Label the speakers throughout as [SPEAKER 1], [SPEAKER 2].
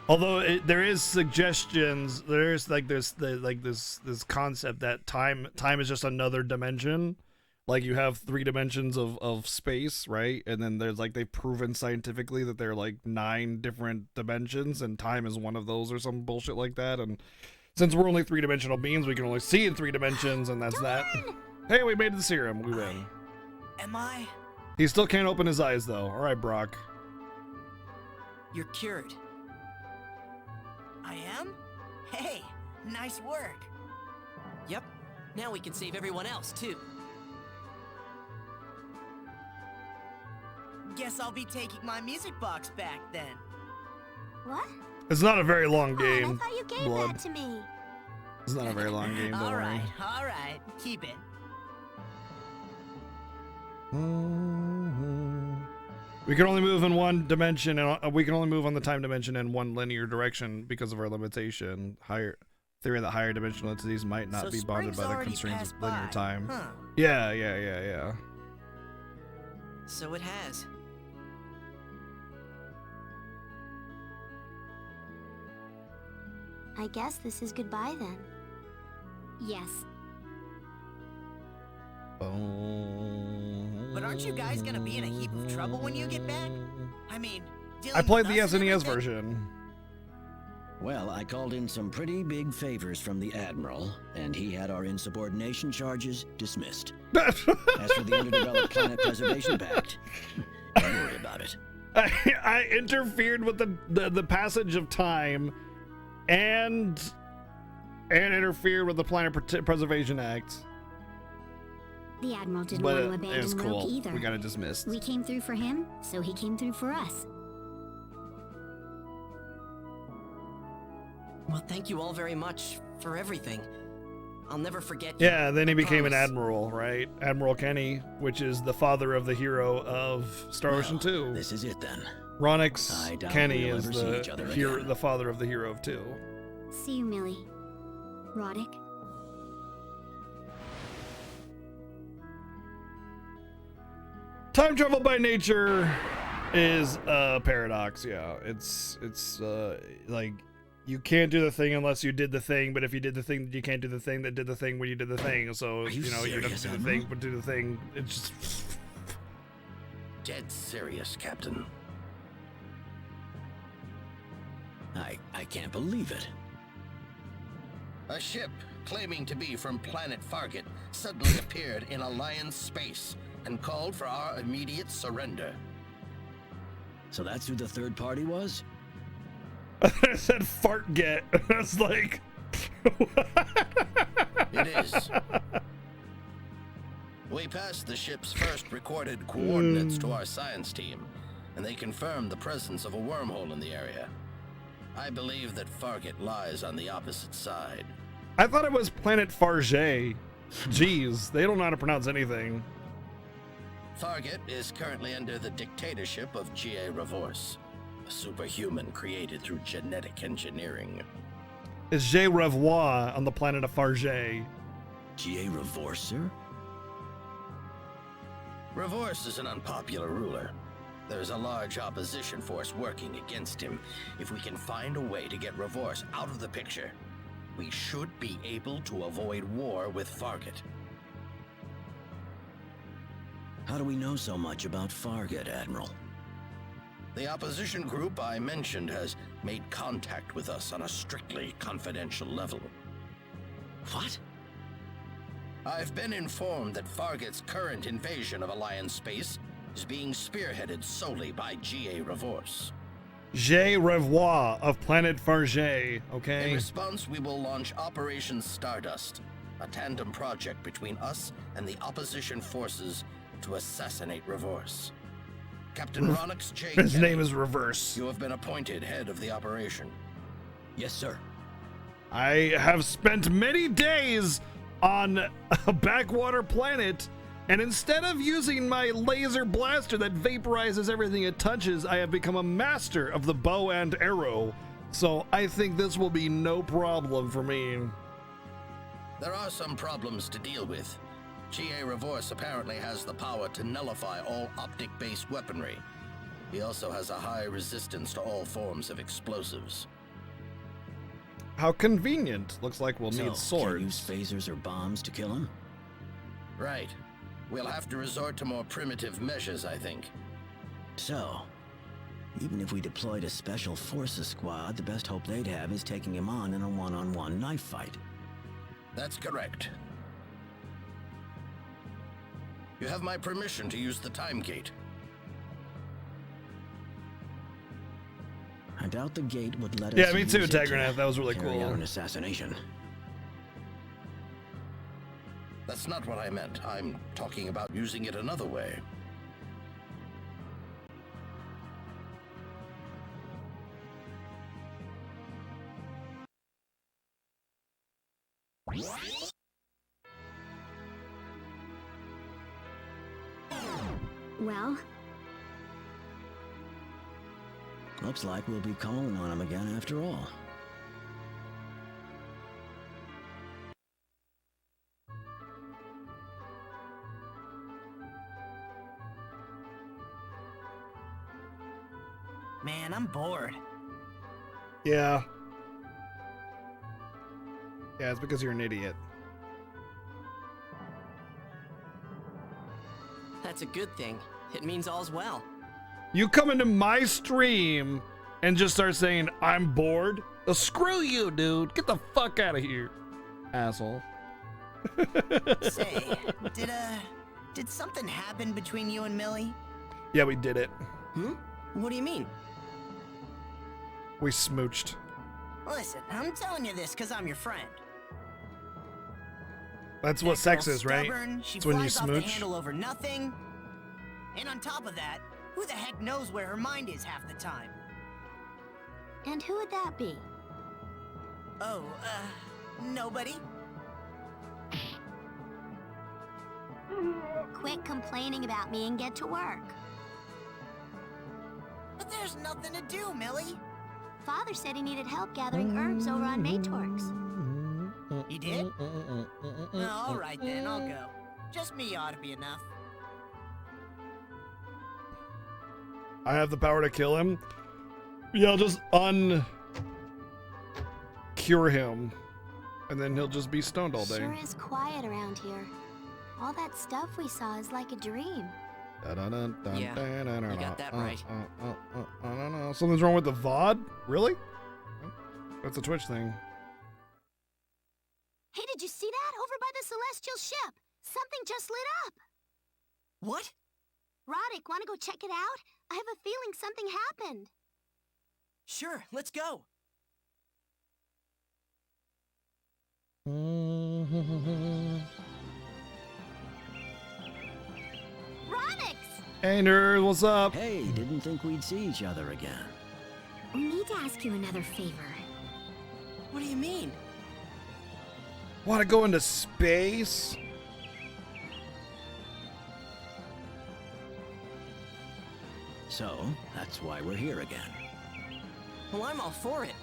[SPEAKER 1] Although there is suggestions, there's like this concept that time is just another dimension. Like you have 3 dimensions of space, right? And then there's like they've proven scientifically that there are like 9 different dimensions, and time is one of those or some bullshit like that. And since we're only 3-dimensional beings, we can only see in 3 dimensions, and that's that. Hey, we made the serum. We win.
[SPEAKER 2] Am I?
[SPEAKER 1] He still can't open his eyes though. All right, Brock.
[SPEAKER 2] You're cured. I am? Hey, nice work.
[SPEAKER 3] Yep. Now we can save everyone else, too.
[SPEAKER 2] Guess I'll be taking my music box back then.
[SPEAKER 4] What?
[SPEAKER 1] It's not a very long
[SPEAKER 4] Come on,
[SPEAKER 1] game.
[SPEAKER 4] I thought you gave
[SPEAKER 1] Blood.
[SPEAKER 4] that to me.
[SPEAKER 1] It's not a very long game. Don't worry.
[SPEAKER 2] All right, keep it.
[SPEAKER 1] We can only move in one dimension, and we can only move on the time dimension in one linear direction because of our limitation. Higher theory that higher dimensional entities might not
[SPEAKER 2] So
[SPEAKER 1] be bonded
[SPEAKER 2] spring's
[SPEAKER 1] by the
[SPEAKER 2] already
[SPEAKER 1] constraints of
[SPEAKER 2] passed
[SPEAKER 1] linear
[SPEAKER 2] by,
[SPEAKER 1] time.
[SPEAKER 2] huh?
[SPEAKER 1] Yeah.
[SPEAKER 3] So it has.
[SPEAKER 4] I guess this is goodbye then. Yes.
[SPEAKER 2] But aren't you guys gonna be in a heap of trouble when you get back? I mean,
[SPEAKER 1] I played
[SPEAKER 2] dealing
[SPEAKER 1] the
[SPEAKER 2] with us and
[SPEAKER 1] SNES
[SPEAKER 2] everything?
[SPEAKER 1] version.
[SPEAKER 5] Well, I called in some pretty big favors from the Admiral, and he had our insubordination charges dismissed. As for the Underdeveloped Planet Preservation Pact, don't worry about it.
[SPEAKER 1] I interfered with the passage of time, and interfered with the Planet Preservation Act.
[SPEAKER 4] The Admiral didn't
[SPEAKER 1] But
[SPEAKER 4] want to
[SPEAKER 1] it
[SPEAKER 4] abandon
[SPEAKER 1] was cool.
[SPEAKER 4] Rogue either.
[SPEAKER 1] We got it dismissed.
[SPEAKER 4] We came through for him, so he came through for us.
[SPEAKER 3] Well, thank you all very much for everything. I'll never forget you.
[SPEAKER 1] Yeah, then he
[SPEAKER 3] I
[SPEAKER 1] became an
[SPEAKER 3] promise.
[SPEAKER 1] admiral, right? Admiral Kenny, which is the father of the hero of Star Ocean 2.
[SPEAKER 5] This is it then.
[SPEAKER 1] Ronix
[SPEAKER 5] I doubt
[SPEAKER 1] Kenny
[SPEAKER 5] we'll
[SPEAKER 1] is
[SPEAKER 5] ever see each other again.
[SPEAKER 1] the father of the hero of 2.
[SPEAKER 4] See you, Millie. Roddick.
[SPEAKER 1] Time travel by nature is a paradox. Yeah, it's like you can't do the thing unless you did the thing, but if you did the thing, you can't do the thing that did the thing when you did the thing. So
[SPEAKER 5] Are you
[SPEAKER 1] you don't have
[SPEAKER 5] serious,
[SPEAKER 1] to do the
[SPEAKER 5] Admiral?
[SPEAKER 1] thing, but do the thing. It's just
[SPEAKER 6] Dead serious, Captain.
[SPEAKER 5] I can't believe it.
[SPEAKER 6] A ship claiming to be from planet Fargate suddenly appeared in Alliance space and called for our immediate surrender.
[SPEAKER 5] So that's who the third party was?
[SPEAKER 1] I said fart get. I was like,
[SPEAKER 6] It is. We passed the ship's first recorded coordinates to our science team, and they confirmed the presence of a wormhole in the area. I believe that Fargate lies on the opposite side.
[SPEAKER 1] I thought it was Planet Farge. Jeez, they don't know how to pronounce anything.
[SPEAKER 6] Fargate is currently under the dictatorship of G.A. Revorce, a superhuman created through genetic engineering.
[SPEAKER 1] It's J. Revoir on the planet of Farge.
[SPEAKER 5] G.A. Revorce, sir?
[SPEAKER 6] Revorce is an unpopular ruler. There's a large opposition force working against him. If we can find a way to get Revorce out of the picture, we should be able to avoid war with Fargate.
[SPEAKER 5] How do we know so much about Fargate, Admiral?
[SPEAKER 6] The opposition group I mentioned has made contact with us on a strictly confidential level.
[SPEAKER 5] What?
[SPEAKER 6] I've been informed that Fargate's current invasion of Alliance space is being spearheaded solely by G.A. Revorce.
[SPEAKER 1] J. Revoir of planet Farge.
[SPEAKER 6] In
[SPEAKER 1] Okay.
[SPEAKER 6] response, we will launch Operation Stardust, a tandem project between us and the opposition forces to assassinate Revorce. Captain Ronix J.
[SPEAKER 1] His
[SPEAKER 6] Kenny,
[SPEAKER 1] name is Reverse.
[SPEAKER 6] you have been appointed head of the operation.
[SPEAKER 5] Yes, sir.
[SPEAKER 1] I have spent many days on a backwater planet, and instead of using my laser blaster that vaporizes everything it touches, I have become a master of the bow and arrow. So I think this will be no problem for me.
[SPEAKER 6] There are some problems to deal with. G.A. Revorce apparently has the power to nullify all optic-based weaponry. He also has a high resistance to all forms of explosives.
[SPEAKER 1] How convenient. Looks like we'll
[SPEAKER 5] So,
[SPEAKER 1] need
[SPEAKER 5] can't
[SPEAKER 1] swords.
[SPEAKER 5] use phasers or bombs to kill him?
[SPEAKER 6] Right. We'll have to resort to more primitive measures, I think.
[SPEAKER 5] So, even if we deployed a special forces squad, the best hope they'd have is taking him on in a one-on-one knife fight.
[SPEAKER 6] That's correct. You have my permission to use the time gate.
[SPEAKER 5] I doubt the gate would let us.
[SPEAKER 1] Yeah, me too,
[SPEAKER 5] use it to
[SPEAKER 1] Tagranath. That was really
[SPEAKER 5] carry
[SPEAKER 1] cool.
[SPEAKER 5] out an assassination.
[SPEAKER 6] That's not what I meant. I'm talking about using it another way.
[SPEAKER 4] Well,
[SPEAKER 5] Looks like we'll be calling on him again after all.
[SPEAKER 2] Man, I'm bored.
[SPEAKER 1] Yeah. Yeah, it's because you're an idiot.
[SPEAKER 3] That's a good thing. It means all's well.
[SPEAKER 1] You come into my stream and just start saying, I'm bored? Screw you, dude. Get the fuck out of here, asshole.
[SPEAKER 2] Say, did something happen between you and Millie?
[SPEAKER 1] Yeah, we did it.
[SPEAKER 3] What do you mean?
[SPEAKER 1] We smooched.
[SPEAKER 2] Listen, I'm telling you this because I'm your friend.
[SPEAKER 1] That's what
[SPEAKER 2] That
[SPEAKER 1] sex
[SPEAKER 2] girl's
[SPEAKER 1] is, right?
[SPEAKER 2] stubborn, she
[SPEAKER 1] It's when you
[SPEAKER 2] flies off the
[SPEAKER 1] smooch.
[SPEAKER 2] handle over nothing. And on top of that, who the heck knows where her mind is half the time?
[SPEAKER 4] and who would that be?
[SPEAKER 2] Oh, nobody?
[SPEAKER 4] Quit complaining about me and get to work.
[SPEAKER 2] But there's nothing to do, Millie.
[SPEAKER 4] Father said he needed help gathering herbs over on Maytorx.
[SPEAKER 2] He did? All right then, I'll go. Just me ought to be enough.
[SPEAKER 1] I have the power to kill him. Yeah, I'll just cure him. And then he'll just be stoned all day.
[SPEAKER 4] Sure is quiet around here. All that stuff we saw is like a dream.
[SPEAKER 3] Yeah, you got that right.
[SPEAKER 1] Something's wrong with the VOD? Really? That's a Twitch thing.
[SPEAKER 4] Hey, did you see that? Over by the celestial ship. Something just lit up.
[SPEAKER 2] What?
[SPEAKER 4] Roddick, want to go check it out? I have a feeling something happened.
[SPEAKER 2] Sure, let's go.
[SPEAKER 4] Roddick!
[SPEAKER 1] Hey, nerd, what's up?
[SPEAKER 5] Hey, didn't think we'd see each other again.
[SPEAKER 4] We need to ask you another favor.
[SPEAKER 3] What do you mean?
[SPEAKER 1] Want to go into space?
[SPEAKER 5] So, that's why we're here again.
[SPEAKER 3] Well, I'm all for it.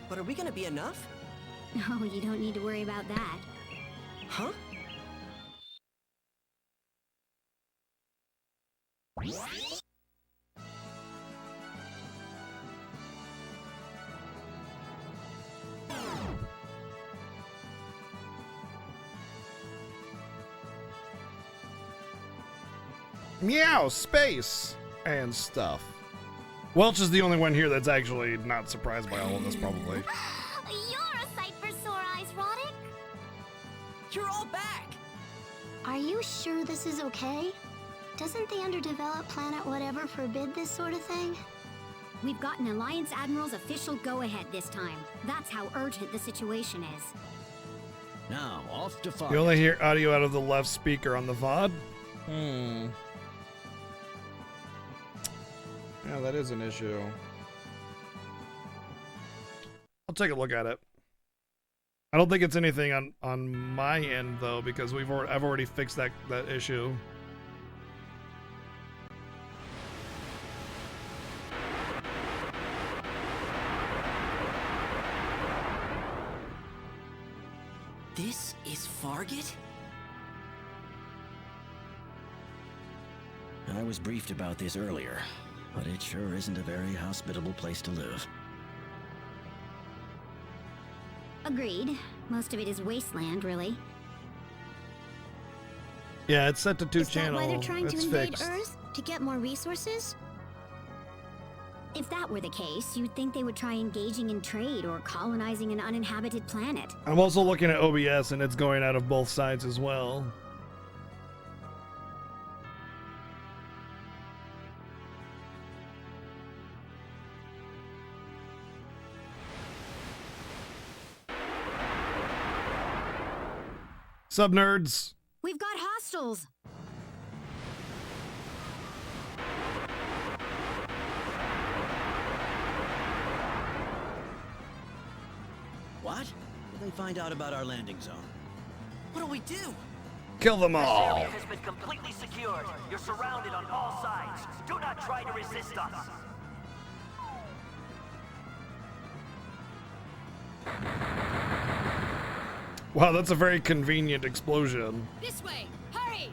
[SPEAKER 3] But are we gonna be enough?
[SPEAKER 4] No, you don't need to worry about that.
[SPEAKER 3] Huh?
[SPEAKER 1] Meow, space, and stuff. Welch is the only one here that's actually not surprised by all of this, probably.
[SPEAKER 4] You're a sight for sore eyes, Roddick.
[SPEAKER 2] You're all back.
[SPEAKER 4] Are you sure this is okay? Doesn't the underdeveloped planet whatever forbid this sort of thing?
[SPEAKER 7] We've gotten Alliance Admiral's official go-ahead this time. That's how urgent the situation is.
[SPEAKER 5] Now, off to fire.
[SPEAKER 1] You only hear audio out of the left speaker on the VOD? Yeah, that is an issue. I'll take a look at it. I don't think it's anything on my end though, because I've already fixed that issue.
[SPEAKER 3] This is Fargate?
[SPEAKER 5] I was briefed about this earlier, but it sure isn't a very hospitable place to live.
[SPEAKER 7] Agreed. Most of it is wasteland, really.
[SPEAKER 1] Yeah, it's set to 2
[SPEAKER 4] Is that
[SPEAKER 1] channel.
[SPEAKER 4] why they're trying to
[SPEAKER 1] It's
[SPEAKER 4] invade
[SPEAKER 1] fixed.
[SPEAKER 4] Earth? To get more resources?
[SPEAKER 7] If that were the case, you'd think they would try engaging in trade or colonizing an uninhabited planet.
[SPEAKER 1] I'm also looking at OBS and it's going out of both sides as well. Sub nerds.
[SPEAKER 7] We've got hostiles!
[SPEAKER 5] What? Did they find out about our landing zone?
[SPEAKER 3] What do we do?
[SPEAKER 1] Kill them
[SPEAKER 8] This
[SPEAKER 1] all.
[SPEAKER 8] area has been completely secured. You're surrounded on all sides. Do not try to resist us.
[SPEAKER 1] Wow, that's a very convenient explosion.
[SPEAKER 7] This way! Hurry!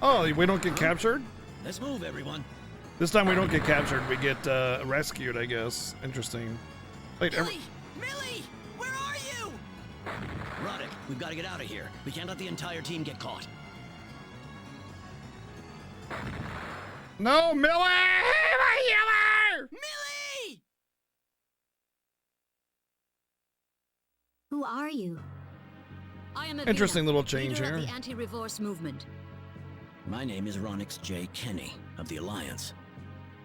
[SPEAKER 1] Oh, we don't get captured?
[SPEAKER 5] Let's move, everyone.
[SPEAKER 1] This time we don't get captured, we get rescued, I guess. Interesting. Wait,
[SPEAKER 3] Millie! Millie! Where are you?
[SPEAKER 5] Roddick, we've got to get out of here. We can't let the entire team get caught.
[SPEAKER 1] No, Millie! My Miller!
[SPEAKER 3] Millie!
[SPEAKER 7] Who are you?
[SPEAKER 9] I am
[SPEAKER 1] Interesting little change
[SPEAKER 9] leader
[SPEAKER 1] here.
[SPEAKER 9] of the anti-reverse movement.
[SPEAKER 5] My name is Ronix J. Kenny of the Alliance.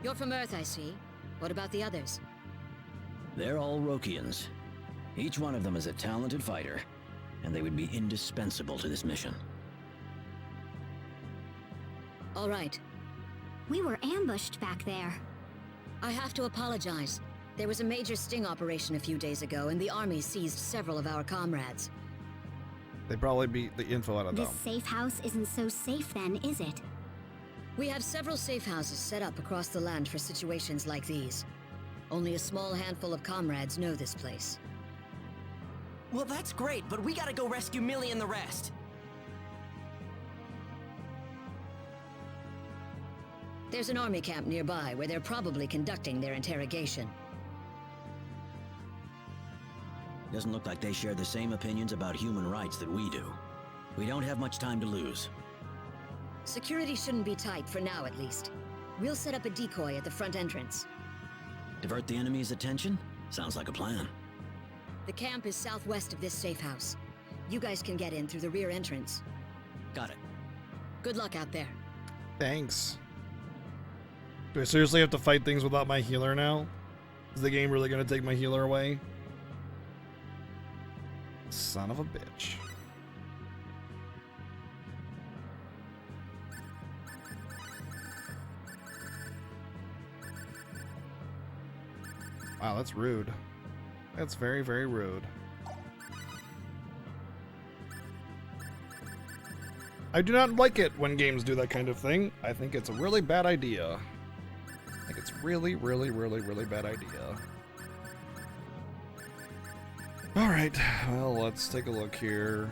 [SPEAKER 9] You're from Earth, I see. What about the others?
[SPEAKER 5] They're all Rokians. Each one of them is a talented fighter, and they would be indispensable to this mission.
[SPEAKER 9] All right.
[SPEAKER 7] We were ambushed back there.
[SPEAKER 9] I have to apologize. There was a major sting operation a few days ago, and the army seized several of our comrades.
[SPEAKER 1] They probably beat the info out of them.
[SPEAKER 7] This safe house isn't so safe then, is it?
[SPEAKER 9] We have several safe houses set up across the land for situations like these. Only a small handful of comrades know this place.
[SPEAKER 3] Well, that's great, but we gotta go rescue Millie and the rest.
[SPEAKER 9] There's an army camp nearby where they're probably conducting their interrogation.
[SPEAKER 5] Doesn't look like they share the same opinions about human rights that we do. We don't have much time to lose.
[SPEAKER 9] Security shouldn't be tight, for now at least. We'll set up a decoy at the front entrance.
[SPEAKER 5] Divert the enemy's attention? Sounds like a plan.
[SPEAKER 9] The camp is southwest of this safe house. You guys can get in through the rear entrance.
[SPEAKER 5] Got it.
[SPEAKER 9] Good luck out there.
[SPEAKER 1] Thanks. Do I seriously have to fight things without my healer now? Is the game really going to take my healer away? Son of a bitch. Wow, that's rude. That's very, very rude. I do not like it when games do that kind of thing. I think it's a really bad idea. I think it's really, really, really, really bad idea. Alright, well, let's take a look here.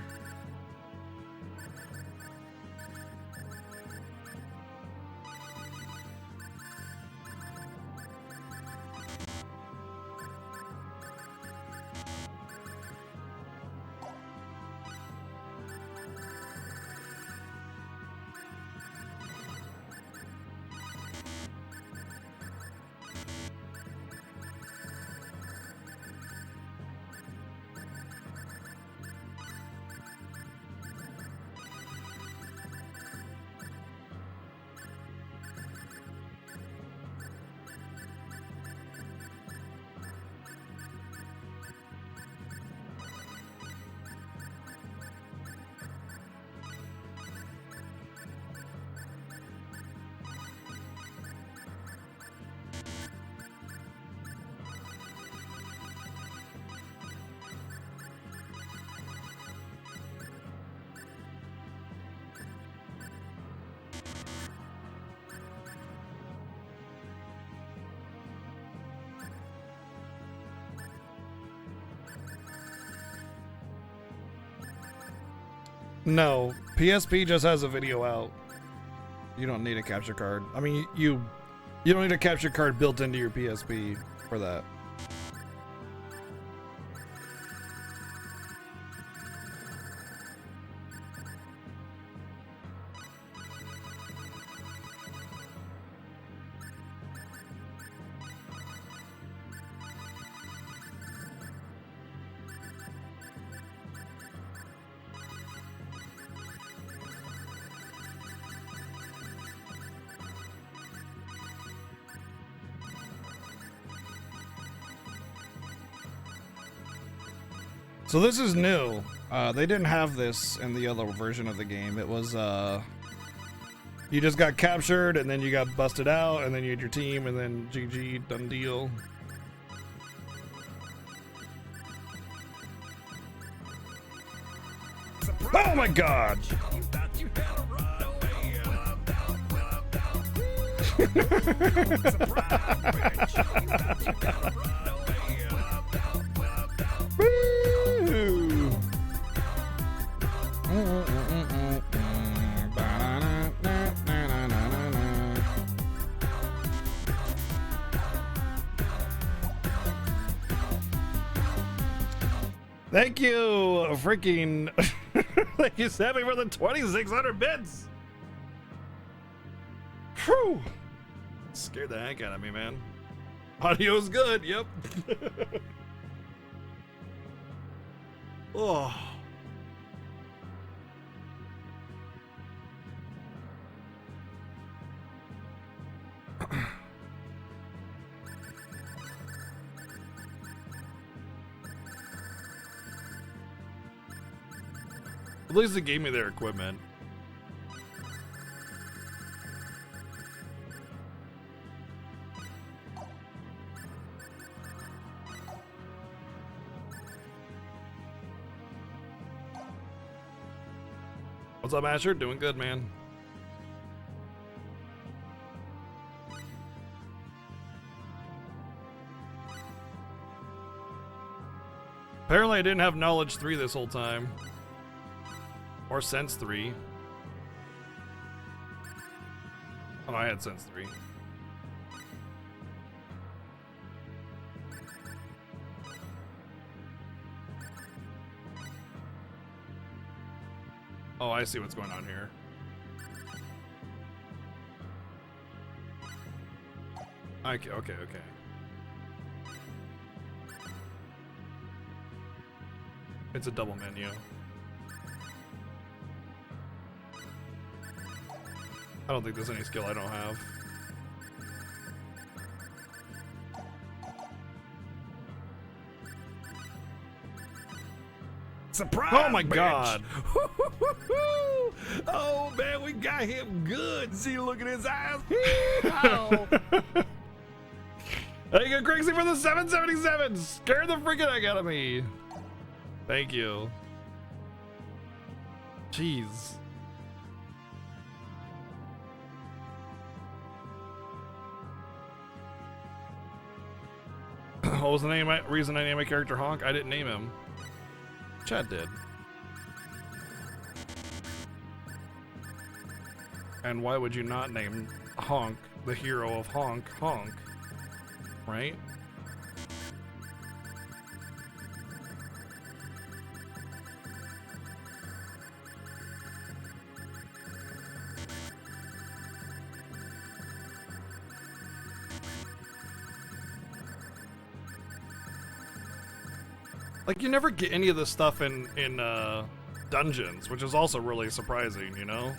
[SPEAKER 1] No, PSP just has a video out. You don't need a capture card. I mean, you don't need a capture card built into your PSP for that. So this is new. They didn't have this in the other version of the game. It was, you just got captured, and then you got busted out, and then you had your team, and then GG, done deal. Oh my god! Thank you, freaking. Thank you, Sammy, for the 2,600 bits. Whew. Scared the heck out of me, man. Audio's good, yep. Oh. At least they gave me their equipment. What's up, Asher? Doing good, man. Apparently I didn't have Knowledge 3 this whole time. Or Sense 3. Oh, I had Sense 3. Oh, I see what's going on here. Okay, okay, okay. It's a double menu. I don't think there's any skill I don't have.
[SPEAKER 10] Surprise!
[SPEAKER 1] Oh my
[SPEAKER 10] bitch.
[SPEAKER 1] god!
[SPEAKER 10] Oh man, we got him good. See, look at his eyes.
[SPEAKER 1] Thank you, Crixie, for the 777. Scared the freaking heck out of me. Thank you. Jeez. What was the reason I named my character Honk? I didn't name him. Chad did. And why would you not name Honk, the hero of Honk, Honk? Right? Like, you never get any of this stuff in dungeons, which is also really surprising, you know?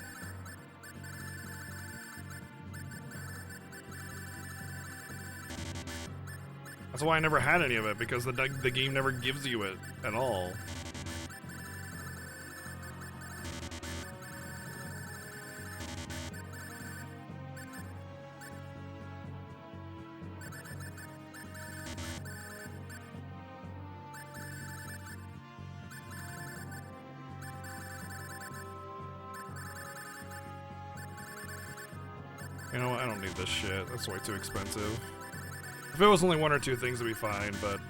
[SPEAKER 1] That's why I never had any of it, because the game never gives you it at all. You know what? I don't need this shit. That's way too expensive. If it was only one or two things, it'd be fine, but...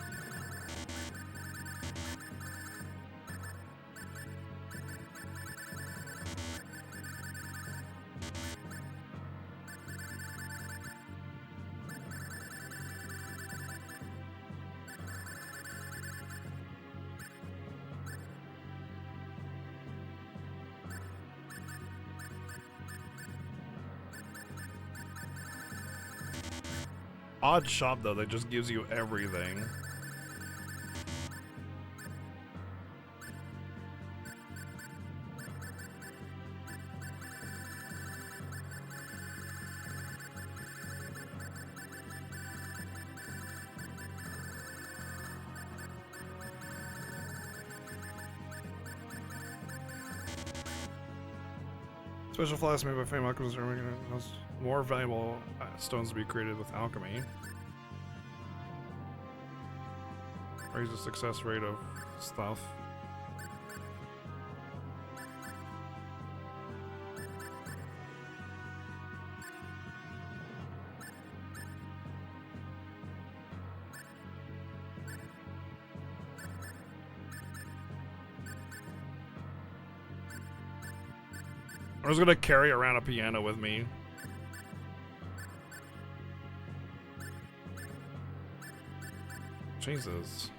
[SPEAKER 1] Odd shop, though, that just gives you everything. Special flasks made by famed alchemists are making more valuable stones to be created with alchemy. Raise the success rate of stuff. I was gonna carry around a piano with me. Jesus.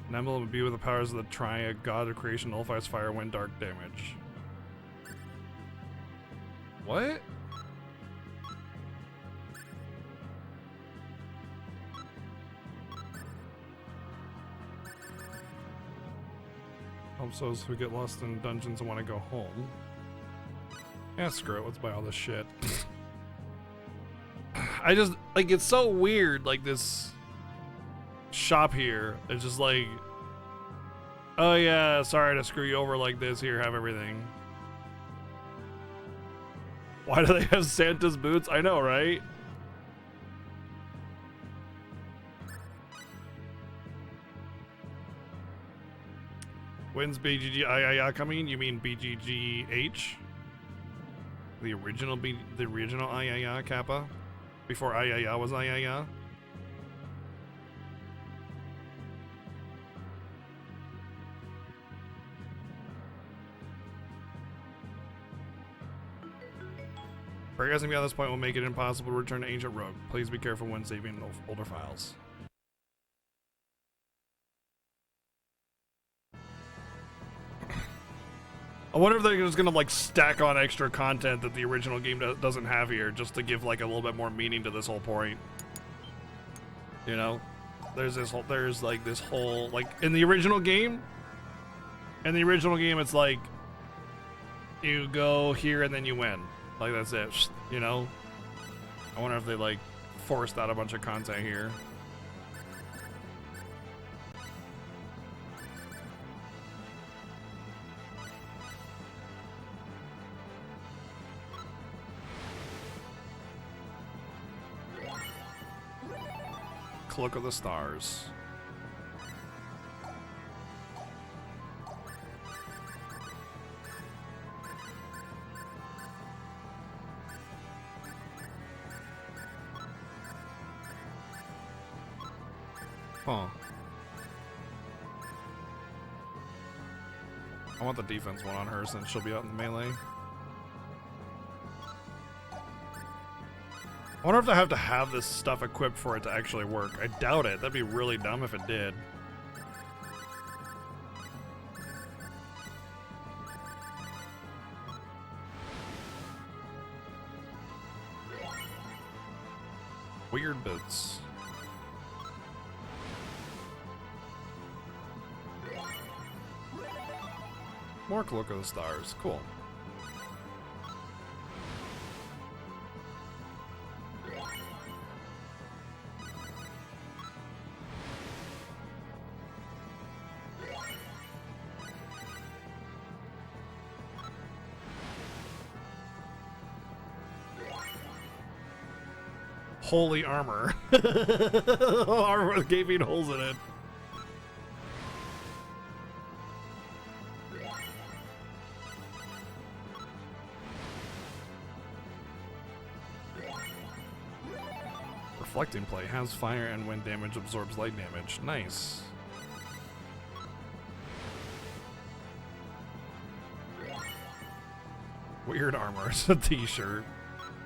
[SPEAKER 1] An emblem would be with the powers of the Triad, God of creation, nullifies fire, wind, dark damage. What? Helps those who get lost in dungeons and want to go home. Yeah, screw it. Let's buy all this shit. I just, like, it's so weird, like, this shop here. It's just like, oh yeah, sorry to screw you over like this. Here, have everything. Why do they have Santa's boots? I know, right? When's BGG III coming? You mean BGGH? The original III Kappa? Before III was III? Progressing beyond this point will make it impossible to return to Ancient Rogue. Please be careful when saving older files. I wonder if they're just gonna like stack on extra content that the original game doesn't have here, just to give like a little bit more meaning to this whole point. You know, there's like this whole, like in the original game. In the original game, it's like you go here and then you win. Like that's it. You know. I wonder if they like forced out a bunch of content here. Cloak of the Stars. Huh. I want the defense one on her since she'll be out in the melee. I wonder if I have to have this stuff equipped for it to actually work. I doubt it. That'd be really dumb if it did. Weird boots. More Cloak of the Stars. Cool. Holy armor. Armor with gaping holes in it. Reflecting plate has fire and wind damage, absorbs light damage. Nice. Weird armor. It's a t-shirt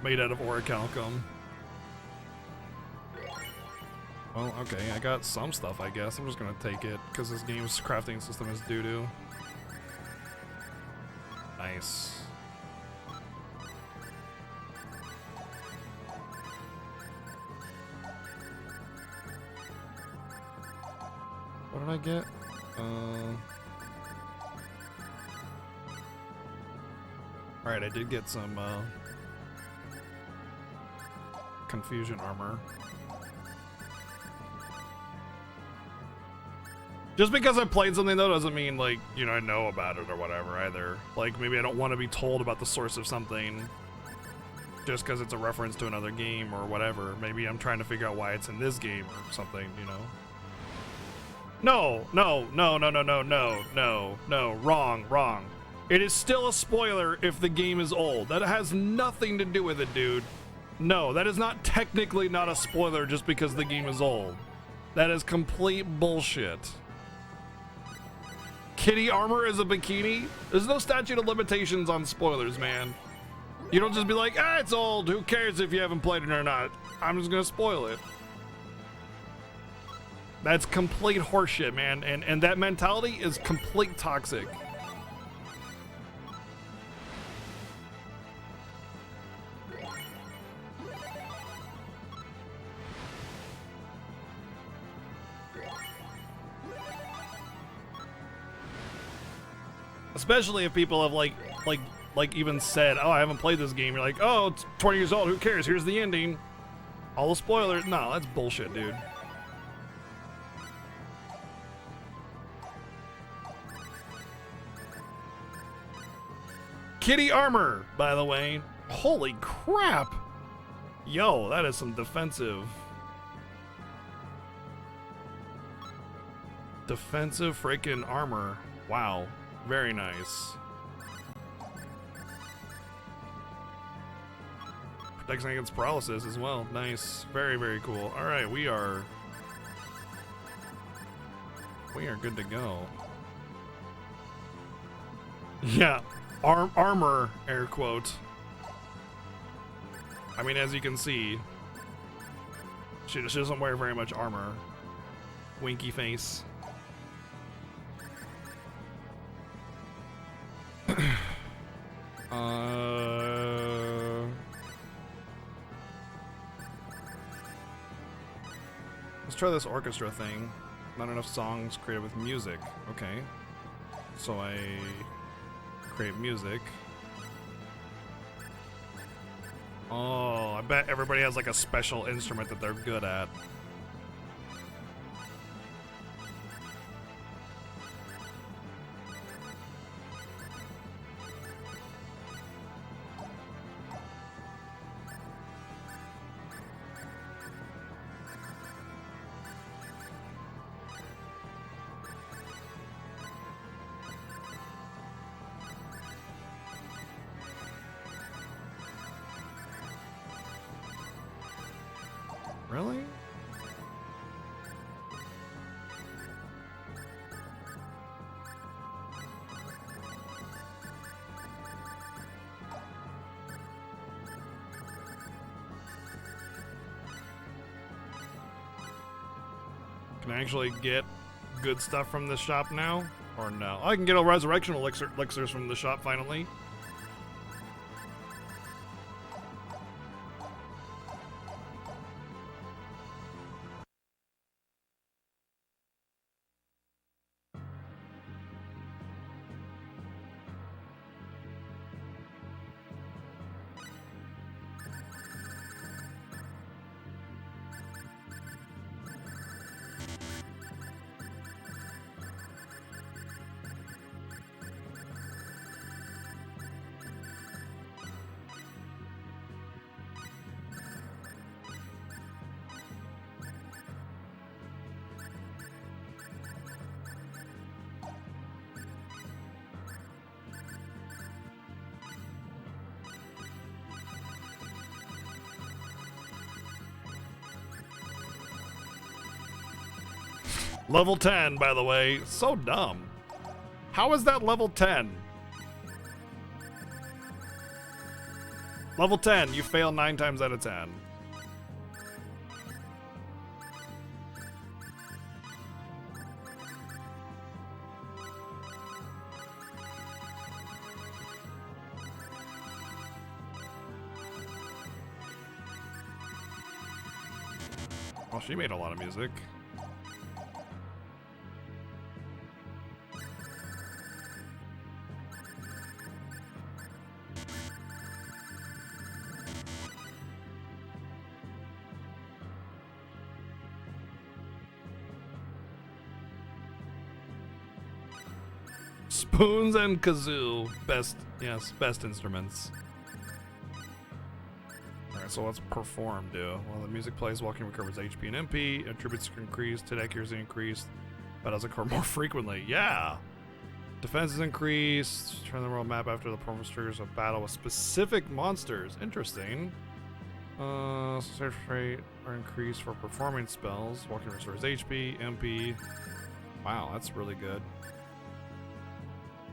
[SPEAKER 1] made out of orichalcum. Well, okay, I got some stuff, I guess. I'm just gonna take it, because this game's crafting system is doo-doo. Nice. What did I get? Alright, I did get some, confusion armor. Just because I played something though doesn't mean like, you know, I know about it or whatever either. Like maybe I don't want to be told about the source of something just because it's a reference to another game or whatever. Maybe I'm trying to figure out why it's in this game or something, you know. No, wrong. It is still a spoiler if the game is old. That has nothing to do with it, dude. No, that is not technically not a spoiler just because the game is old. That is complete bullshit. Kitty armor is a bikini? There's no statute of limitations on spoilers, man. You don't just be like, ah, it's old. Who cares if you haven't played it or not? I'm just gonna spoil it. That's complete horseshit, man. And that mentality is complete toxic. Especially if people have like even said, oh, I haven't played this game. You're like, oh, it's 20 years old. Who cares? Here's the ending. All the spoilers. No, that's bullshit, dude. Kitty armor, by the way. Holy crap. Yo, that is some defensive freaking armor. Wow. Very nice. Protection against paralysis as well. Nice. Very, very cool. Alright, we are good to go. Yeah. Armor, air quote. I mean, as you can see, she doesn't wear very much armor. Winky face. Let's try this orchestra thing. Not enough songs created with music. Okay. So I create music. Oh, I bet everybody has like a special instrument that they're good at. Really? Can I actually get good stuff from this shop now? Or no? I can get a resurrection elixirs from the shop finally. Level 10, by the way. So dumb. How is that level 10? Level 10, you fail 9 times out of 10. Well, she made a lot of music. Spoons and kazoo. Best, yes, best instruments. Alright, so what's perform do? Well, the music plays, walking recovers HP and MP, attributes increased, hit accuracy increased, but does occur more frequently. Yeah! Defense is increased, turn the world map after the performance triggers a battle with specific monsters. Interesting. Search rate are increased for performing spells, walking restores HP, MP. Wow, that's really good.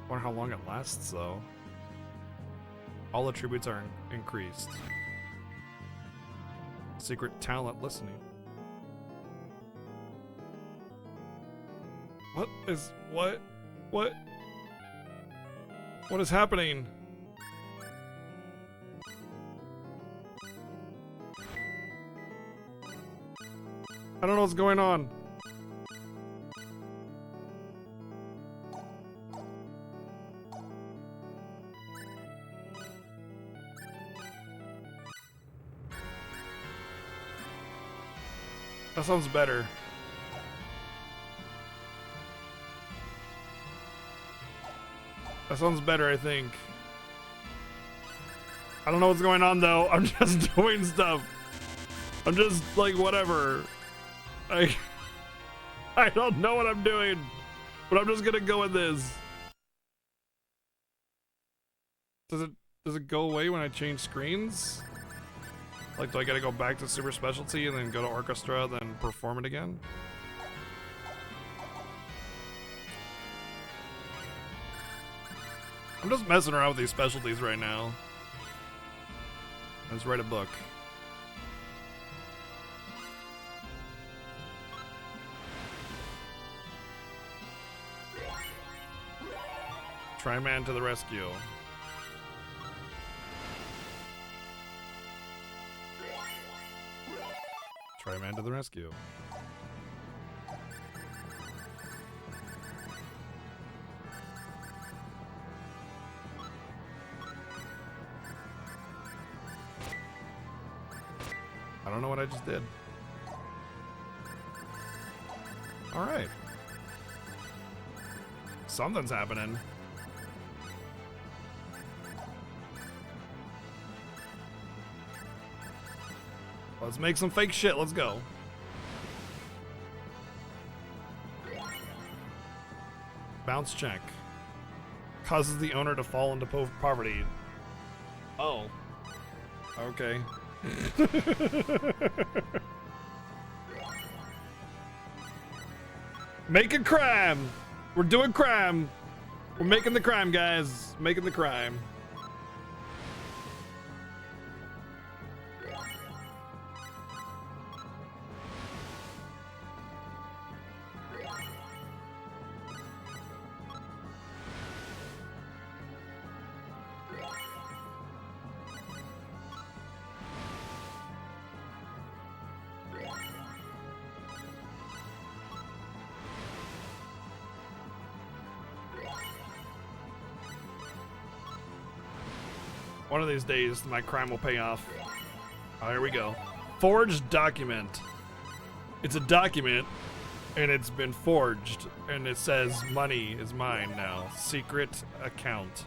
[SPEAKER 1] Wonder how long it lasts though. All attributes are increased. Secret talent listening. What is what is happening? I don't know what's going on. That sounds better. That sounds better, I think. I don't know what's going on though. I'm just doing stuff. I'm just like whatever. I don't know what I'm doing, but I'm just gonna go with this. Does it go away when I change screens? Like, do I gotta go back to super specialty and then go to orchestra, then perform it again? I'm just messing around with these specialties right now. Let's write a book. Tri-Man to the rescue. Tri-Man to the rescue. I don't know what I just did. All right. Something's happening. Let's make some fake shit. Let's go. Bounce check. Causes the owner to fall into poverty. Oh. Okay. Making crime. We're doing crime. We're making the crime, guys. Making the crime. One of these days, my crime will pay off. Oh, here we go. Forged document. It's a document, and it's been forged, and it says money is mine now. Secret account.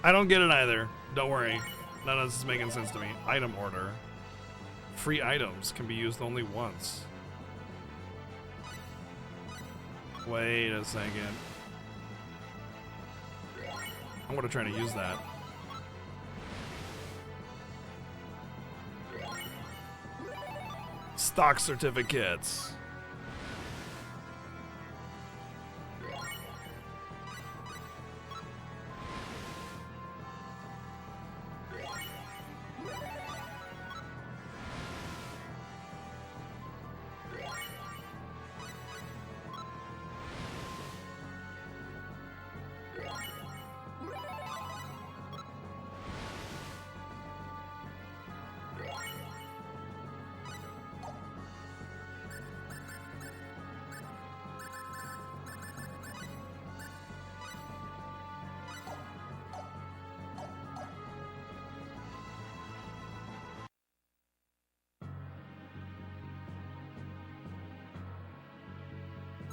[SPEAKER 1] I don't get it either. Don't worry. None of this is making sense to me. Item order. Free items can be used only once. Wait a second. I'm gonna try to use that. Stock certificates.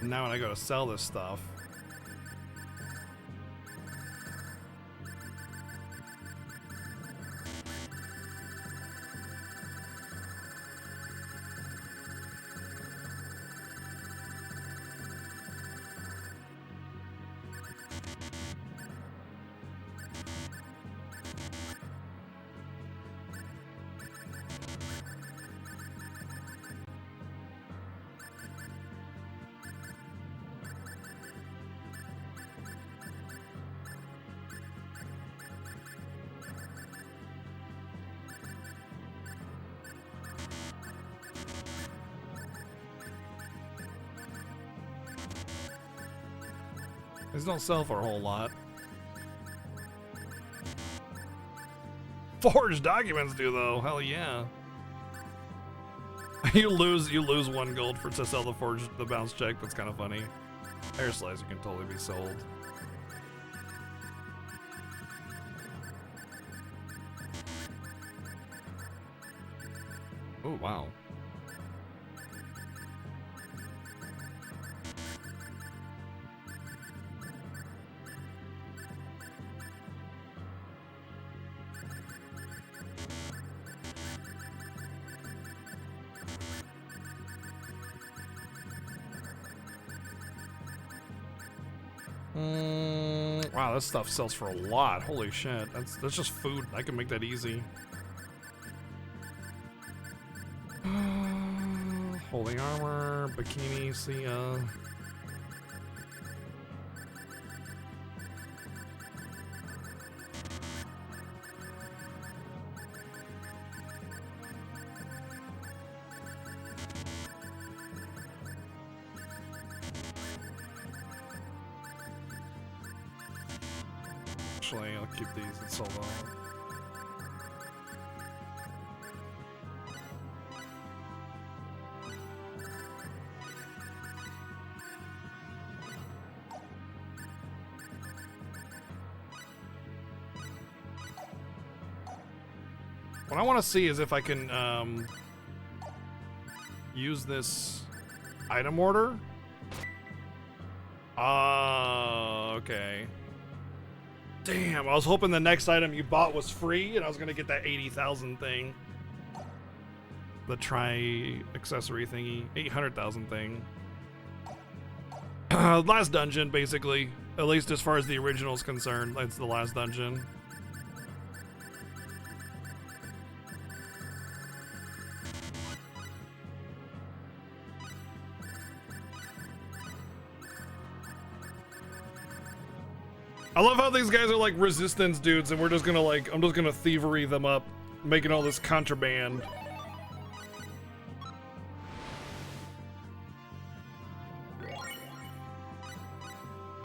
[SPEAKER 1] Now when I go to sell this stuff. These don't sell for a whole lot. Forged documents do though. Hell yeah. you lose 1 gold for to sell the bounce check. That's kind of funny. Hair slicer can totally be sold. Oh wow. Wow, this stuff sells for a lot. Holy shit. That's just food. I can make that easy. Holding armor, bikini, see ya. Actually, I'll keep these and sell them. What I want to see is if I can use this item order. Okay. Damn, I was hoping the next item you bought was free and I was gonna get that 80,000 thing. The accessory thingy, 800,000 thing. Last dungeon, basically. At least as far as the original is concerned, that's the last dungeon. I love how these guys are like resistance dudes and we're just gonna I'm just gonna thievery them up, making all this contraband.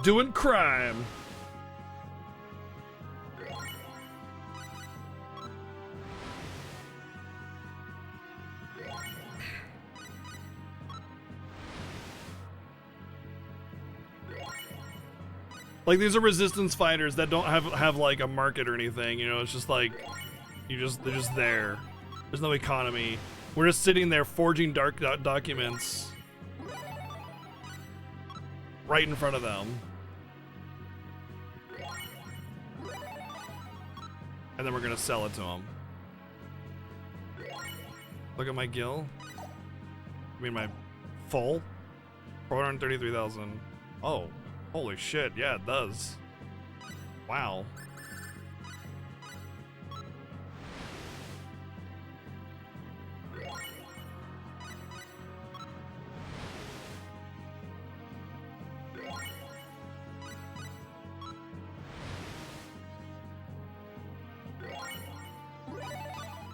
[SPEAKER 1] Doing crime. Like, these are resistance fighters that don't have like a market or anything, you know. It's just like they're just there. There's no economy. We're just sitting there forging dark documents right in front of them, and then we're gonna sell it to them. Look at my gil. I mean my full 433,000. Oh. Holy shit, yeah, it does. Wow.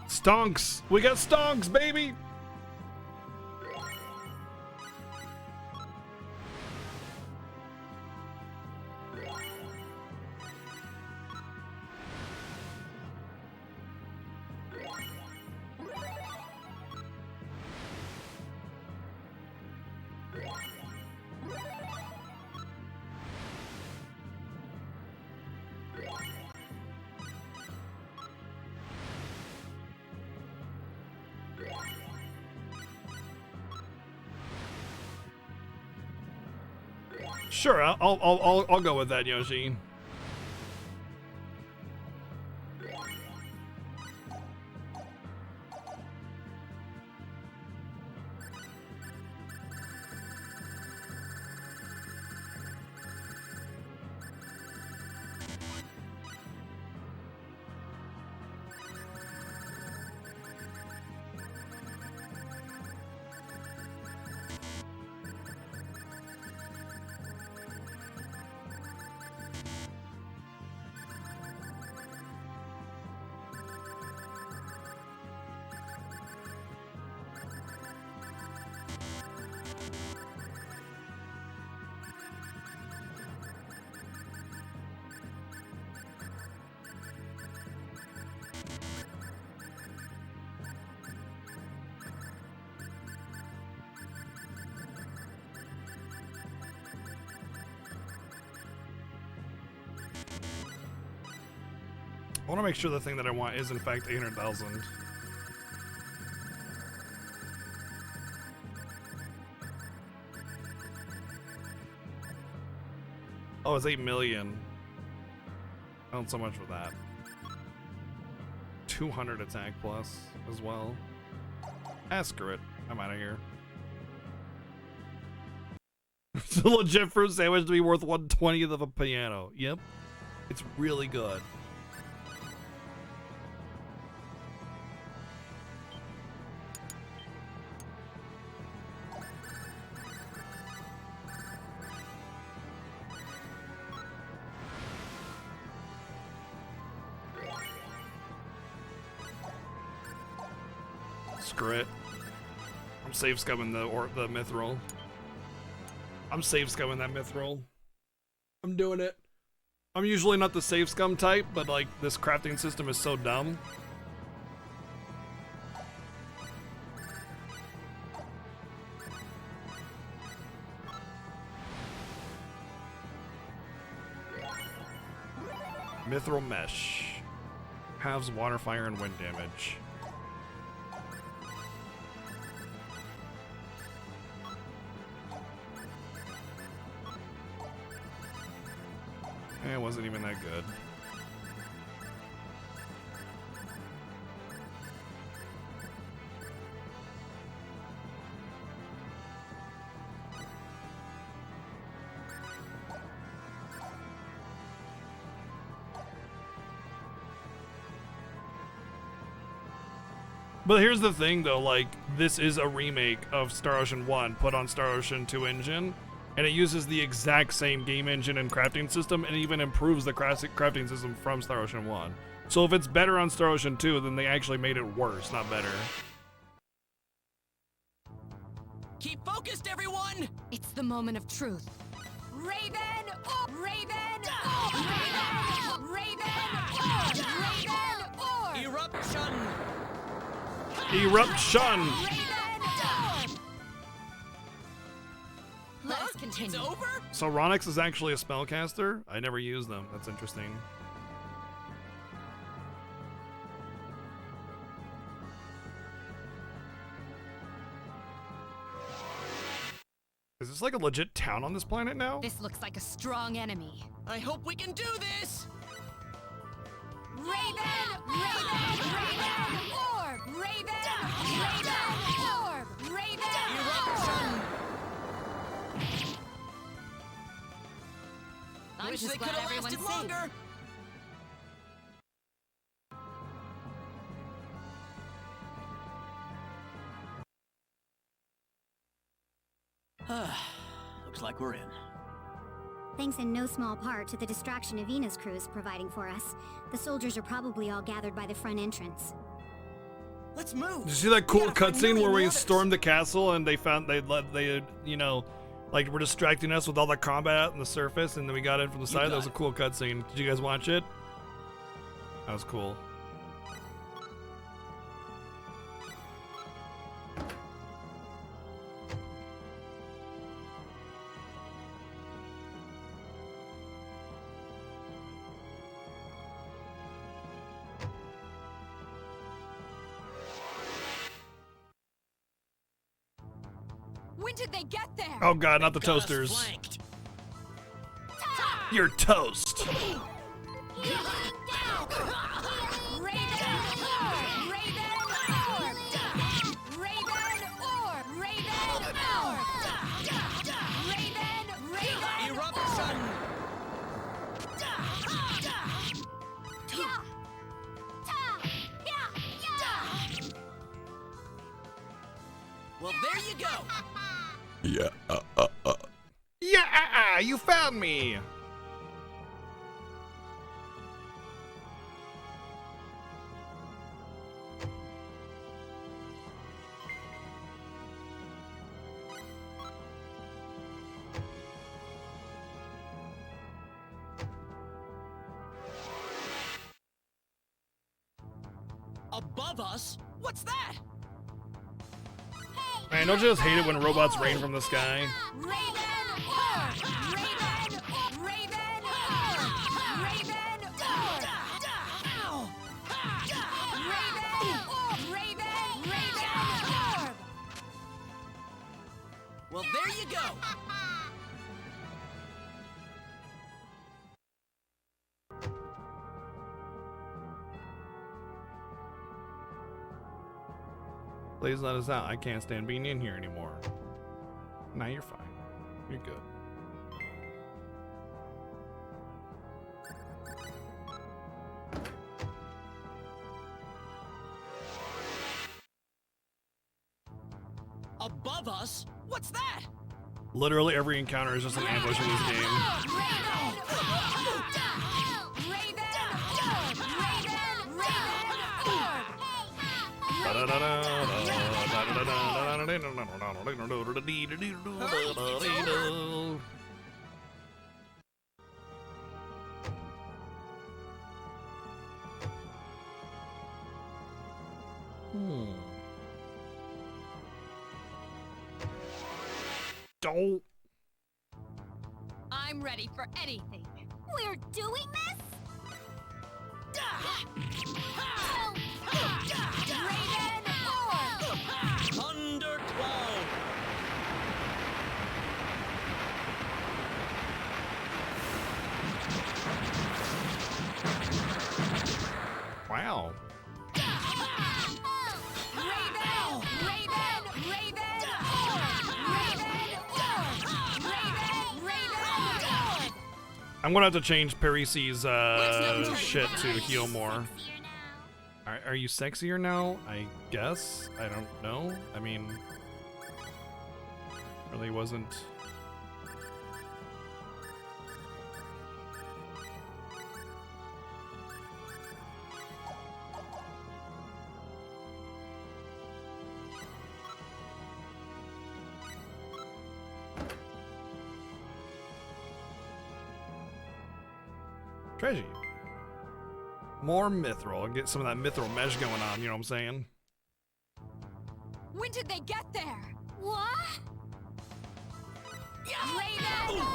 [SPEAKER 1] Stonks! We got stonks, baby! Sure, I'll go with that, Yoshi. I want to make sure the thing that I want is in fact 800,000. Oh, it's 8 million. Not so much for that. 200 attack plus as well. Ah, screw it. I'm out of here. It's a legit fruit sandwich to be worth 1/20th of a piano. Yep. It's really good. Screw it. I'm safe scumming the mithril. I'm safe scumming that mithril. I'm doing it. I'm usually not the safe scum type, but like this crafting system is so dumb. Mithril mesh. Halves water, fire, and wind damage. It wasn't even that good. But here's the thing though, like, this is a remake of Star Ocean 1 put on Star Ocean 2 engine. And it uses the exact same game engine and crafting system, and even improves the crafting system from Star Ocean 1. So if it's better on Star Ocean 2, then they actually made it worse, not better.
[SPEAKER 3] Keep focused, everyone!
[SPEAKER 11] It's the moment of truth. Raven! Oh, Raven! Oh, Raven! Raven! Oh, Raven!
[SPEAKER 3] Eruption!
[SPEAKER 1] Eruption!
[SPEAKER 11] Let us continue.
[SPEAKER 3] It's over?
[SPEAKER 1] So Ronix is actually a spellcaster? I never use them. That's interesting. Is this like a legit town on this planet now?
[SPEAKER 11] This looks like a strong enemy.
[SPEAKER 3] I hope we can do this!
[SPEAKER 11] Raven! Raven! Raven! Orb! Raven! Raven! Orb! Raven!
[SPEAKER 3] Eruption!
[SPEAKER 11] I'm
[SPEAKER 3] Wish
[SPEAKER 11] just
[SPEAKER 3] they
[SPEAKER 11] glad
[SPEAKER 3] could have
[SPEAKER 11] everyone's
[SPEAKER 3] lasted
[SPEAKER 11] safe.
[SPEAKER 3] longer.
[SPEAKER 12] Looks like we're in.
[SPEAKER 7] Thanks in no small part to the distraction Avina's crew is providing for us. The soldiers are probably all gathered by the front entrance.
[SPEAKER 3] Let's move.
[SPEAKER 1] Did you see that cool
[SPEAKER 3] We gotta find
[SPEAKER 1] cutscene where we
[SPEAKER 3] Millie
[SPEAKER 1] stormed the castle and they you know, like were distracting us with all the combat out on the surface, and then we got in from the side? That was a cool cutscene. Did you guys watch it? That was cool.
[SPEAKER 11] When did they get there?
[SPEAKER 1] Oh god, not the
[SPEAKER 3] Got us
[SPEAKER 1] toasters.
[SPEAKER 3] flanked.
[SPEAKER 1] You're toast.
[SPEAKER 3] Well, there you go.
[SPEAKER 10] Yeah.
[SPEAKER 1] Yeah, you found me.
[SPEAKER 3] Above us? What's that?
[SPEAKER 1] Man, don't you just hate it when robots rain from the sky?
[SPEAKER 3] Well, there you go.
[SPEAKER 1] Please let us out. I can't stand being in here anymore. Nah, you're fine. You're good.
[SPEAKER 3] Above us? What's that?
[SPEAKER 1] Literally every encounter is just an ambush in this game. Don't.
[SPEAKER 11] I'm ready for anything.
[SPEAKER 7] We're doing this?
[SPEAKER 3] Thundercloud!
[SPEAKER 1] Wow. I'm gonna have to change Parisi's shit to heal more. Are you sexier now? I guess. I don't know. I mean, really wasn't. Treasure. More mithril. Get some of that mithril mesh going on, you know what I'm saying?
[SPEAKER 11] When did they get there?
[SPEAKER 7] What?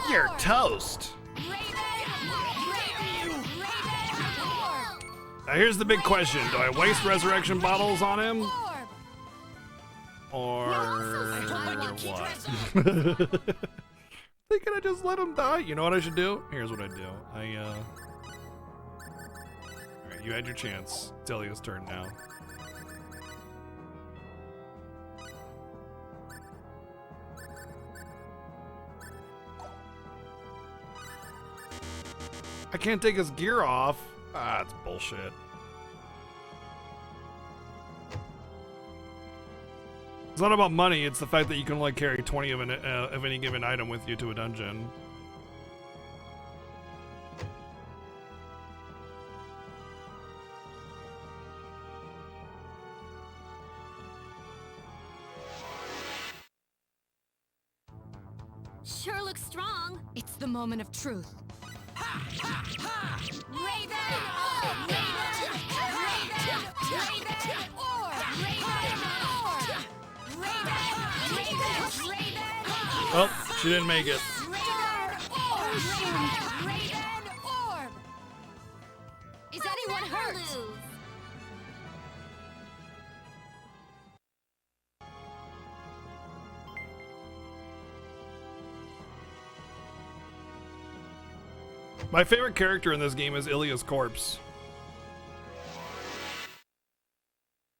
[SPEAKER 1] You're toast. Now here's the big question. Do I waste resurrection bottles on him? Or what? Thinking I just let him die? You know what I should do? Here's what I do. Alright, you had your chance. Delia's turn now. I can't take his gear off. Ah, it's bullshit. It's not about money, it's the fact that you can only carry 20 of any given item with you to a dungeon.
[SPEAKER 7] Sure looks strong.
[SPEAKER 11] It's the moment of truth.
[SPEAKER 1] Well, she didn't make it.
[SPEAKER 11] Is anyone hurt?
[SPEAKER 1] My favorite character in this game is Ilya's corpse.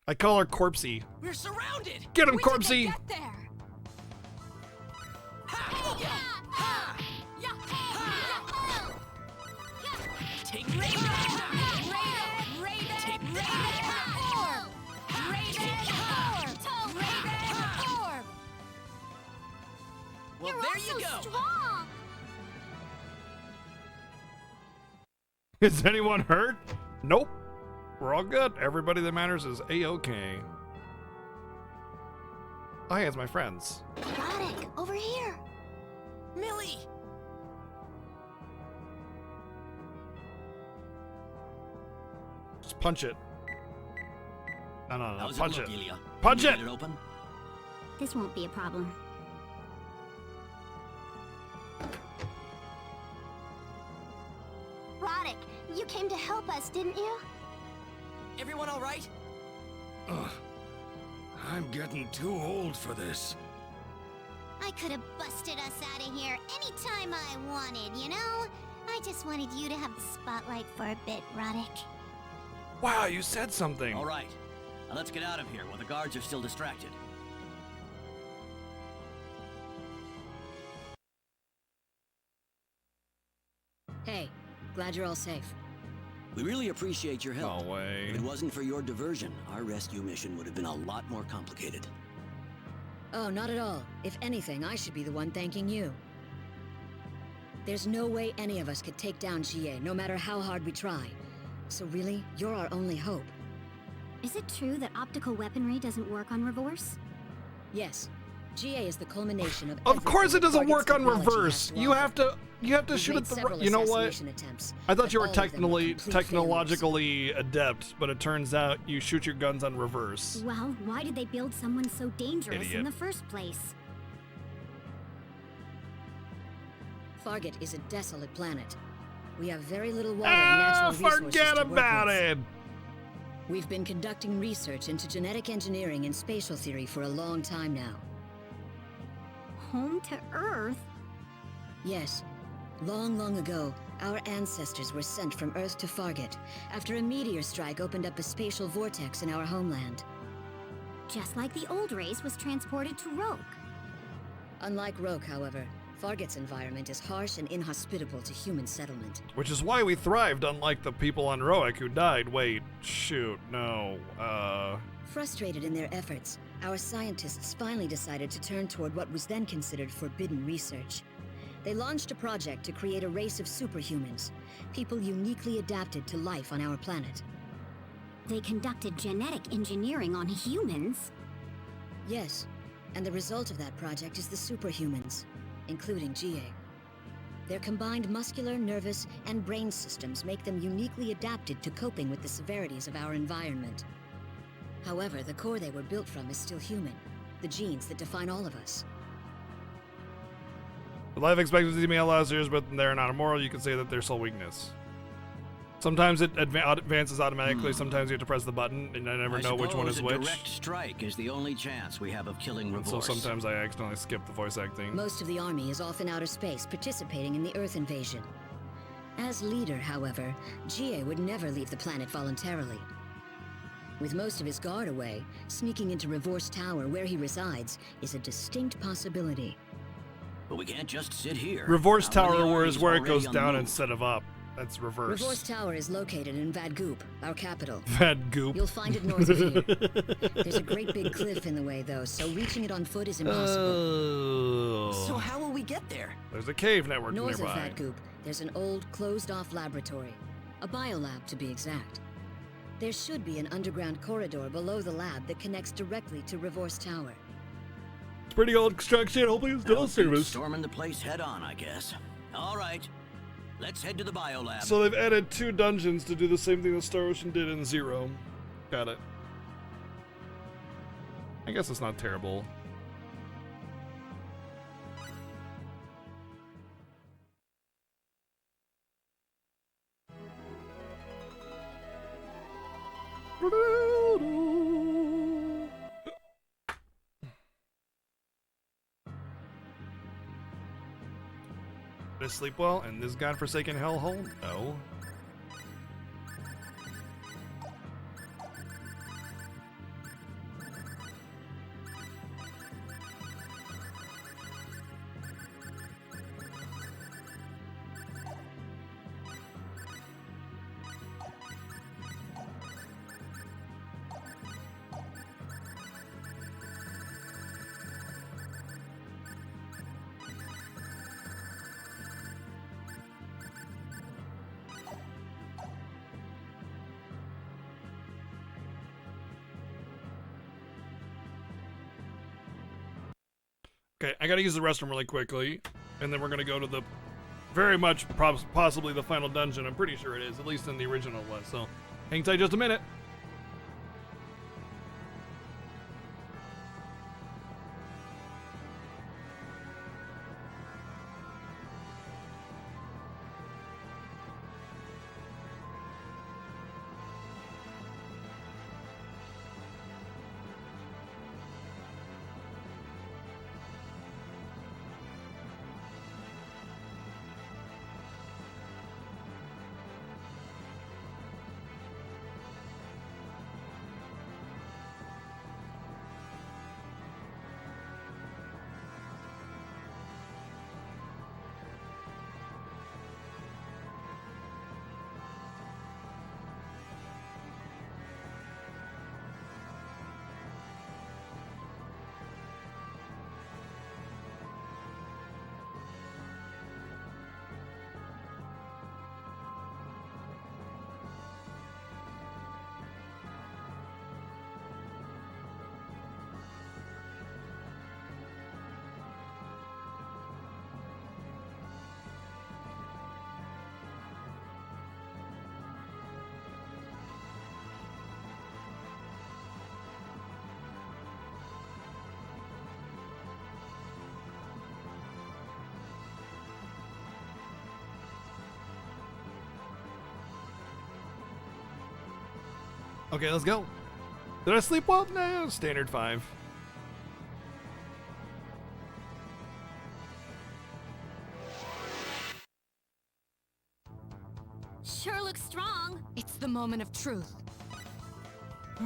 [SPEAKER 1] I call her Corpsey.
[SPEAKER 3] We're surrounded.
[SPEAKER 1] Get him,
[SPEAKER 11] Wait till they
[SPEAKER 1] Corpsey!
[SPEAKER 11] get there.
[SPEAKER 3] Take
[SPEAKER 11] Raven! Orb!
[SPEAKER 3] Well,
[SPEAKER 4] You're
[SPEAKER 3] there
[SPEAKER 4] all
[SPEAKER 3] you
[SPEAKER 4] so
[SPEAKER 3] go.
[SPEAKER 4] strong.
[SPEAKER 1] Is anyone hurt? Nope. We're all good. Everybody that matters is A-okay. Oh, hey, it's my friends.
[SPEAKER 4] Roddick, over here.
[SPEAKER 3] Millie.
[SPEAKER 1] Just punch it. No,
[SPEAKER 5] How's
[SPEAKER 1] punch
[SPEAKER 5] it.
[SPEAKER 1] it.
[SPEAKER 5] Look, Ilya?
[SPEAKER 1] Punch
[SPEAKER 5] Can you
[SPEAKER 1] it!
[SPEAKER 5] get it open?
[SPEAKER 7] This won't be a problem.
[SPEAKER 4] Roddick, you came to help us, didn't you?
[SPEAKER 3] Everyone all right?
[SPEAKER 10] Ugh. I'm getting too old for this.
[SPEAKER 4] I could have busted us out of here anytime I wanted, you know? I just wanted you to have the spotlight for a bit, Roddick.
[SPEAKER 1] Wow, you said something.
[SPEAKER 5] All right. Now let's get out of here while the guards are still distracted.
[SPEAKER 9] Hey, glad you're all safe.
[SPEAKER 5] We really appreciate your help.
[SPEAKER 1] No way.
[SPEAKER 5] If it wasn't for your diversion, our rescue mission would have been a lot more complicated.
[SPEAKER 9] Oh, not at all. If anything, I should be the one thanking you. There's no way any of us could take down GA, no matter how hard we try. So really, you're our only hope.
[SPEAKER 7] Is it true that optical weaponry doesn't work on Revorse?
[SPEAKER 9] Yes. GA is the culmination of
[SPEAKER 1] Of course it
[SPEAKER 9] everything
[SPEAKER 1] doesn't
[SPEAKER 9] Target's
[SPEAKER 1] work on
[SPEAKER 9] technology has
[SPEAKER 1] reverse.
[SPEAKER 9] to
[SPEAKER 1] You
[SPEAKER 9] offer.
[SPEAKER 1] have to
[SPEAKER 9] We've
[SPEAKER 1] shoot
[SPEAKER 9] made
[SPEAKER 1] at the
[SPEAKER 9] several
[SPEAKER 1] right. You know what?
[SPEAKER 9] assassination attempts,
[SPEAKER 1] I thought
[SPEAKER 9] but
[SPEAKER 1] you were
[SPEAKER 9] all of them
[SPEAKER 1] technically
[SPEAKER 9] complete failures.
[SPEAKER 1] technologically adept, but it turns out you shoot your guns on reverse.
[SPEAKER 7] Well, why did they build someone so dangerous
[SPEAKER 1] Idiot.
[SPEAKER 7] in the first place?
[SPEAKER 9] Fargate is a desolate planet. We have very little water and natural
[SPEAKER 1] Oh,
[SPEAKER 9] resources
[SPEAKER 1] forget
[SPEAKER 9] to work
[SPEAKER 1] about
[SPEAKER 9] with.
[SPEAKER 1] it.
[SPEAKER 9] We've been conducting research into genetic engineering and spatial theory for a long time now.
[SPEAKER 7] Home to Earth?
[SPEAKER 9] Yes. Long, long ago, our ancestors were sent from Earth to Fargate after a meteor strike opened up a spatial vortex in our homeland.
[SPEAKER 7] Just like the old race was transported to Roke.
[SPEAKER 9] Unlike Roke, however, Fargate's environment is harsh and inhospitable to human settlement.
[SPEAKER 1] Which is why we thrived, unlike the people on Roic who died. Wait, shoot, no.
[SPEAKER 9] Frustrated in their efforts, our scientists finally decided to turn toward what was then considered forbidden research. They launched a project to create a race of superhumans, people uniquely adapted to life on our planet.
[SPEAKER 7] They conducted genetic engineering on humans?
[SPEAKER 9] Yes, and the result of that project is the superhumans, including GA. Their combined muscular, nervous, and brain systems make them uniquely adapted to coping with the severities of our environment. However, the core they were built from is still human, the genes that define all of us.
[SPEAKER 1] The life expectancy may allow years, but they're not immoral. You can say that they're sole weakness. Sometimes it advances automatically. Sometimes you have to press the button, and I never know which one is
[SPEAKER 5] a
[SPEAKER 1] which.
[SPEAKER 5] direct strike is the only chance we have of killing
[SPEAKER 1] And so
[SPEAKER 5] Revorse.
[SPEAKER 1] sometimes I accidentally skip the voice acting.
[SPEAKER 9] Most of the army is off in outer space, participating in the Earth invasion. As leader, however, GA would never leave the planet voluntarily. With most of his guard away, sneaking into Revorse Tower where he resides is a distinct possibility.
[SPEAKER 5] But we can't just sit here.
[SPEAKER 1] Reverse
[SPEAKER 5] Our
[SPEAKER 1] Tower
[SPEAKER 5] army
[SPEAKER 1] is
[SPEAKER 5] is
[SPEAKER 1] where it
[SPEAKER 5] already
[SPEAKER 1] goes
[SPEAKER 5] on the
[SPEAKER 1] down
[SPEAKER 5] move.
[SPEAKER 1] instead of up. That's reverse.
[SPEAKER 9] Revorse Tower is located in Vadgoop, our capital.
[SPEAKER 1] Vadgoop.
[SPEAKER 9] You'll find it north of here. There's a great big cliff in the way, though, so reaching it on foot is impossible.
[SPEAKER 3] So how will we get there?
[SPEAKER 1] There's a cave network
[SPEAKER 9] North
[SPEAKER 1] nearby.
[SPEAKER 9] of Vadgoop, there's an old, closed-off laboratory. A biolab, to be exact. There should be an underground corridor below the lab that connects directly to Revorse Tower.
[SPEAKER 1] It's pretty old construction. Hopefully it's still service.
[SPEAKER 5] Storming the place head on, I guess. All right, let's head to the biolab.
[SPEAKER 1] So they've added 2 dungeons to do the same thing that Star Ocean did in Zero. Got it. I guess it's not terrible. Did I sleep well in this godforsaken hellhole? No. Okay, I gotta use the restroom really quickly, and then we're gonna go to the very much possibly the final dungeon. I'm pretty sure it is, at least in the original was. So, hang tight just a minute. Okay, let's go. Did I sleep well? No, standard 5.
[SPEAKER 11] Sure looks strong. It's the moment of truth.
[SPEAKER 1] I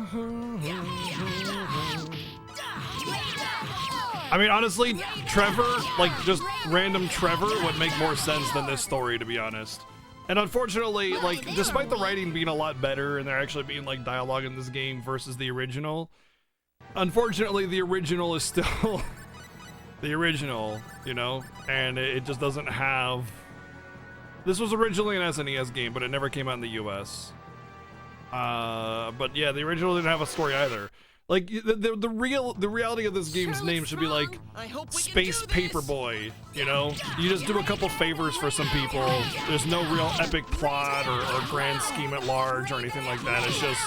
[SPEAKER 1] mean, honestly, Trevor, like just random Trevor, would make more sense than this story, to be honest. And unfortunately, like, despite the writing being a lot better and there actually being like dialogue in this game versus the original, unfortunately, the original is still the original, you know, and it just doesn't have. This was originally an SNES game, but it never came out in the US. But yeah, the original didn't have a story either. Like the reality of this game's name should be like Space Paperboy, you know? You just do a couple favors for some people. There's no real epic plot or grand scheme at large or anything like that. It's just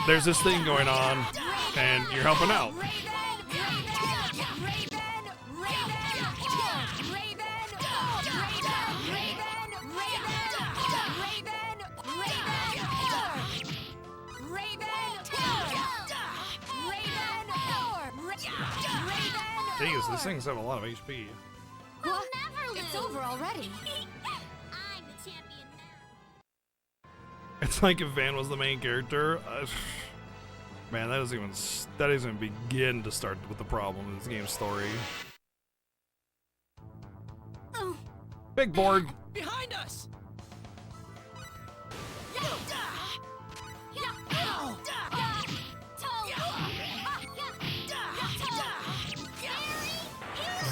[SPEAKER 1] there's this thing going on and you're helping out. Jeez, these things have a lot of HP.
[SPEAKER 11] What? It's over already.
[SPEAKER 4] I'm the champion now.
[SPEAKER 1] It's like if Van was the main character. Man, that doesn't even begin to start with the problem in this game's story. Big board.
[SPEAKER 3] Behind us!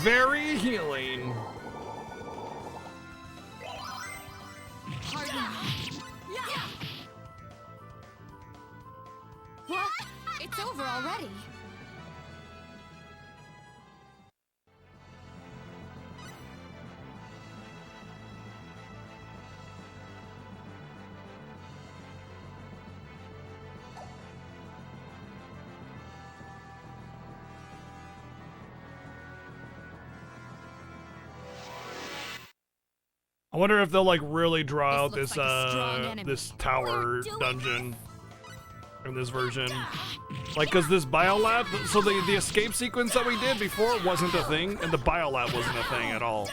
[SPEAKER 1] Very healing.
[SPEAKER 11] What? It's over already.
[SPEAKER 1] I wonder if they'll like really draw out this
[SPEAKER 11] like a strong enemy.
[SPEAKER 1] this tower dungeon. in this version. Like, cause this biolab, so the escape sequence that we did before wasn't a thing, and the biolab wasn't a thing at all.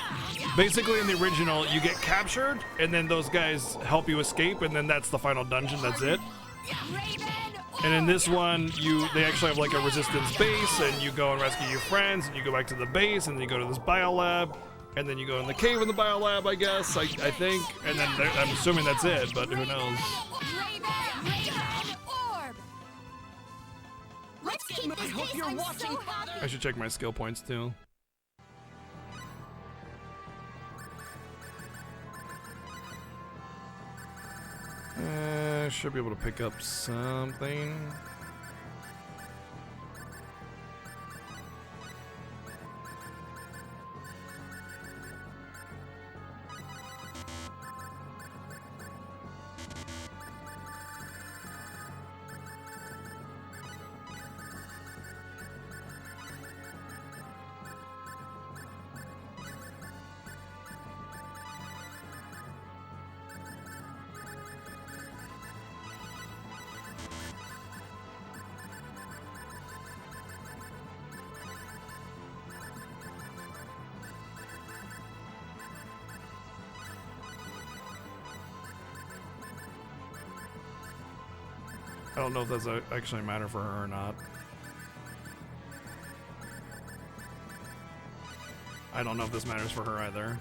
[SPEAKER 1] Basically, in the original, you get captured, and then those guys help you escape, and then that's the final dungeon. That's it. And in this one, they actually have like a resistance base, and you go and rescue your friends, and you go back to the base, and then you go to this biolab, and then you go in the cave in the biolab, I guess, I think, and then I'm assuming that's it, but who knows?
[SPEAKER 4] Let's keep this pace. I'm so happy.
[SPEAKER 1] I should check my skill points too. Should be able to pick up something. I don't know if that's actually a matter for her or not. I don't know if this matters for her either.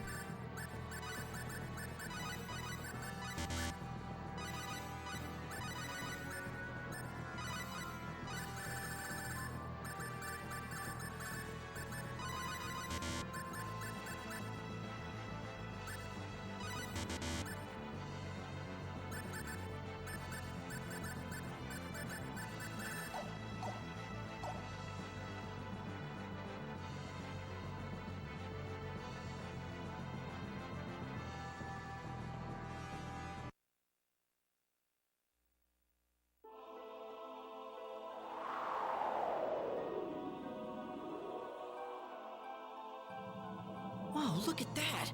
[SPEAKER 3] Whoa, look at that!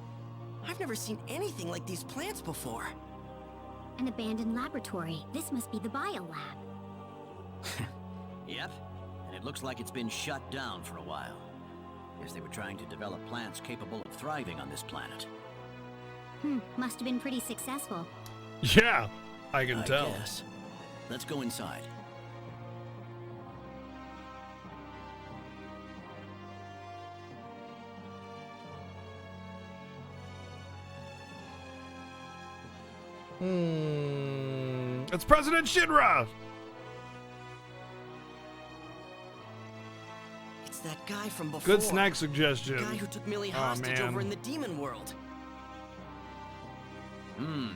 [SPEAKER 3] I've never seen anything like these plants before.
[SPEAKER 7] An abandoned laboratory. This must be the biolab.
[SPEAKER 5] Yep, and it looks like it's been shut down for a while. Guess they were trying to develop plants capable of thriving on this planet.
[SPEAKER 7] Must have been pretty successful.
[SPEAKER 1] Yeah, I can tell.
[SPEAKER 5] Guess. Let's go inside.
[SPEAKER 1] It's President Shinra!
[SPEAKER 3] It's that guy from before.
[SPEAKER 1] Good snack suggestion.
[SPEAKER 3] The guy who took Millie hostage over in the demon world.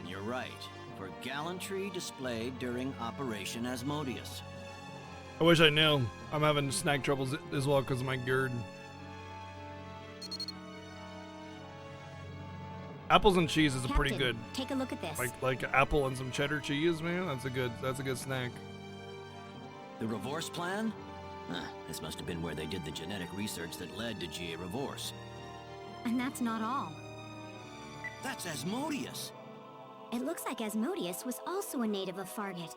[SPEAKER 5] You're right. For gallantry displayed during Operation Asmodeus.
[SPEAKER 1] I wish I knew. I'm having snack troubles as well because of my GERD. Apples and cheese is a pretty good.
[SPEAKER 7] Take a look at this.
[SPEAKER 1] Like apple and some cheddar cheese, man. That's a good snack.
[SPEAKER 5] The Revorse plan? This must have been where they did the genetic research that led to G.A. Revorse.
[SPEAKER 7] And that's not all.
[SPEAKER 5] That's Asmodeus.
[SPEAKER 7] It looks like Asmodeus was also a native of Fargate.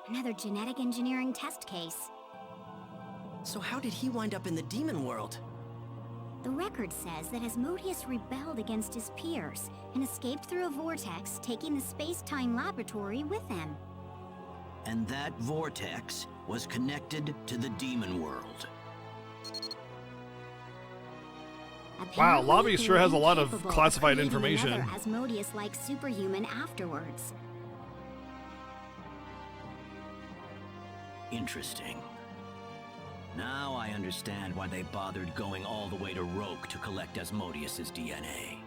[SPEAKER 7] Another genetic engineering test case.
[SPEAKER 3] So how did he wind up in the demon world?
[SPEAKER 7] The record says that Asmodeus rebelled against his peers and escaped through a vortex, taking the space-time laboratory with him.
[SPEAKER 5] And that vortex was connected to the demon world.
[SPEAKER 1] Wow, Lobby sure has a lot of classified information.
[SPEAKER 7] Another Asmodeus-like superhuman afterwards.
[SPEAKER 5] Interesting. Now I understand why they bothered going all the way to Roke to collect Asmodeus's DNA.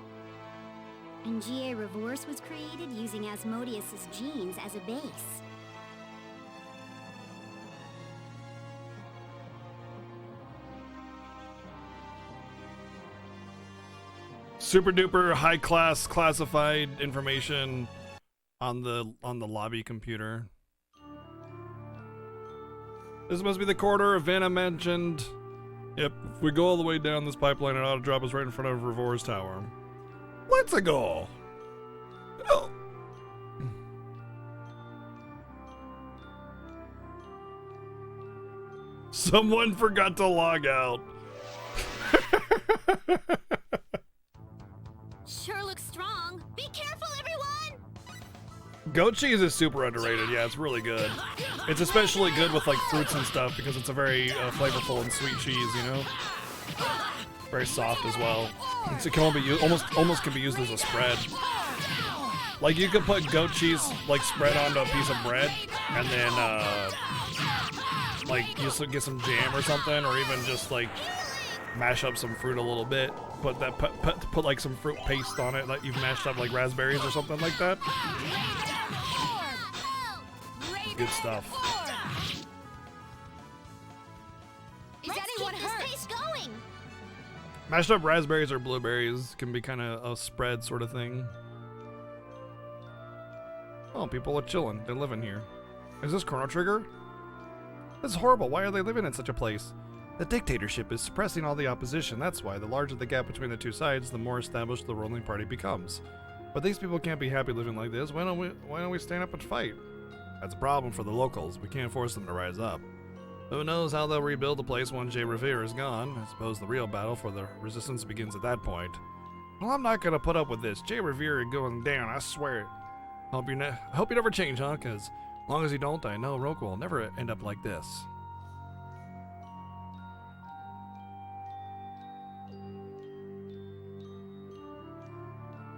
[SPEAKER 7] And G.A. Revorse was created using Asmodeus's genes as a base.
[SPEAKER 1] Super duper high class classified information on the lobby computer. This must be the corridor Vanna mentioned. Yep, if we go all the way down this pipeline, it ought to drop us right in front of Revor's tower. Let's go. Oh. Someone forgot to log out.
[SPEAKER 11] Sure looks strong.
[SPEAKER 4] Be careful, everyone!
[SPEAKER 1] Goat cheese is super underrated. Yeah, it's really good. It's especially good with like fruits and stuff because it's a very flavorful and sweet cheese, you know? Very soft as well. It can be almost can be used as a spread. Like you could put goat cheese like spread onto a piece of bread and then like you get some jam or something, or even just like mash up some fruit a little bit. Put like some fruit paste on it, like you've mashed up like raspberries or something like that. Good stuff.
[SPEAKER 11] Is anyone hurt?
[SPEAKER 4] This pace going.
[SPEAKER 1] Mashed up raspberries or blueberries can be kind of a spread sort of thing. Oh, people are chilling. They're living here. Is this Chrono Trigger? This is horrible. Why are they living in such a place? The dictatorship is suppressing all the opposition. That's why. The larger the gap between the two sides, the more established the ruling party becomes. But these people can't be happy living like this. Why don't we stand up and fight? That's a problem for the locals. We can't force them to rise up. Who knows how they'll rebuild the place when Jay Revere is gone? I suppose the real battle for the resistance begins at that point. Well, I'm not gonna put up with this. Jay Revere going down, I swear. Hope you never change, huh? Cause as long as you don't, I know Roku will never end up like this.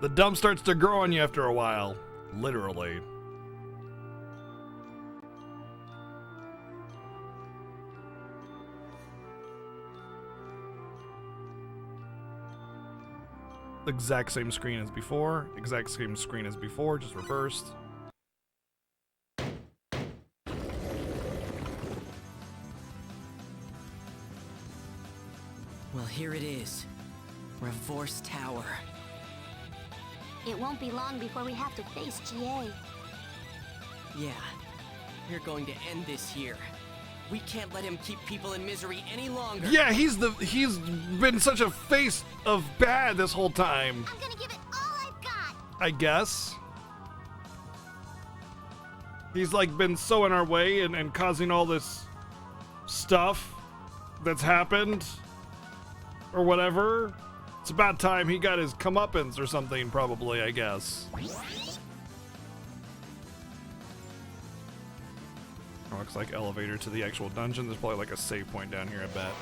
[SPEAKER 1] The dump starts to grow on you after a while. Literally. Exact same screen as before. Exact same screen as before, just reversed.
[SPEAKER 3] Well, here it is. Revorce Tower.
[SPEAKER 4] It won't be long before we have to face GA.
[SPEAKER 3] Yeah. We're going to end this here. We can't let him keep people in misery any longer.
[SPEAKER 1] Yeah, he's been such a face of bad this whole time.
[SPEAKER 4] I'm gonna give it all I've got.
[SPEAKER 1] I guess. He's like been so in our way and causing all this stuff that's happened or whatever. It's about time he got his comeuppance or something, probably, I guess. Looks like elevator to the actual dungeon. There's probably like a save point down here, I bet.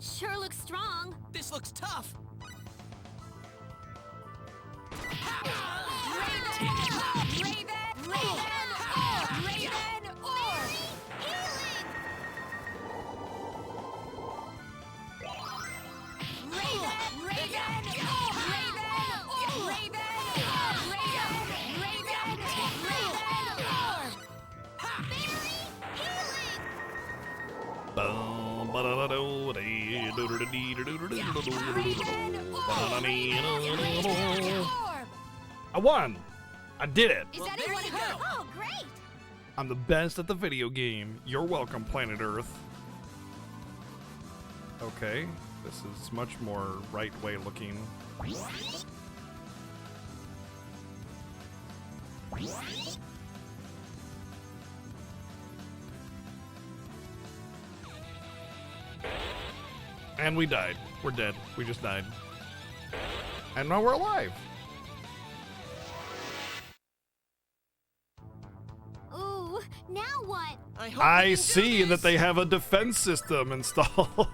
[SPEAKER 11] Sure looks strong.
[SPEAKER 3] This looks tough.
[SPEAKER 1] I won! I did it!
[SPEAKER 11] Is anyone hurt?
[SPEAKER 4] Oh, great!
[SPEAKER 1] I'm the best at the video game. You're welcome, Planet Earth. Okay, this is much more right way looking. And we died. We're dead. We just died. And now we're alive.
[SPEAKER 4] Ooh, now what?
[SPEAKER 1] I see that they have a defense system installed.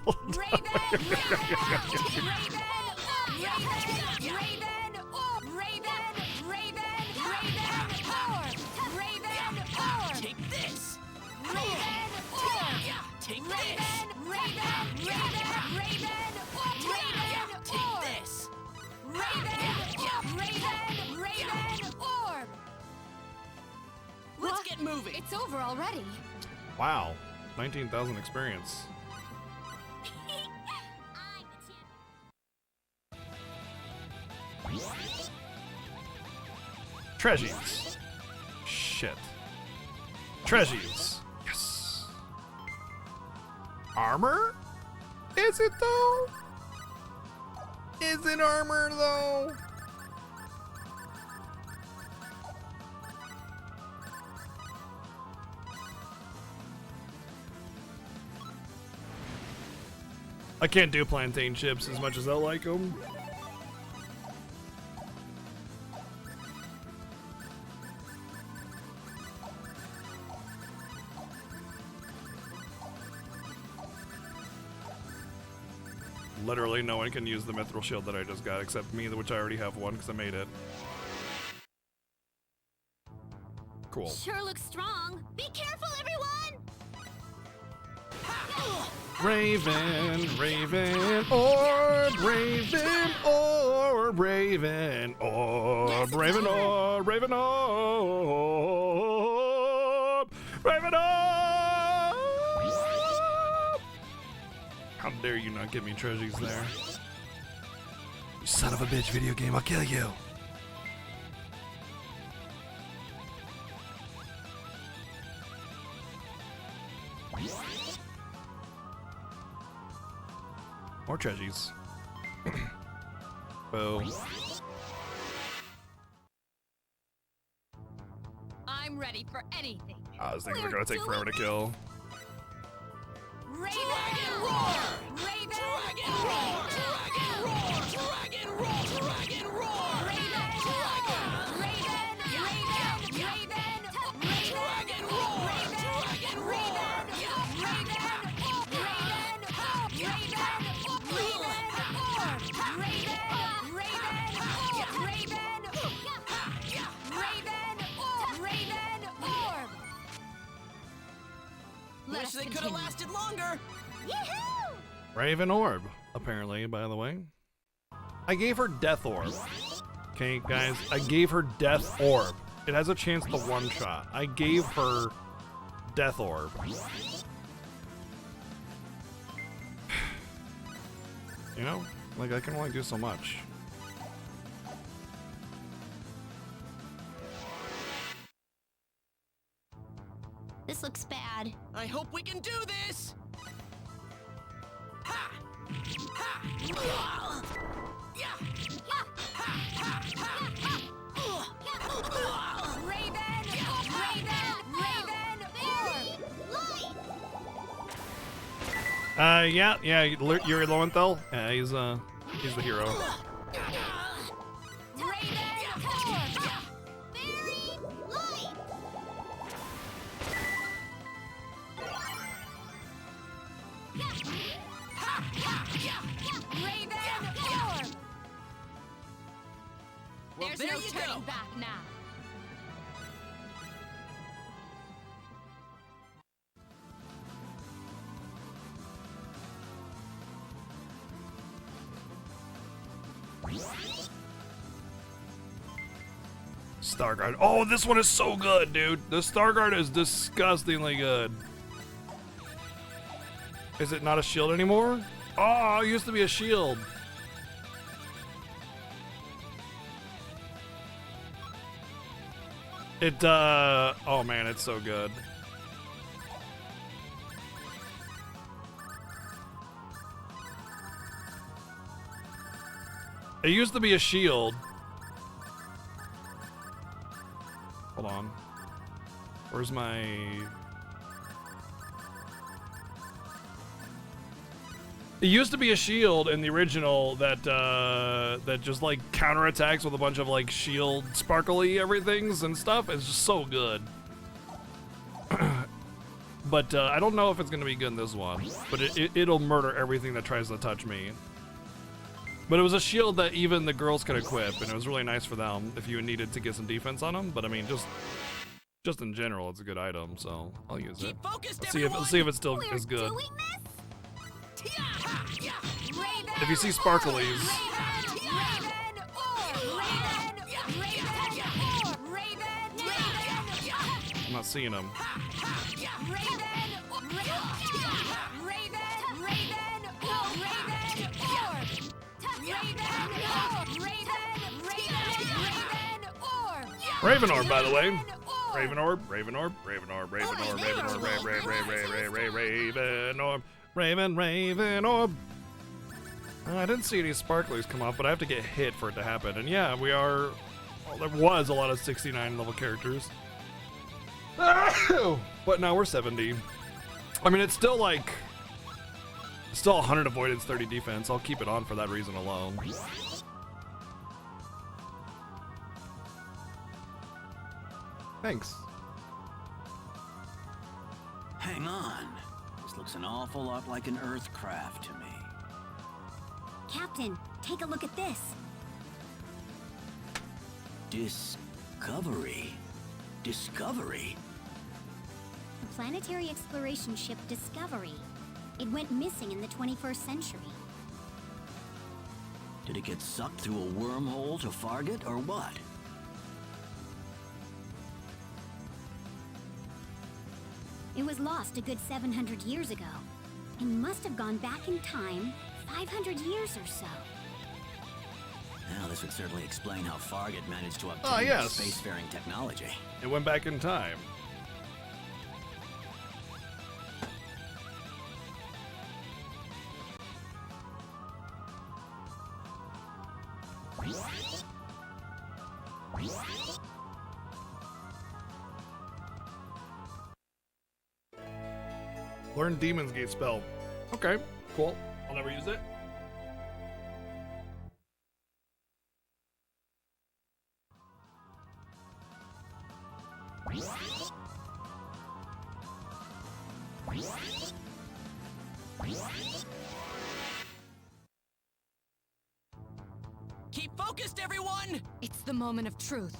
[SPEAKER 3] Take this. Take this. Let's get moving.
[SPEAKER 11] It's over already.
[SPEAKER 1] Wow, 19,000 experience. Treasures. Shit. Treasures. Yes. Armor? Is it though? Is it armor though? I can't do plantain chips as much as I like them. Literally no one can use the mithril shield that I just got except me, which I already have one because I made it. Cool.
[SPEAKER 7] Sure looks strong. Be careful, everyone!
[SPEAKER 1] Raven, Raven, orb, Raven, orb, Raven, orb, Raven, orb, Raven, orb, Raven, orb! How dare you not give me treasures there? You son of a bitch, video game, I'll kill you. More treasures. Boom.
[SPEAKER 11] I'm ready for anything.
[SPEAKER 1] I was thinking we're gonna take forever to kill.
[SPEAKER 11] Raven roar! Raven dragon roar! Dragon roar! Dragon roar! Dragon roar! Raven dragon! Raven! Raven! Raven! Dragon roar! Dragon roar!
[SPEAKER 3] Wish they could have lasted longer.
[SPEAKER 7] Yahoo!
[SPEAKER 1] Raven Orb, apparently, by the way. I gave her Death Orb. Okay, guys, I gave her Death Orb. It has a chance to one-shot. I gave her Death Orb. You know, like, I can only do so much.
[SPEAKER 4] This looks bad.
[SPEAKER 3] I hope we can do this. Ha! Ha! Yeah!
[SPEAKER 11] Raven!
[SPEAKER 1] Yeah, Yuri Lowenthal. Yeah, he's the hero.
[SPEAKER 11] There's
[SPEAKER 3] there
[SPEAKER 11] no
[SPEAKER 3] you
[SPEAKER 11] turning
[SPEAKER 3] go.
[SPEAKER 11] back now.
[SPEAKER 1] Starguard. Oh, this one is so good, dude. The Starguard is disgustingly good. Is it not a shield anymore? Oh, it used to be a shield. Oh man, it's so good. It used to be a shield. Hold on. Where's my... It used to be a shield in the original that that just like counterattacks with a bunch of like shield sparkly everythings and stuff. It's just so good. But I don't know if it's gonna be good in this one. But it'll murder everything that tries to touch me. But it was a shield that even the girls could equip, and it was really nice for them if you needed to get some defense on them. But I mean, just in general, it's a good item, so I'll use it. Let's see if it still is good. If you see sparklies, I'm not seeing them. Raven Orb, by the way. Raven Orb, Raven Orb, Raven Orb, Raven Orb, Raven Orb, Raven Orb, Raven Orb. I didn't see any sparklers come up, but I have to get hit for it to happen. And yeah, we are. Well, there was a lot of 69 level characters, but now we're 70. I mean, it's still like Still 100 avoidance, 30 defense. I'll keep it on for that reason alone. Thanks.
[SPEAKER 5] Hang on. This looks an awful lot like an Earth craft to me.
[SPEAKER 7] Captain, take a look at this.
[SPEAKER 5] Discovery? Discovery?
[SPEAKER 7] The planetary exploration ship Discovery. It went missing in the 21st century.
[SPEAKER 5] Did it get sucked through a wormhole to Fargate, or what?
[SPEAKER 7] It was lost a good 700 years ago, and must have gone back in time 500 years or so.
[SPEAKER 5] Well, this would certainly explain how Fargate managed to obtain
[SPEAKER 1] yes.
[SPEAKER 5] spacefaring technology.
[SPEAKER 1] It went back in time. Learn Demon's Gate spell. Okay, cool. I'll never use it.
[SPEAKER 3] Keep focused, everyone!
[SPEAKER 11] It's the moment of truth.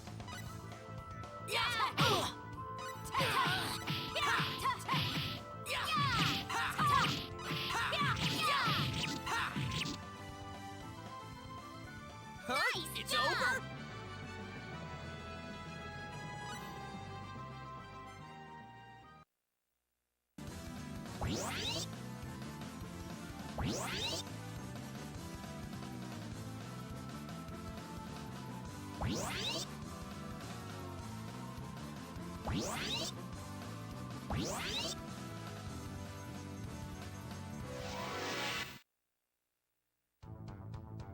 [SPEAKER 3] Huh? It's over?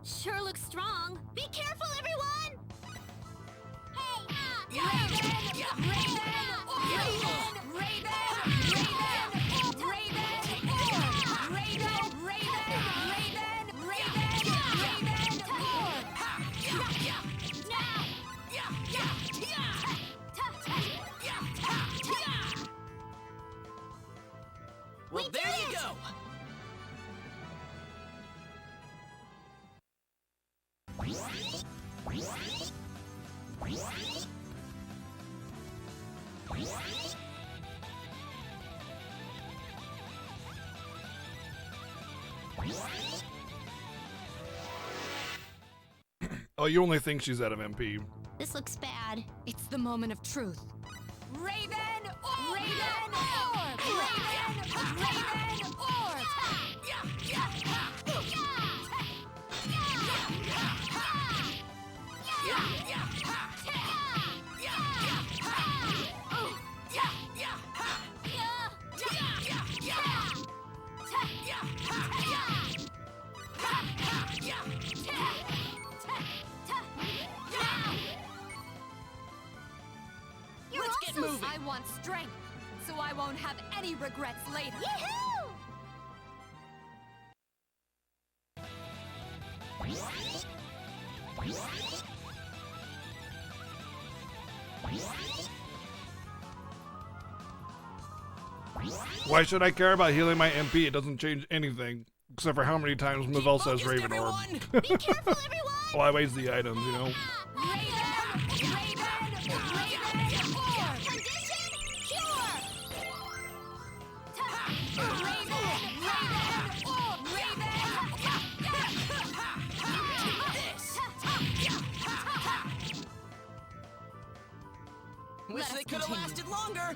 [SPEAKER 4] Sure looks strong. Be careful, everyone! Hey,
[SPEAKER 3] Well, there you go!
[SPEAKER 1] Oh, you only think she's out of MP.
[SPEAKER 4] this looks bad.
[SPEAKER 11] It's the moment of truth.
[SPEAKER 2] Raven Orb! Raven Orb! Raven Orb!
[SPEAKER 3] Let's get moving!
[SPEAKER 11] I want strength, so I won't have any regrets later.
[SPEAKER 4] Yahoo!
[SPEAKER 1] Why should I care about healing my MP? It doesn't change anything. Except for how many times Mavel says Raven Orb.
[SPEAKER 4] Be careful, everyone!
[SPEAKER 1] Well, I waste the items, you know?
[SPEAKER 3] Wish they could have lasted longer!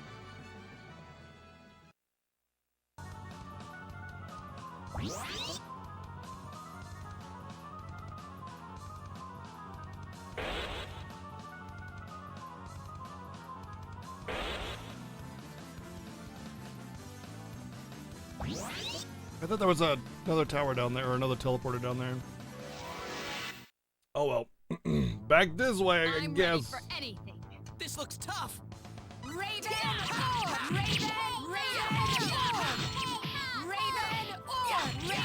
[SPEAKER 1] I thought there was another tower down there, or another teleporter down there. Oh well. Back this way, I
[SPEAKER 11] I'm
[SPEAKER 1] guess.
[SPEAKER 11] ready for anything.
[SPEAKER 3] This looks tough!
[SPEAKER 2] Raven Orb! Raven Orb! Raven Orb!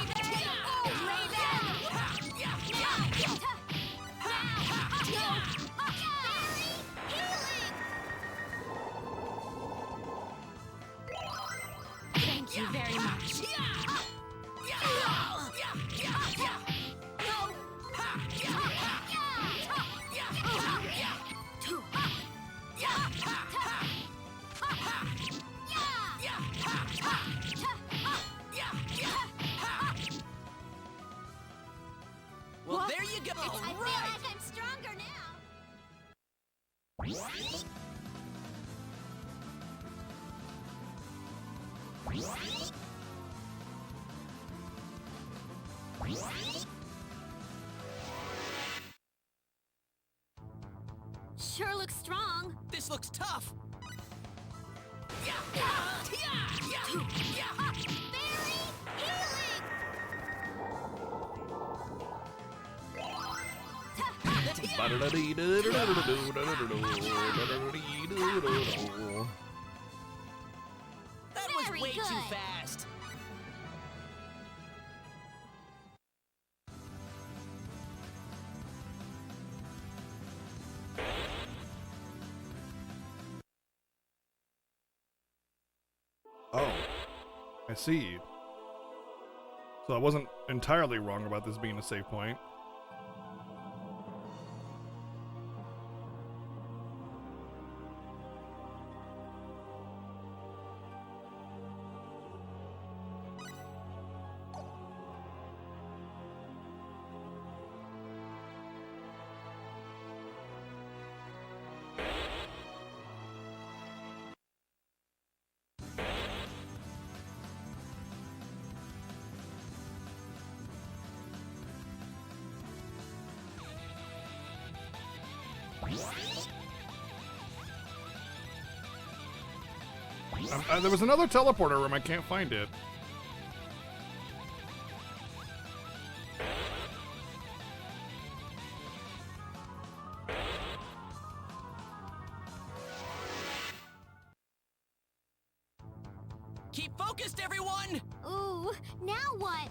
[SPEAKER 11] Sure looks strong.
[SPEAKER 3] This looks tough. That was
[SPEAKER 11] Very
[SPEAKER 3] way too
[SPEAKER 11] good.
[SPEAKER 3] fast.
[SPEAKER 1] Oh, I see. So I wasn't entirely wrong about this being a save point. There was another teleporter room. I can't find it.
[SPEAKER 3] Keep focused, everyone!
[SPEAKER 11] Ooh, now what?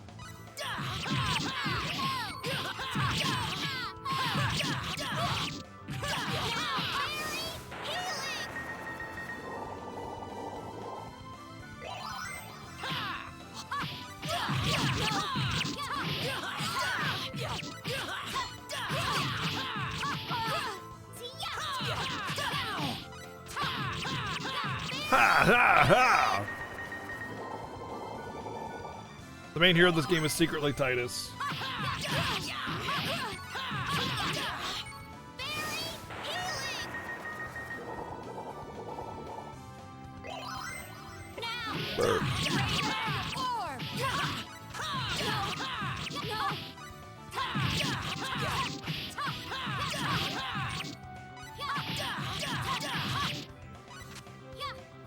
[SPEAKER 1] Ha ha ha! The main hero of this game is secretly Titus. Burp.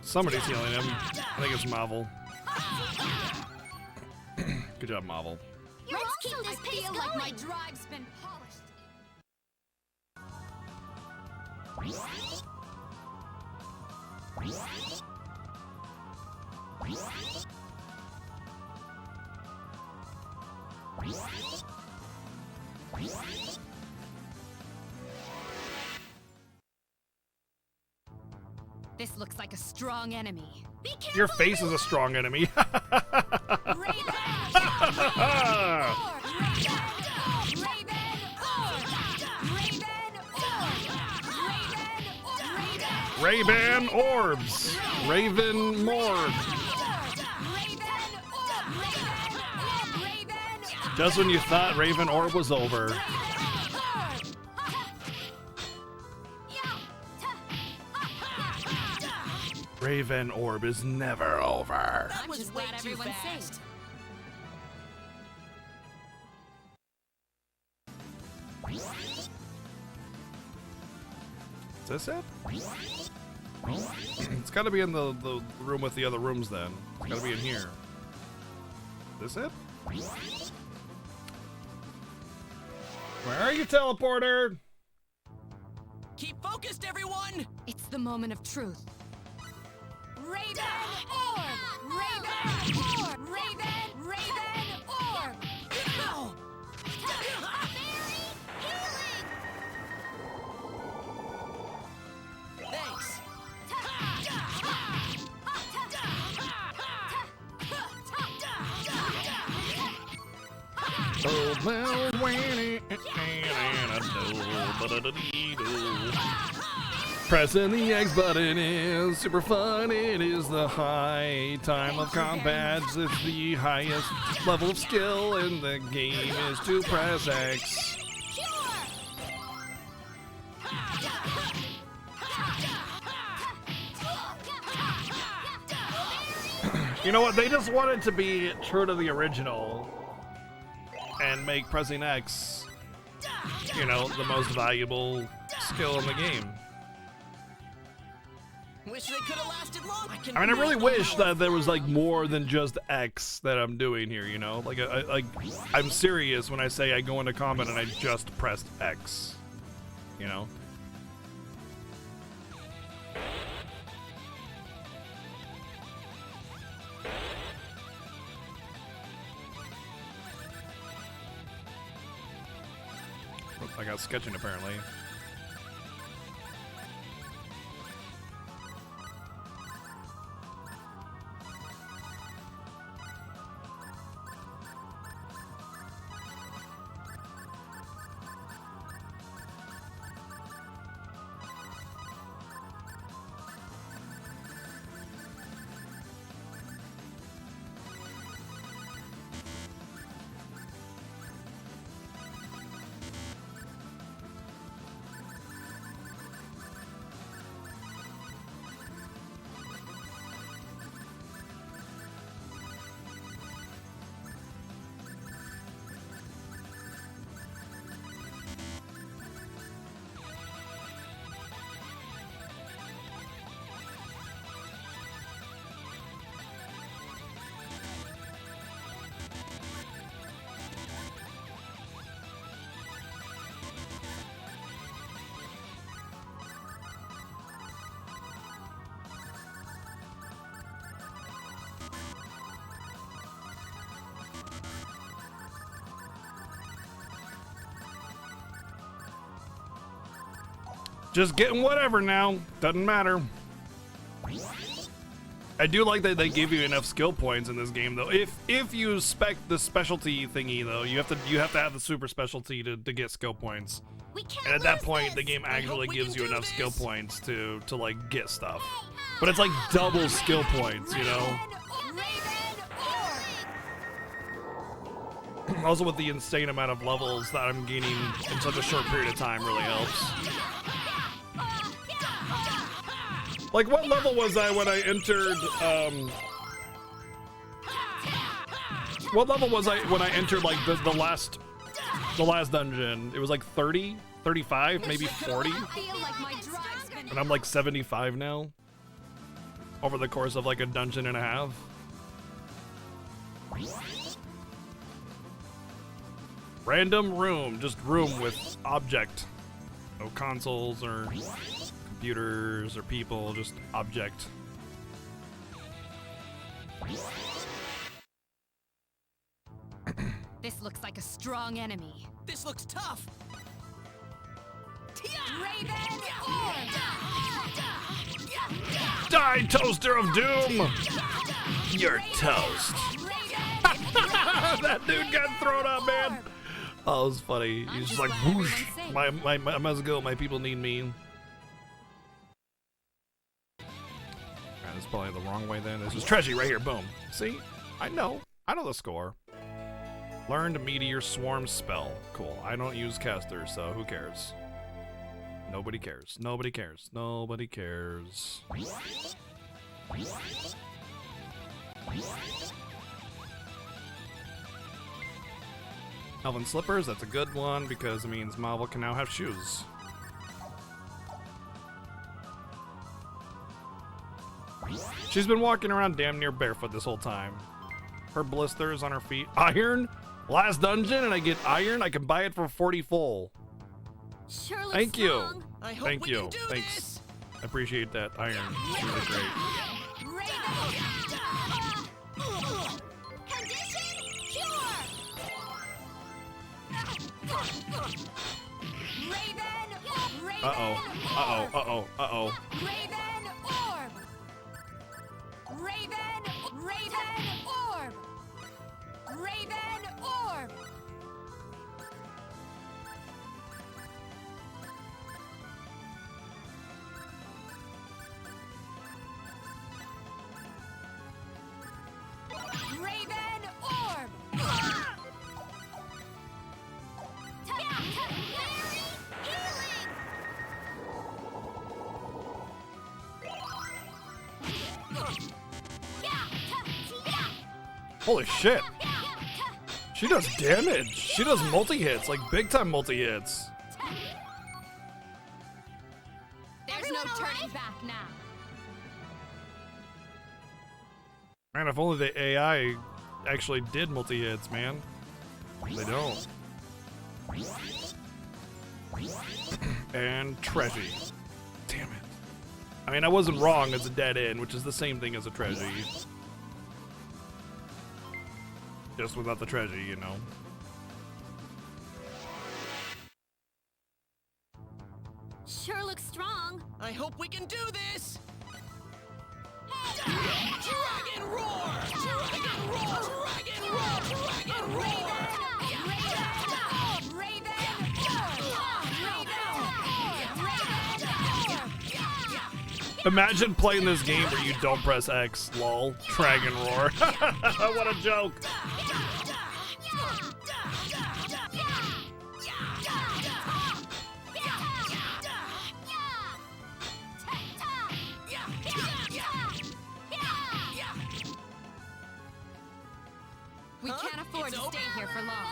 [SPEAKER 1] Somebody's healing him. I think it's Marvel. Good job, Marvel.
[SPEAKER 11] Let's keep this pace going. Like my drive's been polished. This looks like a strong enemy. Be careful!
[SPEAKER 1] Your face is a strong enemy. Ray-Ban Orbs. Raven Morb. Just when you thought Raven Orb was over. Raven Orb is never over.
[SPEAKER 3] That was way too fast.
[SPEAKER 1] Is this it? It's gotta be in the room with the other rooms then. It's gotta be in here. Is this it? Where are you, teleporter?
[SPEAKER 3] Keep focused, everyone!
[SPEAKER 11] It's the moment of truth. Raven Orb! Raven Orb! Raven Orb!
[SPEAKER 3] Thanks.
[SPEAKER 1] Oh, well, pressing the X button is super fun. It is the high time of combat. It's the highest level of skill in the game is to press X. You know what? They just wanted to be true to the original and make pressing X, you know, the most valuable skill in the game.
[SPEAKER 3] Wish they could have lasted long.
[SPEAKER 1] I mean, I really wish that there was like more than just X that I'm doing here, you know? Like, I'm serious when I say I go into combat and I just pressed X, you know? I got sketching apparently. Just getting whatever now. Doesn't matter. I do like that they give you enough skill points in this game, though. If you spec the specialty thingy, though, you have to have the super specialty to get skill points. And at that point, the game actually gives you enough skill points to like get stuff. But it's like double skill points, you know. Also, with the insane amount of levels that I'm gaining in such a short period of time, really helps. Like, what level was I when I entered, what level was I when I entered, like, the last dungeon? It was like 30, 35, maybe 40? And I'm like 75 now? Over the course of like a dungeon and a half? Random room, just room with object. No consoles or computers or people, just object.
[SPEAKER 11] This looks like a strong enemy.
[SPEAKER 3] This looks tough.
[SPEAKER 11] Raven!
[SPEAKER 1] Die, Toaster of Doom! You're toast. That dude got thrown up, man. Oh, it was funny. He's just like, whoosh. I must go. My people need me. Man, this is probably the wrong way then. This is Treasure right here. Boom. See? I know the score. Learned Meteor Swarm spell. Cool. I don't use casters, so who cares? Nobody cares. Nobody cares. Nobody cares. Elven Slippers, that's a good one because it means Marvel can now have shoes. She's been walking around damn near barefoot this whole time. Her blisters on her feet. Iron? Last dungeon and I get iron? I can buy it for 40 full.
[SPEAKER 11] Sure looks
[SPEAKER 1] Thank you.
[SPEAKER 11] strong.
[SPEAKER 1] Thank you. Thanks. I appreciate that iron. It's really great. Uh-oh.
[SPEAKER 11] Raven Orb! Raven Orb! Raven Orb! Raven Orb!
[SPEAKER 1] Holy shit. She does damage. She does multi-hits, like big time multi-hits.
[SPEAKER 11] There's no turning back now.
[SPEAKER 1] Man, if only the AI actually did multi-hits, man. They don't. And Treasure. Damn it. I mean, I wasn't wrong. It's a dead end, which is the same thing as a Treasure. Just without the treasure, you know.
[SPEAKER 7] Sure looks strong.
[SPEAKER 3] I hope we can do this! Dragon roar! Dragon roar! Dragon roar! Dragon roar!
[SPEAKER 1] Imagine playing this game where you don't press X. Lol. Dragon roar. What a joke.
[SPEAKER 11] We can't afford to stay here for long.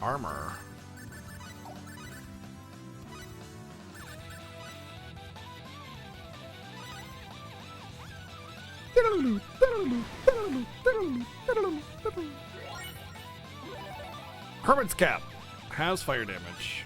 [SPEAKER 1] Armor. Hermit's Cap has fire damage.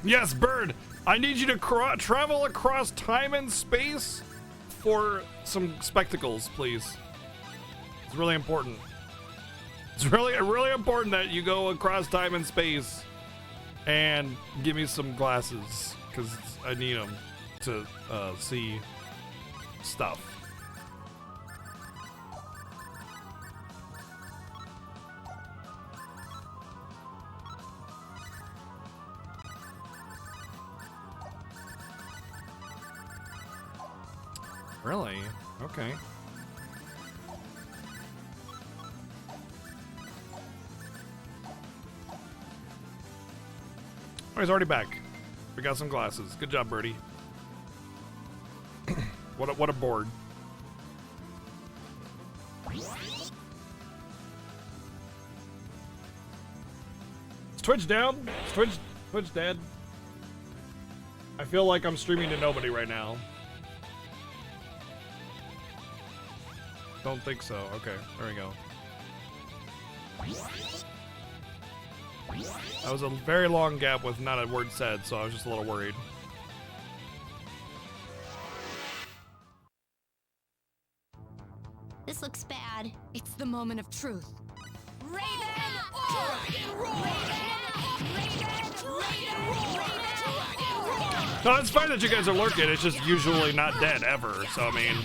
[SPEAKER 1] Yes, Bird, I need you to travel across time and space for some spectacles, please. It's really important. It's really important that you go across time and space and give me some glasses, because I need them to see stuff. Really? Okay. Oh, he's already back. We got some glasses. Good job, Birdie. What a board. Is Twitch down? Is Twitch dead? I feel like I'm streaming to nobody right now. Don't think so. Okay, there we go. That was a very long gap with not a word said, so I was just a little worried.
[SPEAKER 7] This looks bad.
[SPEAKER 11] It's the moment of truth.
[SPEAKER 3] Raven! Dragon roar! Raven roar!
[SPEAKER 1] No, it's fine that you guys are lurking. It's just usually not dead ever. So, I mean,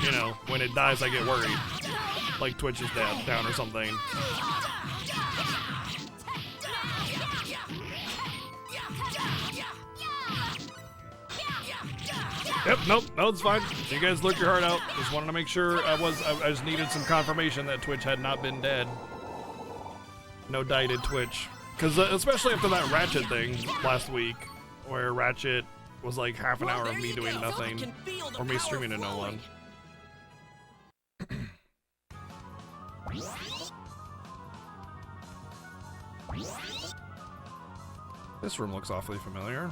[SPEAKER 1] you know, when it dies, I get worried. Like Twitch is down or something. Yep, nope, no, it's fine. You guys lurk your heart out. Just wanted to make sure I just needed some confirmation that Twitch had not been dead. No died Twitch. Because especially after that Ratchet thing last week, where Ratchet was like half an hour of me doing nothing, or me streaming to no one. This room looks awfully familiar.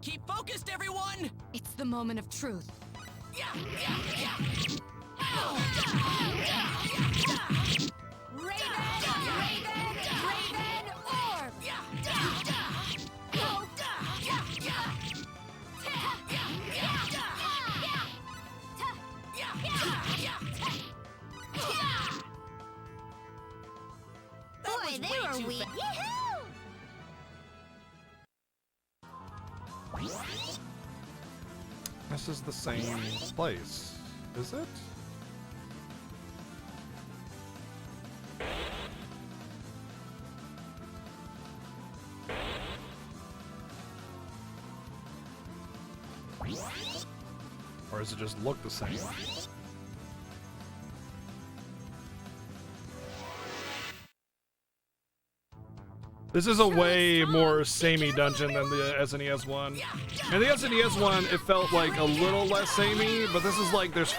[SPEAKER 3] Keep focused, everyone!
[SPEAKER 11] It's the moment of truth.
[SPEAKER 3] Raven orb!
[SPEAKER 4] Boy, they were weak. Yee-hoo!
[SPEAKER 1] This is the same place, is it? Or does it just look the same? This is a way more samey dungeon than the SNES one. And the SNES one, it felt like a little less samey, but this is like there's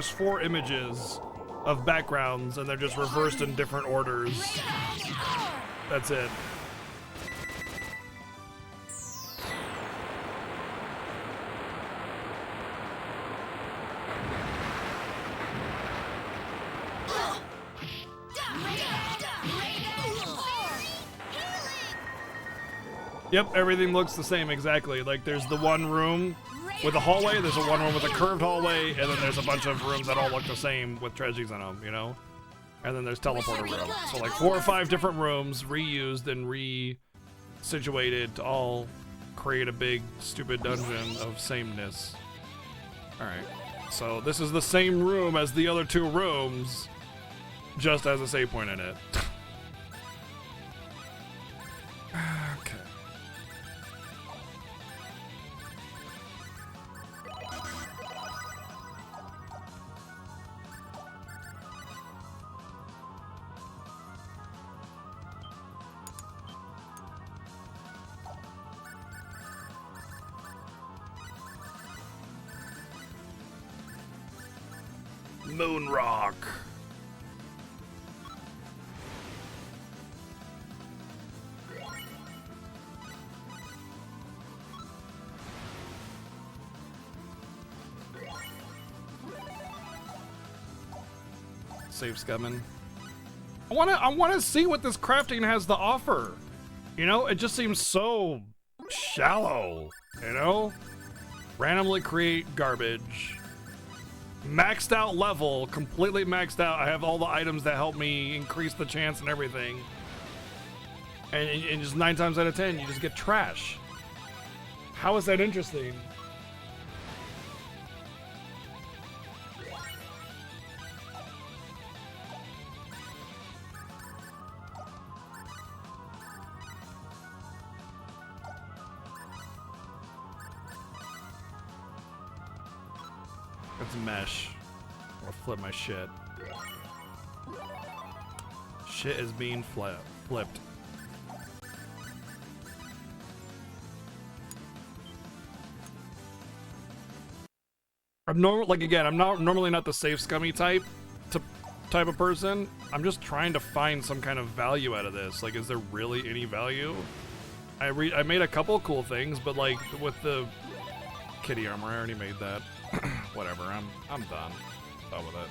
[SPEAKER 1] four images of backgrounds and they're just reversed in different orders. That's it. Yep, everything looks the same exactly. Like there's the one room with a hallway, there's a one room with a curved hallway, and then there's a bunch of rooms that all look the same with treasures in them, you know? And then there's teleporter rooms. So like 4 or 5 different rooms reused and re-situated to all create a big stupid dungeon of sameness. Alright, so this is the same room as the other 2 rooms, just has a save point in it. Okay. Moon Rock. Save scumming. I wanna see what this crafting has to offer. You know, it just seems so shallow, you know? Randomly create garbage. Maxed out level, completely maxed out. I have all the items that help me increase the chance and everything. And just 9 times out of 10, you just get trash. How is that interesting? It's mesh. I'll flip my shit. Shit is being flipped. I'm normally not the safe scummy type of person. I'm just trying to find some kind of value out of this. Like, is there really any value? I made a couple cool things, but like with the kitty armor, I already made that. Whatever, I'm done. Done with it.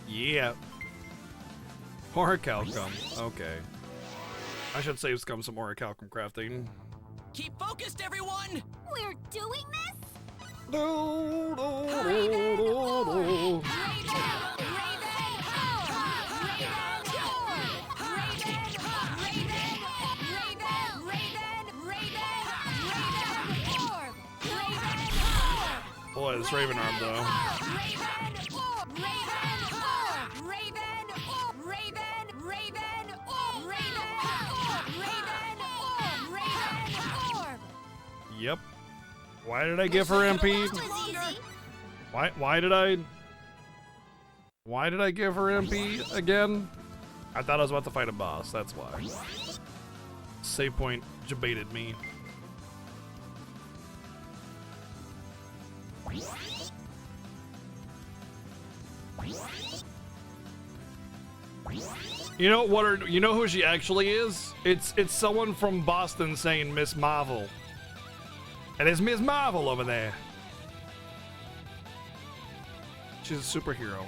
[SPEAKER 1] Yeah. Orichalcum. Okay. I should save scum some orichalcum crafting.
[SPEAKER 3] Keep focused, everyone!
[SPEAKER 4] We're doing this?
[SPEAKER 1] Boy, this Raven arm though. Yep. Why did I give her MP? Why did I give her MP again? I thought I was about to fight a boss, that's why. Save point debated me. You know what? You know who she actually is? It's someone from Boston saying Miss Marvel, and it's Miss Marvel over there. She's a superhero.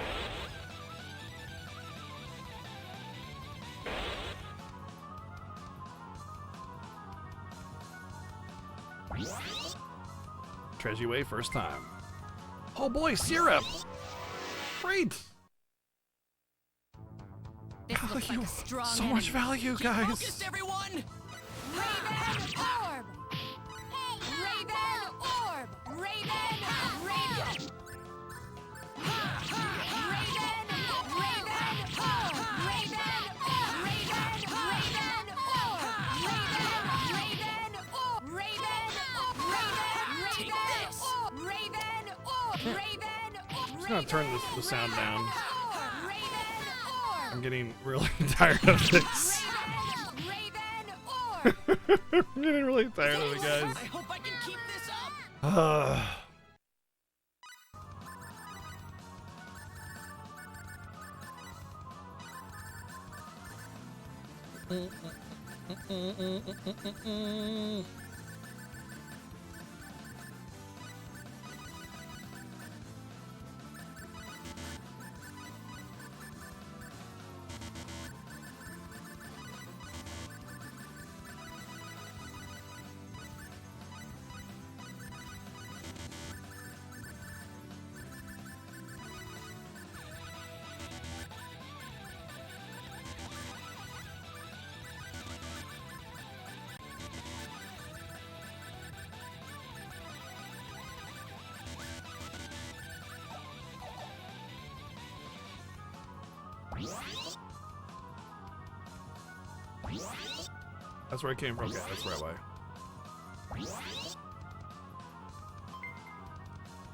[SPEAKER 1] Treasure Way first time. Oh boy, syrup! Great! Value. So much value, guys.
[SPEAKER 3] Focused, everyone!
[SPEAKER 11] Raven Orb! Raven Orb! Raven! Raven!
[SPEAKER 1] I'm just gonna turn the sound down. I'm getting really tired of this. I'm getting really tired of it, guys.
[SPEAKER 3] I hope I can keep this up.
[SPEAKER 1] That's where I came from. Okay, that's the right way.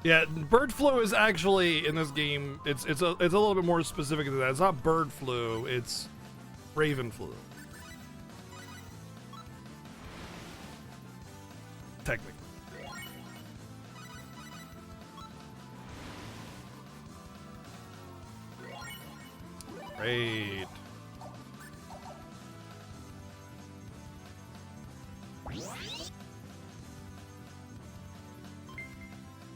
[SPEAKER 1] Yeah, bird flu is actually in this game. It's a little bit more specific than that. It's not bird flu. It's raven flu. Technically. Great.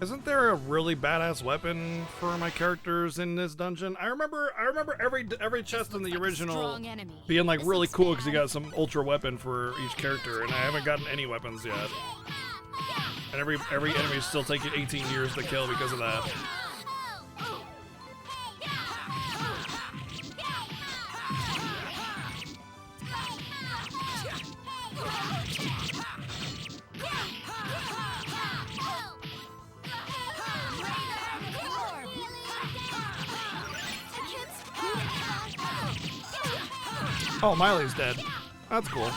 [SPEAKER 1] Isn't there a really badass weapon for my characters in this dungeon? I remember every chest in the original being like really cool because you got some ultra weapon for each character, and I haven't gotten any weapons yet. And every enemy is still taking 18 years to kill because of that. Oh, Miley's dead. That's cool.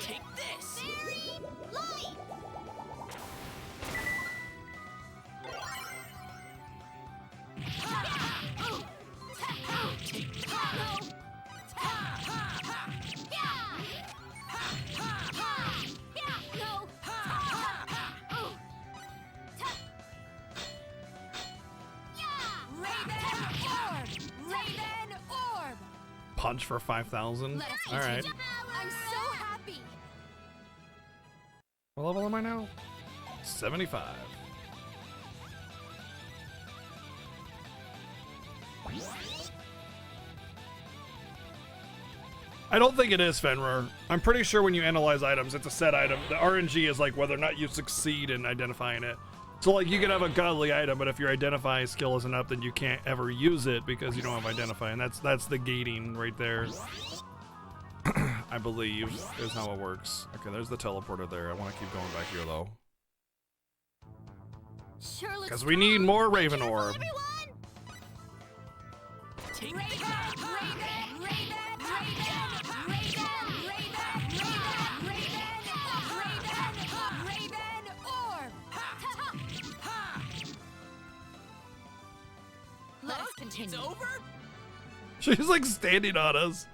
[SPEAKER 3] Take this.
[SPEAKER 1] Punch for 5,000. All right.
[SPEAKER 11] I'm so happy.
[SPEAKER 1] What level am I now? 75. I don't think it is Fenrir. I'm pretty sure when you analyze items, it's a set item. The RNG is like whether or not you succeed in identifying it. So like you can have a godly item, but if your identify skill isn't up, then you can't ever use it because you don't have identify, and that's the gating right there. I believe is how it works. Okay, there's the teleporter there. I want to keep going back here though, because we need more Raven Orb.
[SPEAKER 3] Take
[SPEAKER 1] She's like standing on us.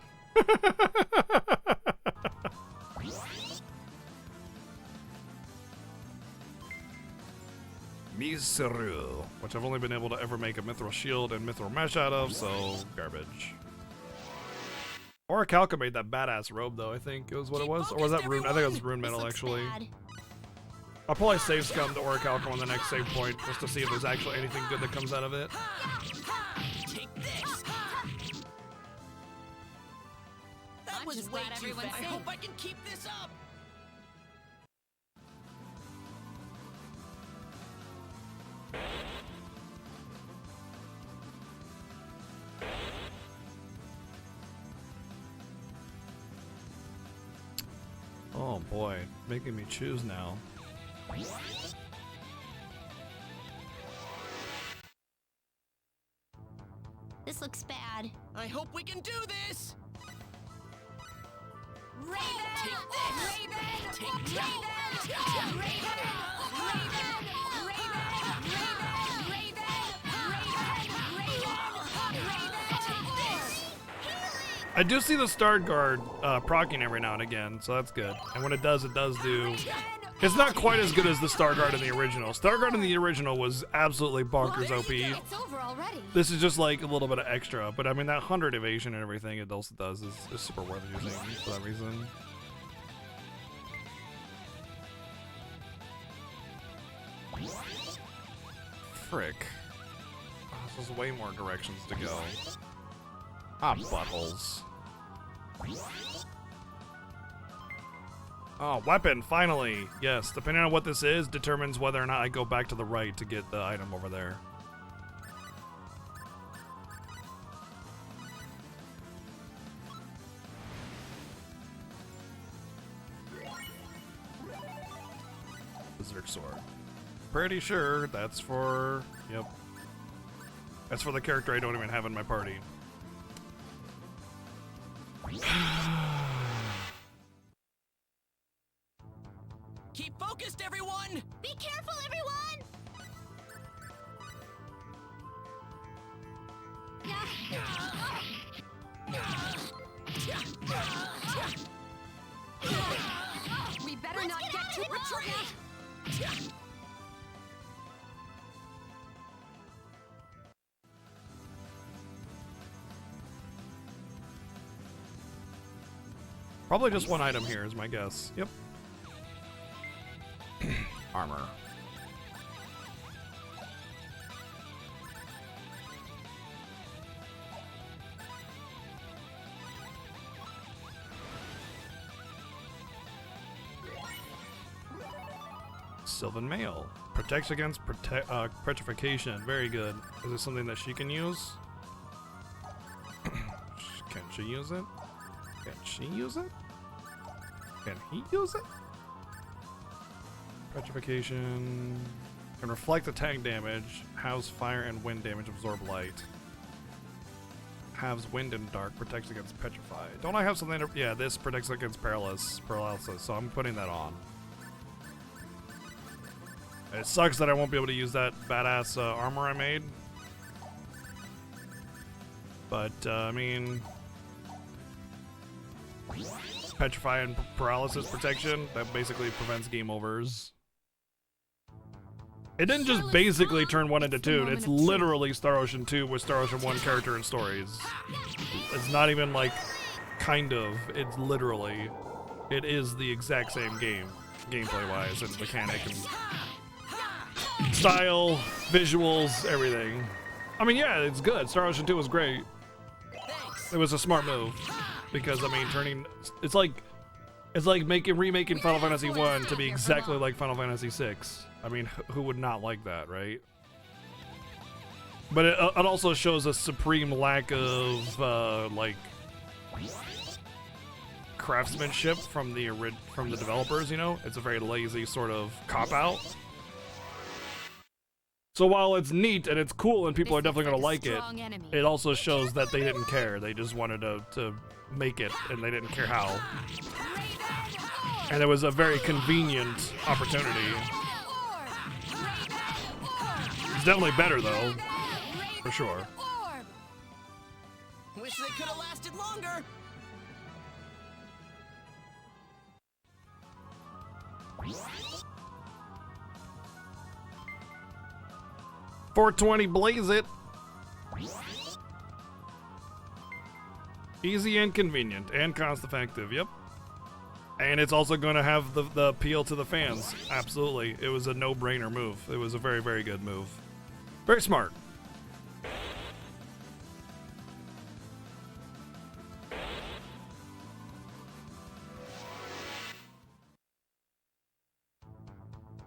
[SPEAKER 1] Miseru, which I've only been able to ever make a mithril shield and mithril mesh out of, so garbage. Orichalca made that badass robe though, I think it was what it was. Or was that rune? I think it was rune metal actually. I'll probably save scum to Orichalca on the next save point just to see if there's actually anything good that comes out of it.
[SPEAKER 3] Take this. That was way too fast. I hope I can keep this up.
[SPEAKER 1] Oh boy, making me choose now.
[SPEAKER 4] This looks bad.
[SPEAKER 3] I hope we can do this.
[SPEAKER 11] Raven!
[SPEAKER 3] Take this.
[SPEAKER 11] Raven!
[SPEAKER 3] Take this.
[SPEAKER 11] Raven!
[SPEAKER 1] I do see the Star Guard proccing every now and again, so that's good. And when it does do. It's not quite as good as the Star Guard in the original. Star Guard in the original was absolutely bonkers OP.
[SPEAKER 11] It's over already.
[SPEAKER 1] This is just like a little bit of extra, but I mean that 100 evasion and everything it also does is super worth using for that reason. Frick. Oh, there's way more directions to go. Ah, buttholes. Oh, weapon, finally! Yes, depending on what this is, determines whether or not I go back to the right to get the item over there. Berserk Sword. Pretty sure that's for... Yep. That's for the character I don't even have in my party.
[SPEAKER 3] Keep focused, everyone!
[SPEAKER 4] Be careful, everyone!
[SPEAKER 11] We better not get too retreat.
[SPEAKER 1] Probably just one item here is my guess. Yep. Armor. Sylvan Mail. Protects against petrification. Very good. Is this something that she can use? Can she use it? Can she use it? Can he use it? Petrification. Can reflect attack damage. Halves fire and wind damage. Absorb light. Halves wind and dark. Protects against petrify. Don't I have something to... Yeah, this protects against paralysis. So I'm putting that on. It sucks that I won't be able to use that badass armor I made. But, I mean... Petrify and paralysis protection, that basically prevents game overs. It didn't just basically turn 1 into 2, it's literally Star Ocean 2 with Star Ocean 1 character and stories. It's not even like, kind of, it's literally, it is the exact same game, gameplay-wise and mechanic and style, visuals, everything. I mean, yeah, it's good. Star Ocean 2 was great. It was a smart move. Because, I mean, it's like remaking Final Fantasy 1 to be exactly like Final Fantasy 6. I mean, who would not like that, right? But it also shows a supreme lack of, like, craftsmanship from the developers, you know? It's a very lazy sort of cop-out. So while it's neat and it's cool and people are definitely going to like it, it also shows that they didn't care. They just wanted to make it and they didn't care how. And it was a very convenient opportunity. It's definitely better though, for sure.
[SPEAKER 3] Wish they could have lasted longer.
[SPEAKER 1] 420 blaze it. Easy and convenient and cost effective. Yep. And it's also going to have the appeal to the fans. Absolutely. It was a no-brainer move. It was a very, very good move. Very smart.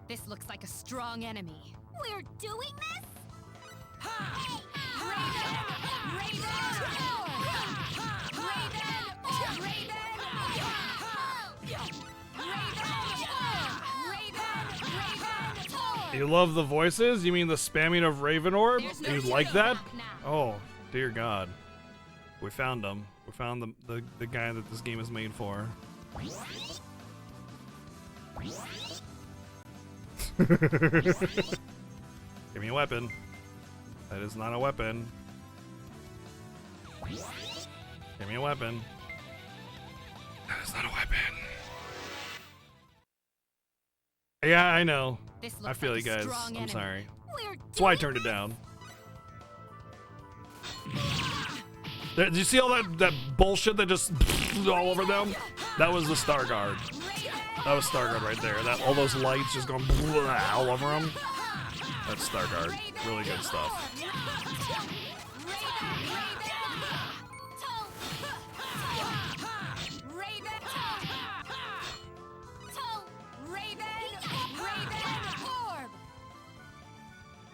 [SPEAKER 11] This looks like a strong enemy.
[SPEAKER 7] We're doing this?
[SPEAKER 1] You love the voices? You mean the spamming of Raven Orb?
[SPEAKER 11] No
[SPEAKER 1] You like that? Oh, dear God. We found him. We found the guy that this game is made for. Give me a weapon. That is not a weapon. Give me a weapon. That is not a weapon. Yeah, I know. I feel you guys. I'm sorry. That's why I turned it down. Did you see all that bullshit that just all over them? That was the Star Guard. That was Star Guard right there. All those lights just going all over them. That's Star Guard. Really good stuff.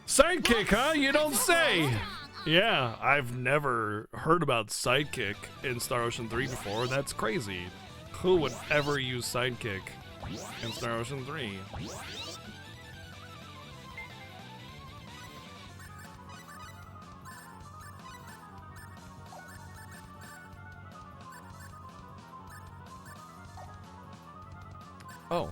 [SPEAKER 1] Sidekick, huh? You don't say. Yeah, I've never heard about Sidekick in Star Ocean 3 before. That's crazy. Who would ever use Sidekick in Star Ocean 3? Oh.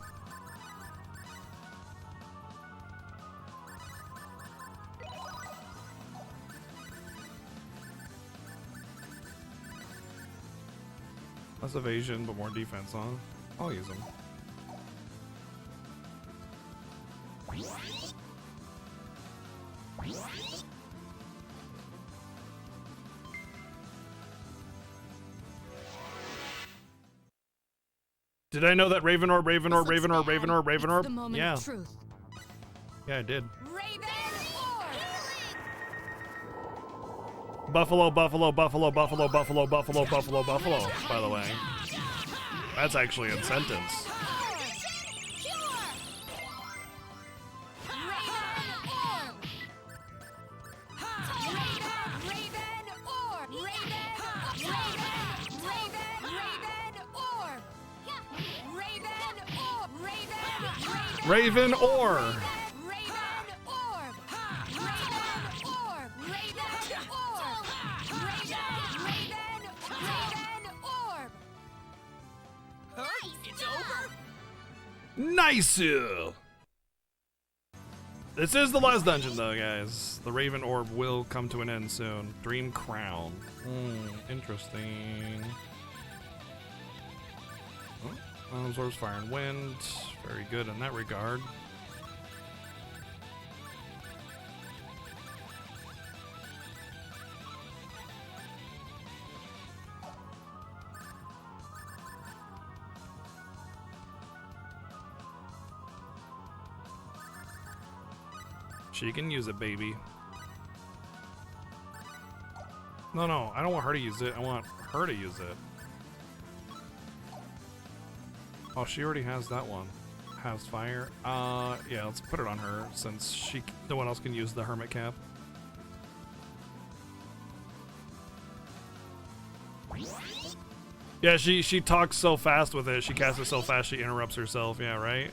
[SPEAKER 1] Less evasion, but more defense, huh? I'll use them. Did I know that Raven Orb?
[SPEAKER 11] The moment
[SPEAKER 1] Yeah.
[SPEAKER 11] of truth.
[SPEAKER 1] Yeah, I did.
[SPEAKER 11] Raven
[SPEAKER 1] Buffalo, buffalo, buffalo, buffalo, buffalo, buffalo, buffalo, buffalo, by the way. That's actually in sentence. Raven Orb. Nice! This is the last dungeon though, guys. The Raven Orb will come to an end soon. Dream Crown. Interesting. Oh, absorbs fire and wind. Very good in that regard. She can use it, baby. No, I don't want her to use it. I want her to use it. Oh, she already has that one. Has fire. Yeah, let's put it on her since no one else can use the hermit cap. Yeah, she talks so fast with it. She casts it so fast she interrupts herself. Yeah, right?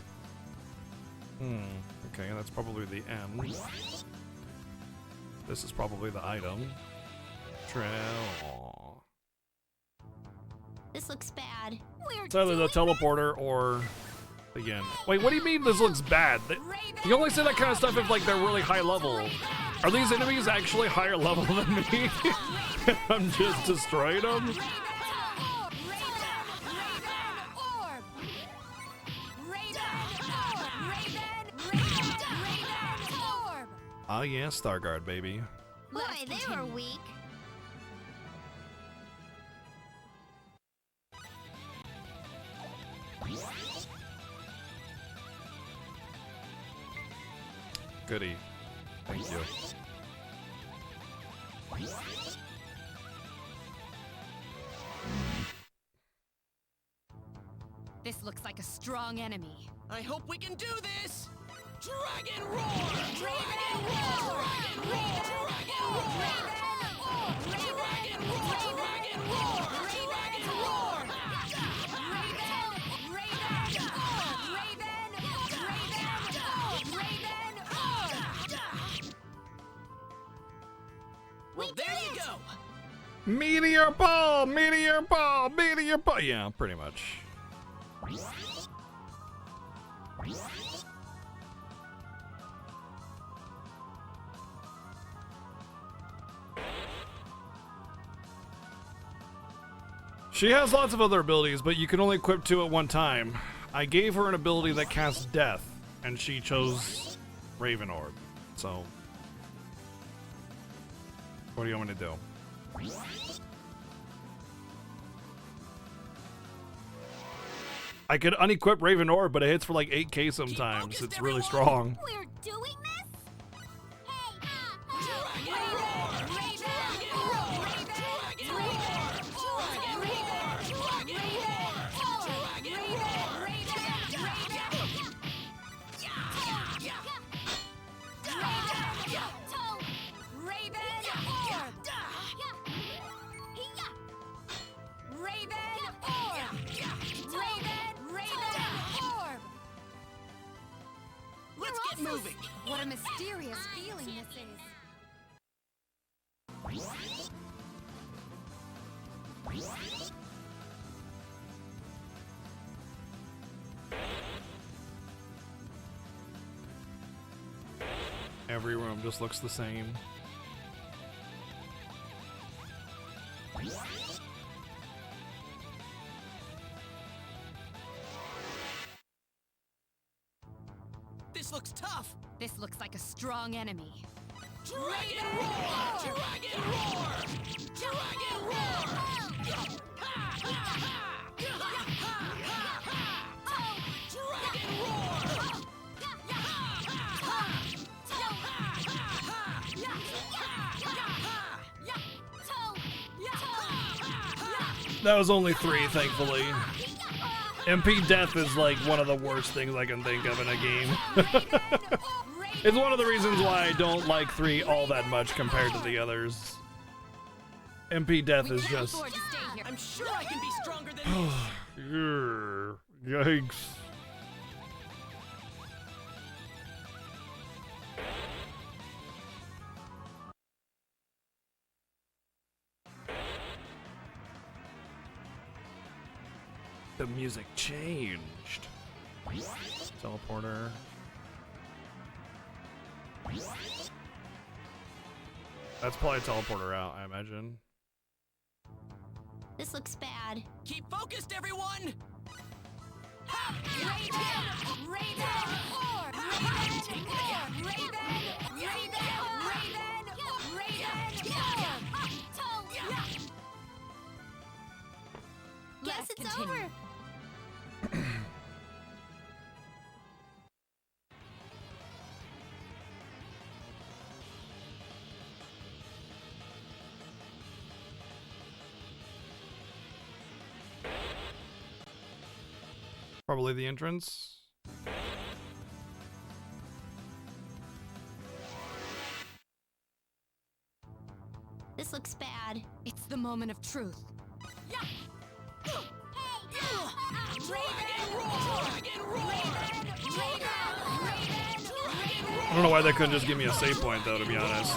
[SPEAKER 1] Okay, that's probably the end. This is probably the item. Trail.
[SPEAKER 4] This looks bad.
[SPEAKER 1] It's either the teleporter or Again. Wait, what do you mean this looks bad? You only say that kind of stuff if like they're really high level. Are these enemies actually higher level than me? I'm just destroying them? Oh yeah, Starguard, baby.
[SPEAKER 4] Boy, they were weak.
[SPEAKER 1] Goody. Thank you.
[SPEAKER 11] This looks like a strong enemy.
[SPEAKER 3] I hope we can do this!
[SPEAKER 11] Dragon Roar! Dragon Roar! Dragon Roar! Dragon Roar! Dragon Roar! Dragon Roar! Dragon Roar!
[SPEAKER 3] Well, there you go!
[SPEAKER 1] Meteor ball! Meteor ball! Meteor ball! Yeah, pretty much. She has lots of other abilities, but you can only equip 2 at one time. I gave her an ability that casts death, and she chose Raven Orb. So, what do you want me to do? I could unequip Raven Orb, but it hits for like 8k sometimes. It's really strong.
[SPEAKER 4] We're doing this?
[SPEAKER 3] Let's get moving!
[SPEAKER 11] What a mysterious feeling this is.
[SPEAKER 1] Every room just looks the same.
[SPEAKER 3] This looks tough!
[SPEAKER 11] This looks like a strong enemy.
[SPEAKER 3] Dragon Roar! Dragon Roar! Dragon Roar! Dragon Roar!
[SPEAKER 1] That was only 3, thankfully. MP Death is like one of the worst things I can think of in a game. It's one of the reasons why I don't like 3 all that much compared to the others. MP Death is just...
[SPEAKER 3] I'm sure I can be stronger than
[SPEAKER 1] Yikes. The music changed. Teleporter. That's probably a teleporter out, I imagine.
[SPEAKER 4] This looks bad.
[SPEAKER 3] Keep focused, everyone!
[SPEAKER 4] Guess it's over.
[SPEAKER 1] Probably the entrance.
[SPEAKER 4] This looks bad.
[SPEAKER 11] It's the moment of truth.
[SPEAKER 1] I don't know why they couldn't just give me a save point, though, to be honest.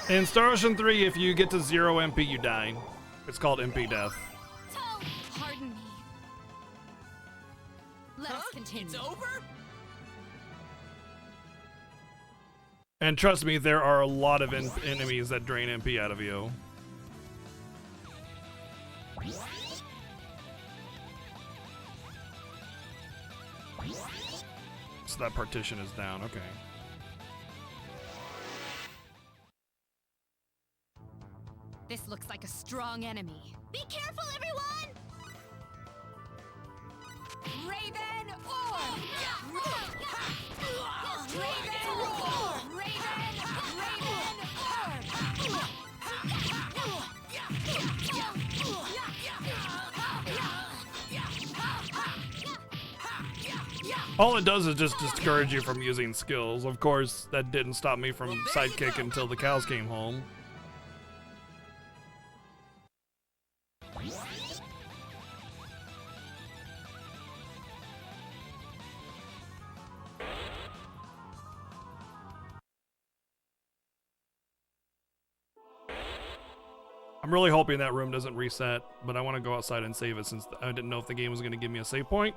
[SPEAKER 1] In Star Ocean 3, if you get to 0 MP, you die. It's called MP death.
[SPEAKER 11] Pardon me. Let us continue.
[SPEAKER 3] It's over?
[SPEAKER 1] And trust me, there are a lot of enemies that drain MP out of you. So that partition is down, okay.
[SPEAKER 11] This looks like a strong enemy.
[SPEAKER 4] Be careful, everyone!
[SPEAKER 11] Raven Orb! Raven Orb!
[SPEAKER 1] All it does is just discourage you from using skills. Of course, that didn't stop me from sidekick until the cows came home. I'm really hoping that room doesn't reset, but I want to go outside and save it since I didn't know if the game was going to give me a save point,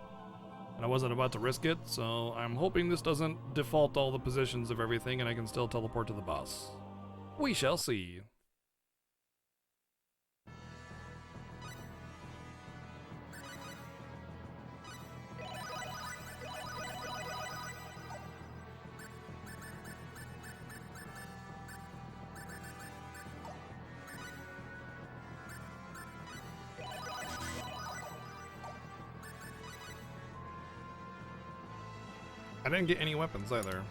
[SPEAKER 1] and I wasn't about to risk it, so I'm hoping this doesn't default all the positions of everything and I can still teleport to the boss. We shall see. I didn't get any weapons either.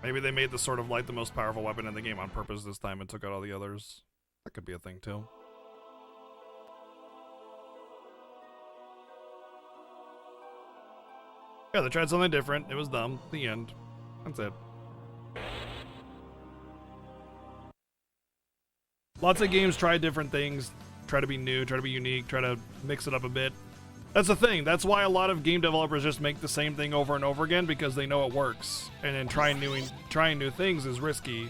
[SPEAKER 1] Maybe they made the Sword of Light the most powerful weapon in the game on purpose this time and took out all the others. That could be a thing too. Yeah, they tried something different. It was dumb. The end. That's it. Lots of games try different things, try to be new, try to be unique, try to mix it up a bit. That's the thing. That's why a lot of game developers just make the same thing over and over again, because they know it works. And then trying new things is risky.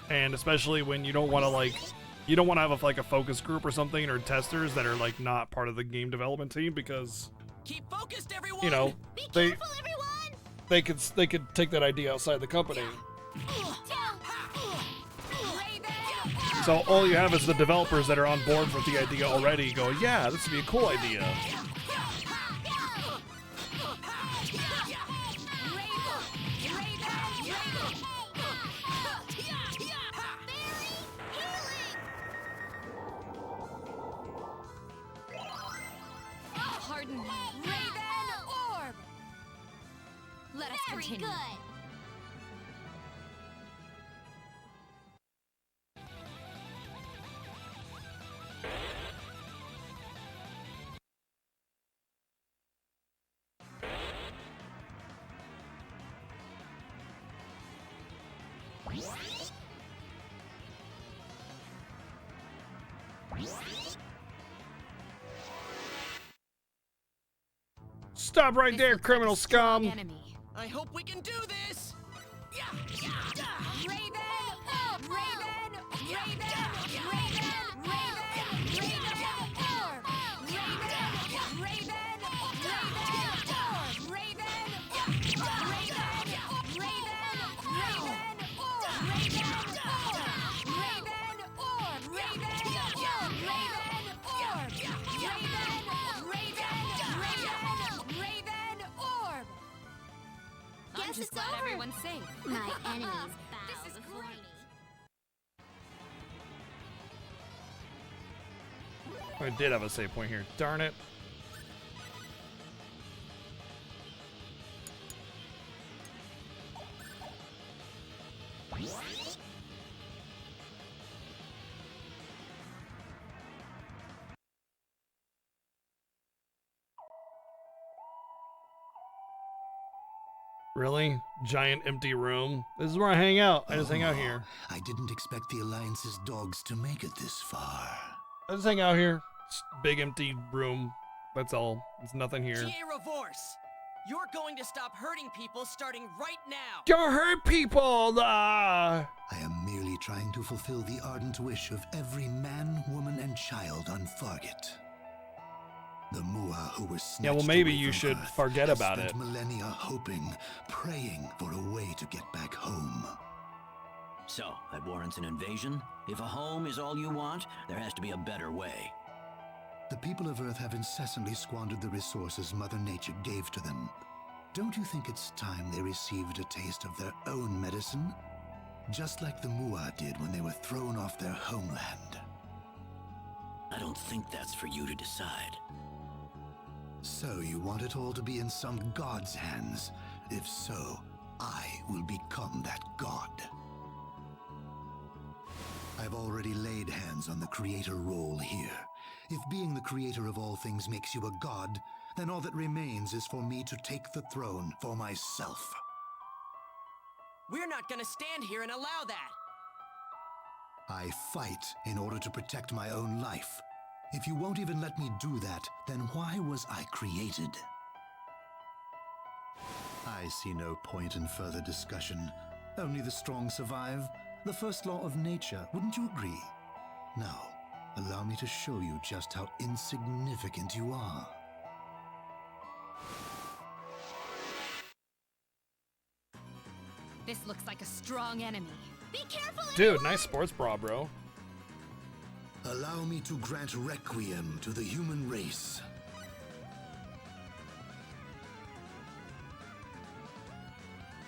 [SPEAKER 1] And especially when you don't want to have a focus group or something, or testers that are like not part of the game development team, because
[SPEAKER 3] keep focused, everyone.
[SPEAKER 1] You know,
[SPEAKER 4] Be careful, everyone!
[SPEAKER 1] they could take that idea outside the company. So all you have is the developers that are on board with the idea already go, yeah, this would be a cool idea.
[SPEAKER 11] Pardon me. Raven Orb! Let us
[SPEAKER 4] Very
[SPEAKER 11] continue.
[SPEAKER 4] good.
[SPEAKER 1] Stop right there, criminal scum!
[SPEAKER 11] Enemy.
[SPEAKER 3] I hope we can do this.
[SPEAKER 11] Raven Orb! Raven! Raven! Raven! Raven! Raven Orb! Raven! Raven! Raven! Raven! I'm
[SPEAKER 4] Guess
[SPEAKER 11] just
[SPEAKER 4] it's
[SPEAKER 11] glad
[SPEAKER 4] over.
[SPEAKER 11] everyone's safe.
[SPEAKER 4] My enemies bow
[SPEAKER 11] This is
[SPEAKER 4] before
[SPEAKER 11] great.
[SPEAKER 1] I did have a save point here. Darn it. Really? Giant empty room? This is where I hang out. I just hang out here.
[SPEAKER 12] I didn't expect the Alliance's dogs to make it this far.
[SPEAKER 1] I just hang out here. It's big empty room. That's all. There's nothing here.
[SPEAKER 3] G.A. Revorce, You're going to stop hurting people starting right now!
[SPEAKER 1] You hurt people!
[SPEAKER 12] I am merely trying to fulfill the ardent wish of every man, woman, and child on Fargate. The Mua who were snatched
[SPEAKER 1] Yeah, well, maybe
[SPEAKER 12] away
[SPEAKER 1] you
[SPEAKER 12] from
[SPEAKER 1] should
[SPEAKER 12] Earth
[SPEAKER 1] forget
[SPEAKER 12] have
[SPEAKER 1] about
[SPEAKER 12] spent
[SPEAKER 1] it.
[SPEAKER 12] millennia hoping, praying for a way to get back home.
[SPEAKER 5] So, that warrants an invasion? If a home is all you want, there has to be a better way.
[SPEAKER 12] The people of Earth have incessantly squandered the resources Mother Nature gave to them. Don't you think it's time they received a taste of their own medicine? Just like the Mua did when they were thrown off their homeland.
[SPEAKER 5] I don't think that's for you to decide.
[SPEAKER 12] So you want it all to be in some god's hands? If so, I will become that god. I've already laid hands on the creator role here. If being the creator of all things makes you a god, then all that remains is for me to take the throne for myself.
[SPEAKER 3] We're not gonna stand here and allow that!
[SPEAKER 12] I fight in order to protect my own life. If you won't even let me do that, then why was I created? I see no point in further discussion. Only the strong survive. The first law of nature, wouldn't you agree? Now, allow me to show you just how insignificant you are.
[SPEAKER 11] This looks like a strong enemy.
[SPEAKER 4] Be careful!
[SPEAKER 1] Dude, nice sports bra, bro.
[SPEAKER 12] Allow me to grant requiem to the human race.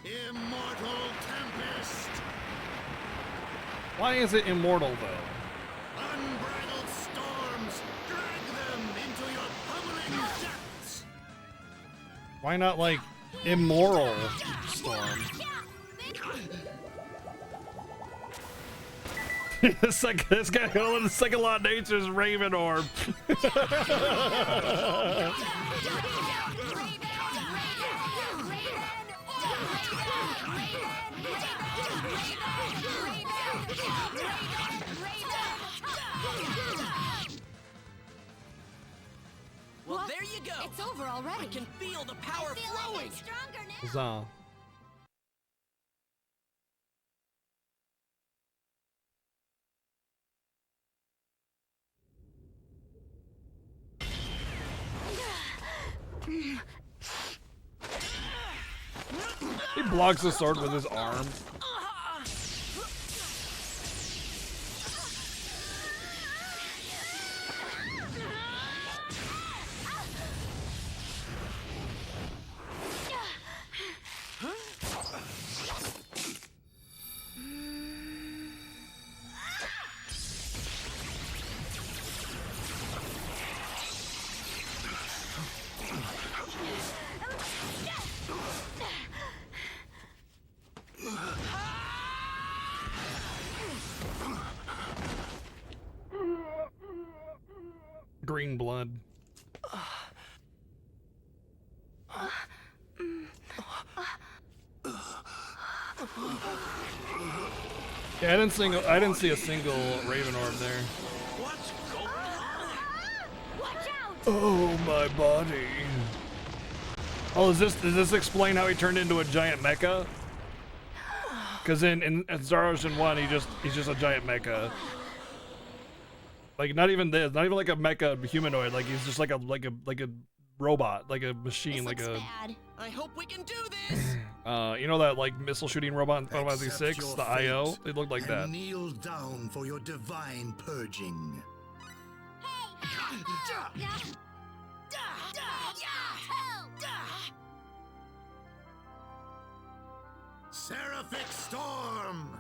[SPEAKER 12] Immortal Tempest!
[SPEAKER 1] Why is it immortal, though?
[SPEAKER 12] Unbridled storms! Drag them into your pummeling depths!
[SPEAKER 1] Why not, like, immoral storm? It's like this guy going the second law of nature's Raven Orb.
[SPEAKER 3] Well, there you go!
[SPEAKER 11] It's over already.
[SPEAKER 3] I can feel the power flowing!
[SPEAKER 4] Stronger now.
[SPEAKER 1] Huzzah. He blocks the sword with his arm. Green blood. Yeah, I didn't see a single Raven Orb there.
[SPEAKER 8] What's going on?
[SPEAKER 4] Watch out!
[SPEAKER 1] Oh my body. Oh, does this explain how he turned into a giant mecha? Because in Star Ocean 1, he's just a giant mecha. Like not even this, not even like a mecha humanoid. Like he's just like a robot, like a machine, like a.
[SPEAKER 4] Bad.
[SPEAKER 3] I hope we can do this!
[SPEAKER 1] You know that like missile shooting robot in Final Fantasy
[SPEAKER 12] Accept
[SPEAKER 1] 6,
[SPEAKER 12] your
[SPEAKER 1] the IO?
[SPEAKER 12] fate
[SPEAKER 1] They look like
[SPEAKER 12] and
[SPEAKER 1] that.
[SPEAKER 12] Kneel down for your divine purging. Seraphic Storm!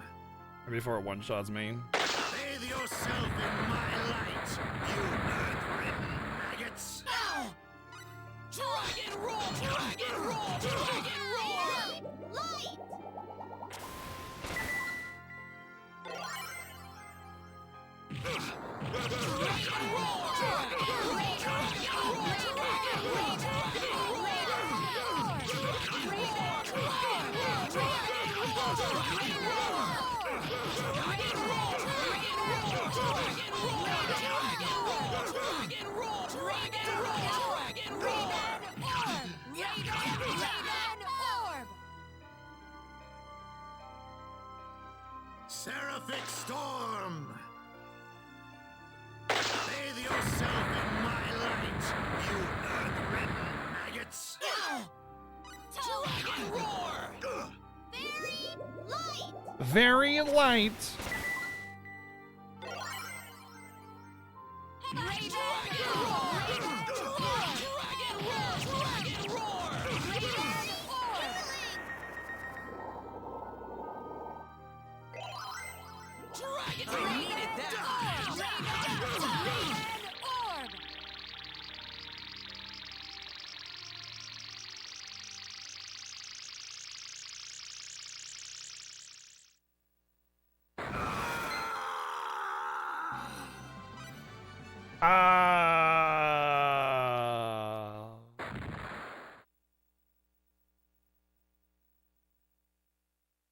[SPEAKER 1] Before it one-shots me.
[SPEAKER 12] Bathe yourself in my light, you earth-ridden maggots!
[SPEAKER 3] Dragon roar! Dragon roar! Dragon roar!
[SPEAKER 4] Light!
[SPEAKER 3] Dragon roar!
[SPEAKER 10] perfect storm! Bathe yourself in my light, you earth-ridden maggots!
[SPEAKER 11] Dragon roar!
[SPEAKER 1] Very light.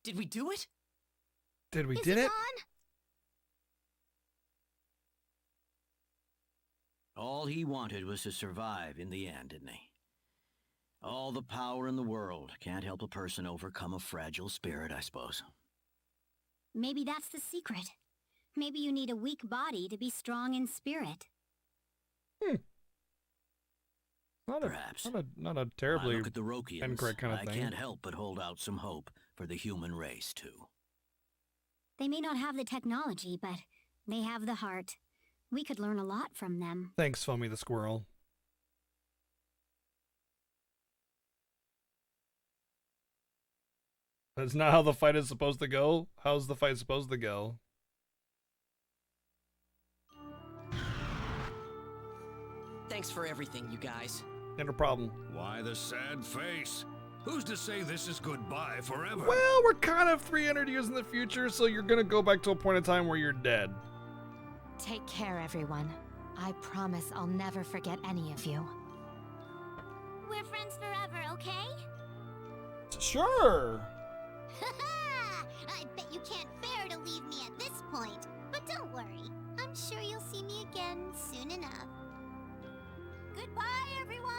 [SPEAKER 3] Did we do it?
[SPEAKER 1] Did we
[SPEAKER 4] Is
[SPEAKER 1] did
[SPEAKER 4] he
[SPEAKER 1] it?
[SPEAKER 5] All he wanted was to survive in the end, didn't he? All the power in the world can't help a person overcome a fragile spirit, I suppose.
[SPEAKER 7] Maybe that's the secret. Maybe you need a weak body to be strong in spirit.
[SPEAKER 5] Perhaps.
[SPEAKER 1] Not a
[SPEAKER 5] When I
[SPEAKER 1] terribly
[SPEAKER 5] look at the Rokians,
[SPEAKER 1] incorrect kind of
[SPEAKER 5] I
[SPEAKER 1] thing.
[SPEAKER 5] can't help but hold out some hope for the human race, too.
[SPEAKER 7] They may not have the technology, but they have the heart. We could learn a lot from them.
[SPEAKER 1] Thanks, Foamy the Squirrel. That's not how the fight is supposed to go. How's the fight supposed to go?
[SPEAKER 3] Thanks for everything, you guys.
[SPEAKER 1] No problem.
[SPEAKER 10] Why the sad face? Who's to say this is goodbye forever?
[SPEAKER 1] Well, we're kind of 300 years in the future, so you're gonna go back to a point in time where you're dead.
[SPEAKER 11] Take care, everyone. I promise I'll never forget any of you.
[SPEAKER 4] We're friends forever, okay?
[SPEAKER 1] Sure.
[SPEAKER 4] I bet you can't bear to leave me at this point. But don't worry. I'm sure you'll see me again soon enough. Goodbye, everyone!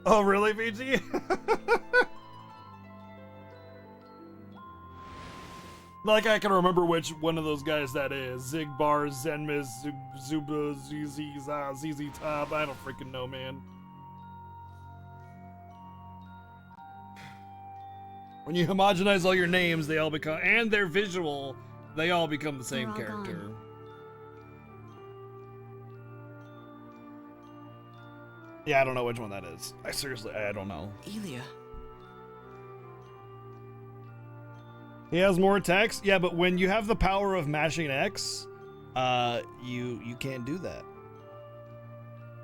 [SPEAKER 1] Oh, really, VG? Like, I can remember which one of those guys that is. Zigbar, Zenmis, Zuba, ZZ Top. I don't freaking know, man. When you homogenize all your names, they all become, and their visual, they all become the same
[SPEAKER 7] They're all
[SPEAKER 1] character. Yeah, I don't know which one that is. I don't know.
[SPEAKER 3] Elia.
[SPEAKER 1] He has more attacks? Yeah, but when you have the power of mashing X, you can't do that.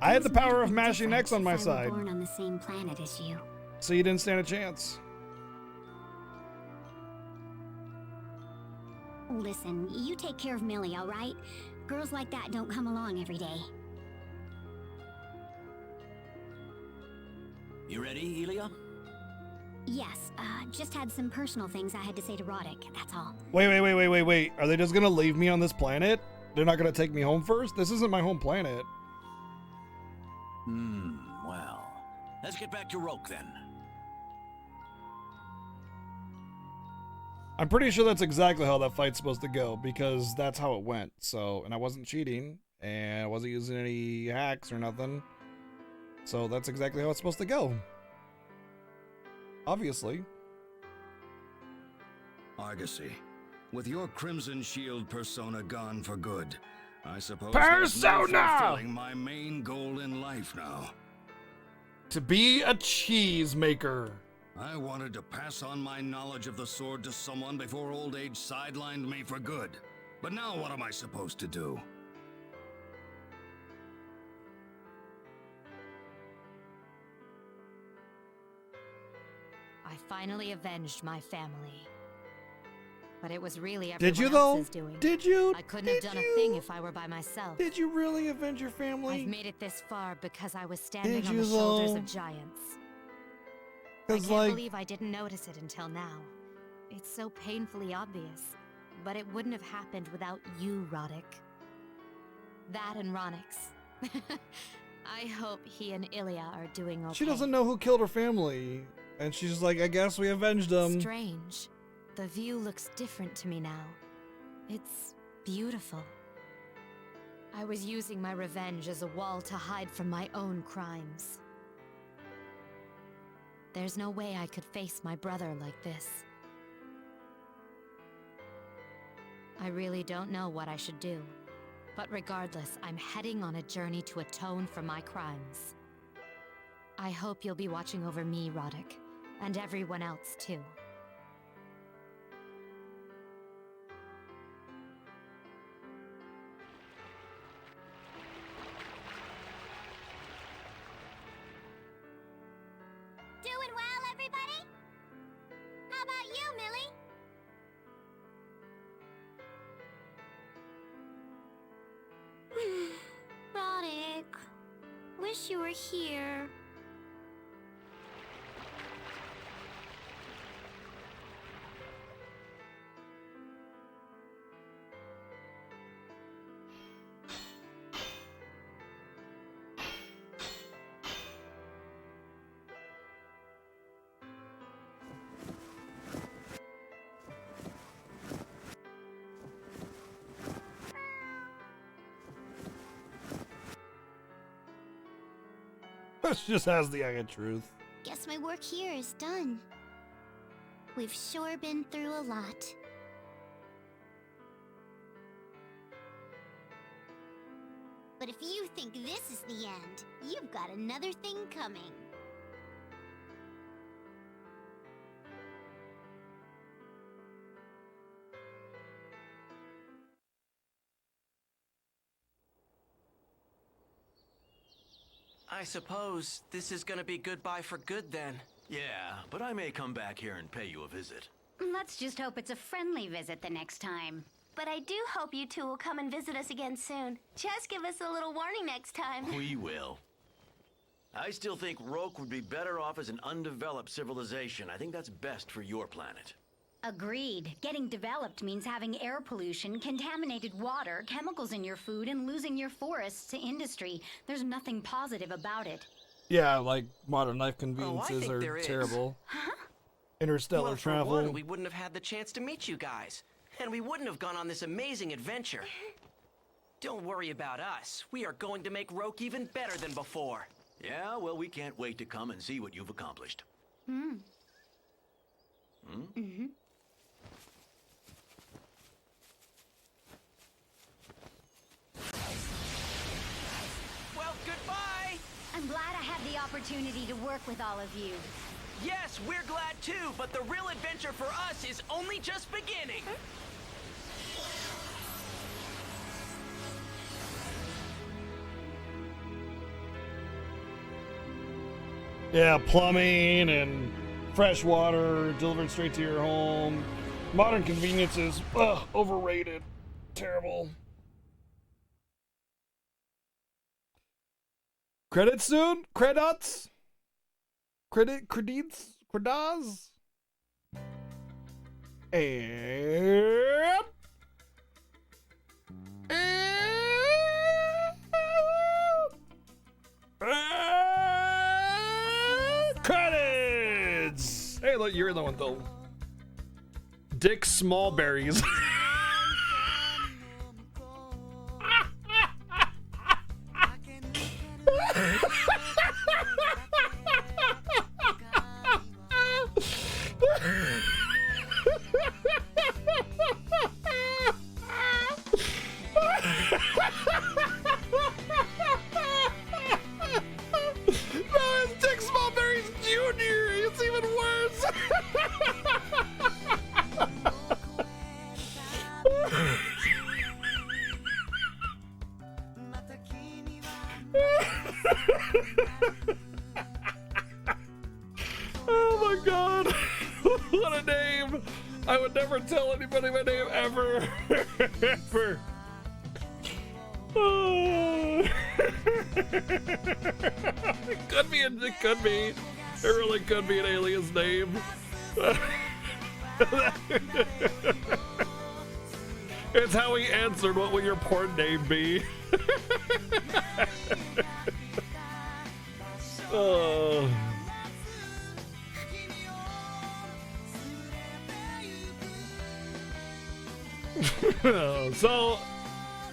[SPEAKER 1] I had the power of mashing X on my side.
[SPEAKER 7] Born on the same planet as you.
[SPEAKER 1] So you didn't stand a chance.
[SPEAKER 7] Listen, you take care of Millie, all right? Girls like that don't come along every day.
[SPEAKER 5] You ready, Elia?
[SPEAKER 7] Yes, just had some personal things I had to say to Roddick, that's all.
[SPEAKER 1] Wait. Are they just gonna leave me on this planet? They're not gonna take me home first? This isn't my home planet.
[SPEAKER 5] Well, let's get back to Roke then.
[SPEAKER 1] I'm pretty sure that's exactly how that fight's supposed to go, because that's how it went. So, and I wasn't cheating, and I wasn't using any hacks or nothing. So that's exactly how it's supposed to go. Obviously.
[SPEAKER 10] Argosy, with your Crimson Shield persona gone for good, I suppose there's no fulfilling my main goal in life now.
[SPEAKER 1] To be a cheese maker.
[SPEAKER 10] I wanted to pass on my knowledge of the sword to someone before old age sidelined me for good. But now what am I supposed to do?
[SPEAKER 11] I finally avenged my family. But it was really
[SPEAKER 1] Did you,
[SPEAKER 11] everyone
[SPEAKER 1] though?
[SPEAKER 11] else's doing.
[SPEAKER 1] Did you?
[SPEAKER 11] I couldn't have done a thing if I were by myself.
[SPEAKER 1] Did you really avenge your family?
[SPEAKER 11] I've made it this far because I was standing
[SPEAKER 1] Did
[SPEAKER 11] on
[SPEAKER 1] you,
[SPEAKER 11] the shoulders
[SPEAKER 1] though?
[SPEAKER 11] of giants. I
[SPEAKER 1] 'Cause,
[SPEAKER 11] can't
[SPEAKER 1] like,
[SPEAKER 11] believe I didn't notice it until now. It's so painfully obvious. But it wouldn't have happened without you, Roddick. That and Ronix. I hope he and Ilya are doing okay.
[SPEAKER 1] She doesn't know who killed her family, and she's like, I guess we avenged them.
[SPEAKER 11] Strange. The view looks different to me now. It's beautiful. I was using my revenge as a wall to hide from my own crimes. There's no way I could face my brother like this. I really don't know what I should do. But regardless, I'm heading on a journey to atone for my crimes. I hope you'll be watching over me, Roddick, and everyone else too.
[SPEAKER 4] Doing well, everybody? How about you, Millie? Roddick, wish you were here.
[SPEAKER 1] She just has the eye of truth.
[SPEAKER 4] Guess my work here is done. We've sure been through a lot. But if you think this is the end, you've got another thing coming.
[SPEAKER 3] I suppose this is gonna be goodbye for good then.
[SPEAKER 13] Yeah, but I may come back here and pay you a visit.
[SPEAKER 7] Let's just hope it's a friendly visit the next time.
[SPEAKER 4] But I do hope you two will come and visit us again soon. Just give us a little warning next time.
[SPEAKER 13] We will. I still think Roke would be better off as an undeveloped civilization. I think that's best for your planet.
[SPEAKER 7] Agreed. Getting developed means having air pollution, contaminated water, chemicals in your food, and losing your forests to industry. There's nothing positive about it.
[SPEAKER 1] Yeah, like modern life conveniences
[SPEAKER 3] there
[SPEAKER 1] are
[SPEAKER 3] is.
[SPEAKER 1] terrible.
[SPEAKER 7] Huh?
[SPEAKER 1] Interstellar
[SPEAKER 3] Well, for
[SPEAKER 1] travel.
[SPEAKER 3] one, we wouldn't have had the chance to meet you guys. And we wouldn't have gone on this amazing adventure. Don't worry about us. We are going to make Roke even better than before.
[SPEAKER 13] Yeah, well, we can't wait to come and see what you've accomplished.
[SPEAKER 7] Hmm.
[SPEAKER 13] Hmm?
[SPEAKER 3] Well, goodbye!
[SPEAKER 7] I'm glad I had the opportunity to work with all of you.
[SPEAKER 3] Yes, we're glad too, but the real adventure for us is only just beginning.
[SPEAKER 1] Yeah, plumbing and fresh water delivered straight to your home. Modern conveniences, ugh, overrated. Terrible. Credits soon? Credits? Credits? Credas? And... Credits! Hey, look, you're the one though. Dick Smallberries. No, it's Dick Smallberries Jr. It's even worse. Oh my god. What a name. I would never tell anybody my name ever. Ever. Oh. It could be. It could be. It really could be an alien's name. It's how he answered. What will your porn name be? So,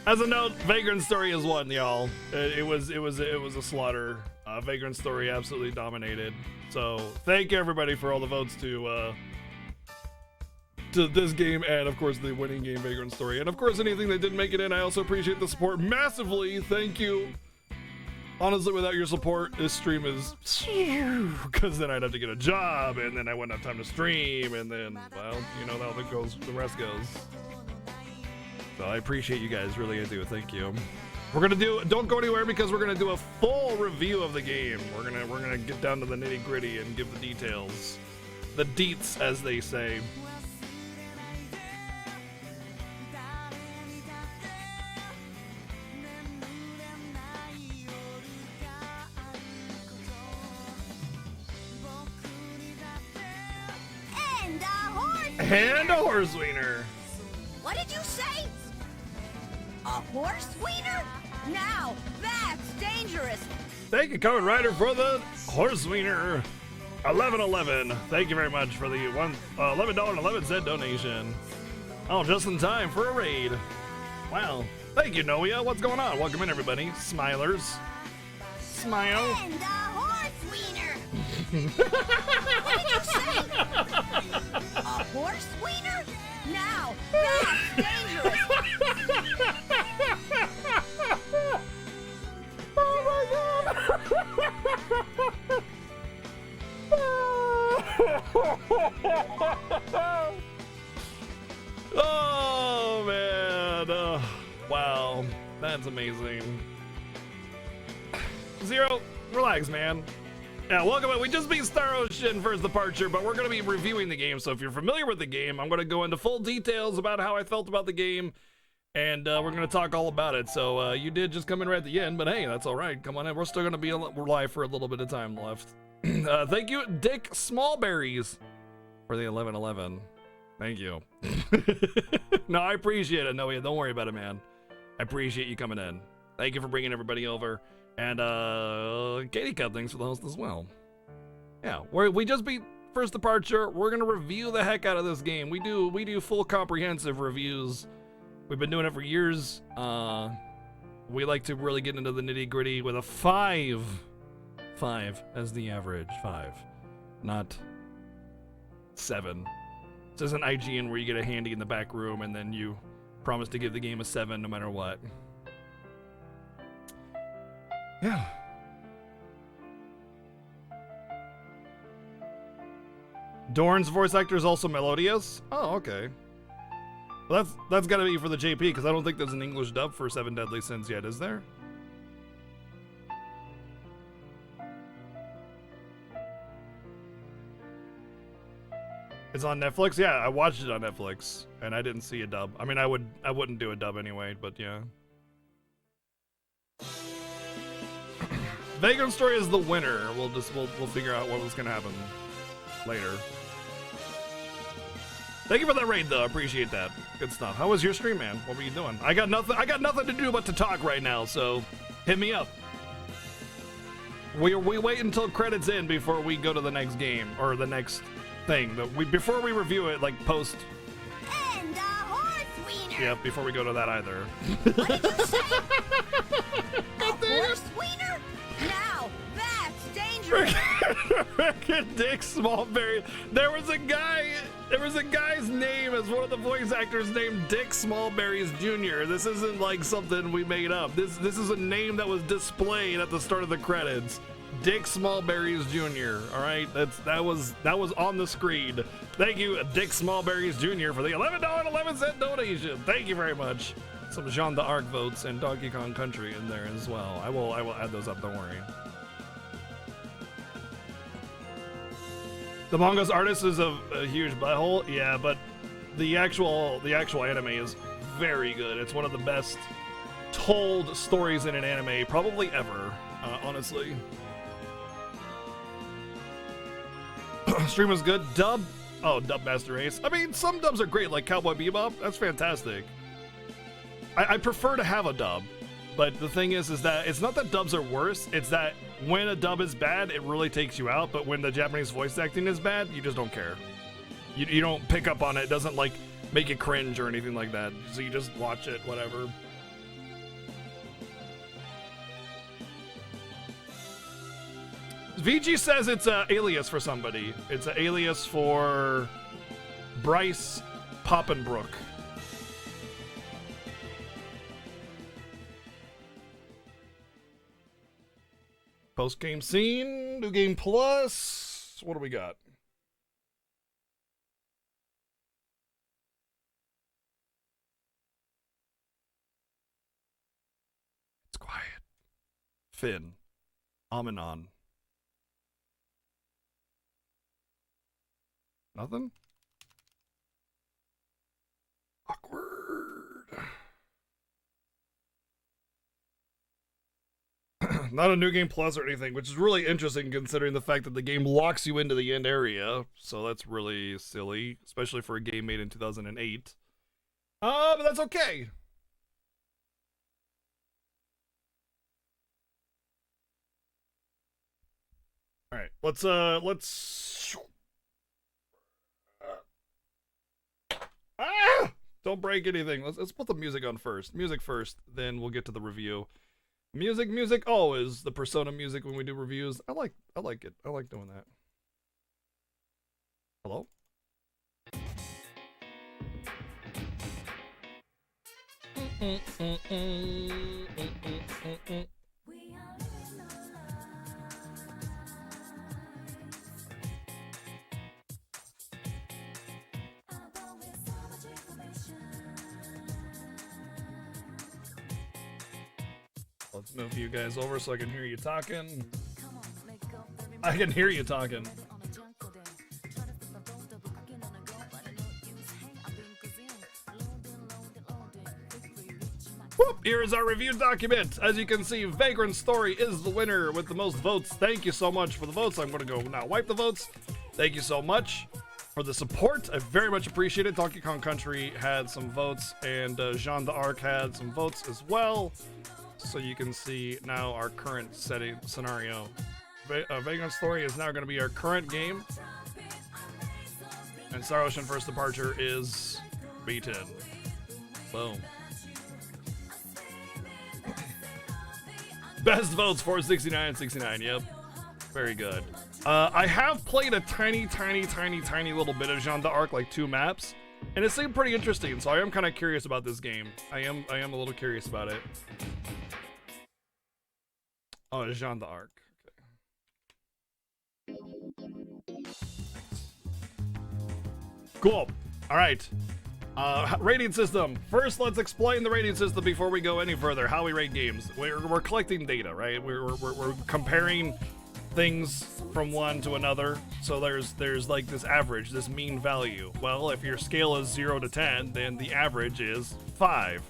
[SPEAKER 1] as a note, Vagrant Story is one, y'all. It was a slaughter. Vagrant Story absolutely dominated. So, thank you everybody for all the votes to this game, and of course the winning game, Vagrant Story, and of course anything that didn't make it in. I also appreciate the support massively. Thank you. Honestly, without your support, this stream is, because then I'd have to get a job, and then I wouldn't have time to stream, and then, well, you know how the rest goes. So I appreciate you guys, really I do. Thank you. We're gonna don't go anywhere, because we're gonna do a full review of the game. We're gonna get down to the nitty gritty and give the details, the deets, as they say. And a horse wiener.
[SPEAKER 2] What did you say? A horse wiener? Now, that's dangerous.
[SPEAKER 1] Thank you, Kamen Rider, for the horse wiener. 1111. Thank you very much for the $11.11 donation. Oh, just in time for a raid. Wow. Thank you, Noia. What's going on? Welcome in, everybody. Smilers. Smile.
[SPEAKER 2] And a horse wiener. What did you say? A horse wiener? Now, that's dangerous.
[SPEAKER 1] Oh my god! Oh man! Wow, that's amazing. Zero, relax, man. Yeah, welcome in. We just beat Star Ocean First Departure, but we're going to be reviewing the game. So if you're familiar with the game, I'm going to go into full details about how I felt about the game, and we're going to talk all about it. So you did just come in right at the end, but hey, that's all right. Come on in. We're still going to be live for a little bit of time left. Thank you, Dick Smallberries, for the 1111. Thank you. No, I appreciate it. No, don't worry about it, man. I appreciate you coming in. Thank you for bringing everybody over. And Katie Cup, thanks for the host as well. Yeah, we just beat First Departure. We're gonna review the heck out of this game. We do full comprehensive reviews. We've been doing it for years. We like to really get into the nitty gritty with a 5 as the average. 5, not 7. This isn't IGN where you get a handy in the back room and then you promise to give the game a 7 no matter what. Yeah. Dorn's voice actor is also Melodious. Oh, okay. Well, that's gotta be for the JP, because I don't think there's an English dub for Seven Deadly Sins yet, is there? It's on Netflix? Yeah, I watched it on Netflix, and I didn't see a dub. I mean, I wouldn't do a dub anyway, but yeah. Vagrant Story is the winner. We'll figure out what was gonna happen later. Thank you for that raid, though. I appreciate that. Good stuff. How was your stream, man? What were you doing? I got nothing to do but to talk right now. So hit me up. We wait until credits in before we go to the next game or the next thing. Before we review it, like post.
[SPEAKER 2] And a horse wiener.
[SPEAKER 1] Yeah, before we go to that either.
[SPEAKER 2] What did you say? A horse wiener? Now, that's dangerous.
[SPEAKER 1] Dick Smallberry. There was a guy's name as one of the voice actors named Dick Smallberries Jr. This isn't like something we made up. This is a name that was displayed at the start of the credits. Dick Smallberries Jr. All right, that was on the screen. Thank you, Dick Smallberries Jr. for the $11.11 donation. Thank you very much. Some Jean d'Arc votes and Donkey Kong Country in there as well. I will add those up. Don't worry. The manga's artist is a huge butthole. Yeah, but the actual anime is very good. It's one of the best told stories in an anime probably ever. Honestly. Stream was good. Dub. Oh, Dub Master Race. I mean, some dubs are great, like Cowboy Bebop. That's fantastic. I prefer to have a dub, but the thing is that it's not that dubs are worse. It's that when a dub is bad, it really takes you out, but when the Japanese voice acting is bad, you just don't care. You don't pick up on it. It doesn't like make you cringe or anything like that. So you just watch it, whatever. VG says it's an alias for somebody. It's an alias for Bryce Poppenbrook. Post-game scene, New Game Plus. What do we got? It's quiet. Finn. Aminon. Nothing? Awkward. Not a New Game Plus or anything, which is really interesting considering the fact that the game locks you into the end area. So that's really silly, especially for a game made in 2008. But that's okay. All right, let's. Don't break anything. Let's put the music on first. Music first, then we'll get to the review. Music always the Persona music when we do reviews. I like it. I like doing that. Hello? Let's move you guys over so I can hear you talking. I can hear you talking. Whoop, here is our review document. As you can see, Vagrant Story is the winner with the most votes. Thank you so much for the votes. I'm going to go now wipe the votes. Thank you so much for the support. I very much appreciate it. Donkey Kong Country had some votes, and Jean d'Arc had some votes as well. So you can see now our current scenario. Vagrant Story is now going to be our current game. And Star Ocean First Departure is beaten. Boom. Best votes for 69. Yep. Very good. I have played a tiny little bit of Jean d'Arc, like 2 maps. And it seemed pretty interesting, so I am kind of curious about this game. I am a little curious about it. Oh, it's Jean d'Arc. Okay. Cool. All right. Rating system. First, let's explain the rating system before we go any further. How we rate games. We're collecting data, right? We're comparing things from one to another. So there's like this average, this mean value. Well, if your scale is 0 to 10, then the average is 5.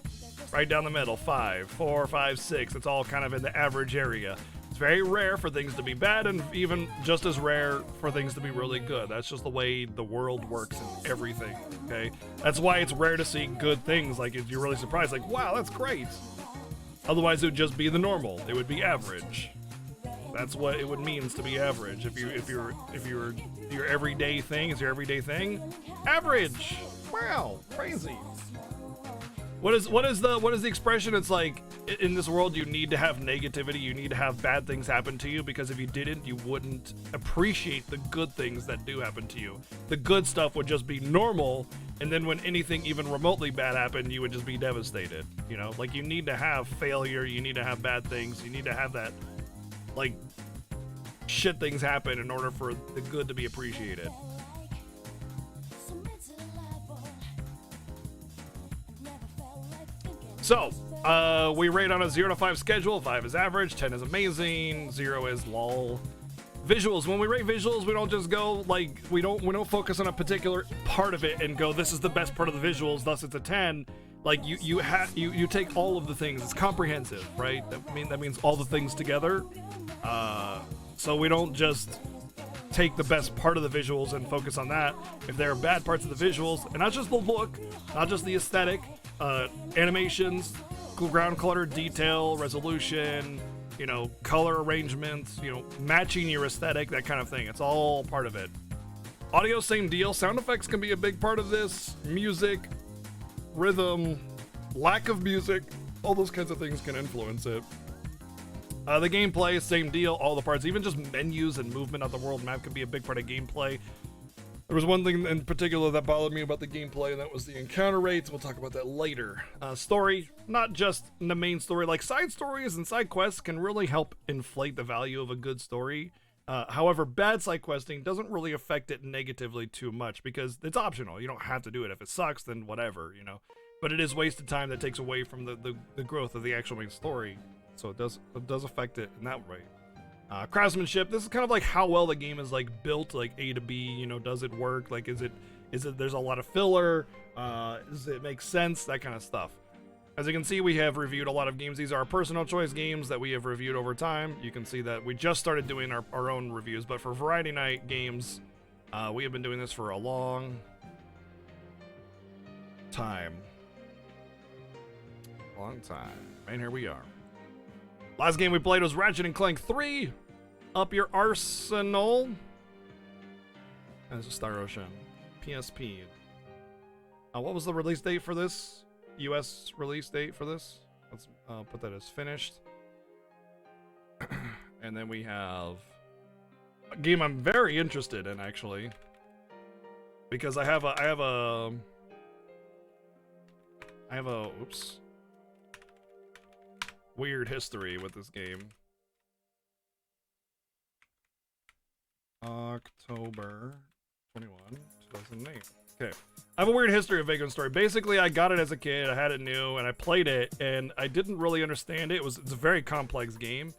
[SPEAKER 1] Right down the middle, 5, 4, 5, 6. It's all kind of in the average area. It's very rare for things to be bad, and even just as rare for things to be really good. That's just the way the world works and everything, okay? That's why it's rare to see good things. Like, if you're really surprised, like, wow, that's great. Otherwise, it would just be the normal. It would be average. That's what it means to be average. If your everyday thing is your everyday thing, average. Wow, crazy. What is the expression? It's like, in this world you need to have negativity, you need to have bad things happen to you, because if you didn't, you wouldn't appreciate the good things that do happen to you. The good stuff would just be normal, and then when anything even remotely bad happened, you would just be devastated. You know, like, you need to have failure, you need to have bad things, you need to have that, like, shit things happen in order for the good to be appreciated. So, we rate on a 0 to 5 schedule. 5 is average, 10 is amazing, 0 is lol. Visuals. When we rate visuals, we don't just go like, we don't focus on a particular part of it and go, this is the best part of the visuals, thus it's a 10. Like, you take all of the things. It's comprehensive, right? That means all the things together. So we don't just take the best part of the visuals and focus on that. If there are bad parts of the visuals, and not just the look, not just the aesthetic, animations, ground clutter, detail, resolution, you know, color arrangements, you know, matching your aesthetic, that kind of thing. It's all part of it. Audio, same deal. Sound effects can be a big part of this. Music, rhythm, lack of music, all those kinds of things can influence it. The gameplay, same deal, all the parts, even just menus and movement of the world map can be a big part of gameplay. There was one thing in particular that bothered me about the gameplay, and that was the encounter rates. We'll talk about that later. Story, not just the main story, like side stories and side quests can really help inflate the value of a good story. However, bad side questing doesn't really affect it negatively too much because it's optional. You don't have to do it. If it sucks, then whatever, you know. But it is wasted time that takes away from the growth of the actual main story. So it does affect it in that way. Craftsmanship, this is kind of like how well the game is like built, like A to B, you know, does it work? Like is it there's a lot of filler? Does it make sense? That kind of stuff. As you can see, we have reviewed a lot of games. These are our personal choice games that we have reviewed over time. You can see that we just started doing our own reviews, but for Variety Night games, we have been doing this for a long time. And here we are. Last game we played was Ratchet & Clank 3. Up your arsenal. And it's a Star Ocean. PSP. What was the release date for this? US release date for this? Let's put that as finished. And then we have a game I'm very interested in, actually. Because I have a oops. Weird history with this game. October 21, 2008. Okay. I have a weird history of Vagrant Story. Basically, I got it as a kid, I had it new, and I played it, and I didn't really understand it. It's a very complex game,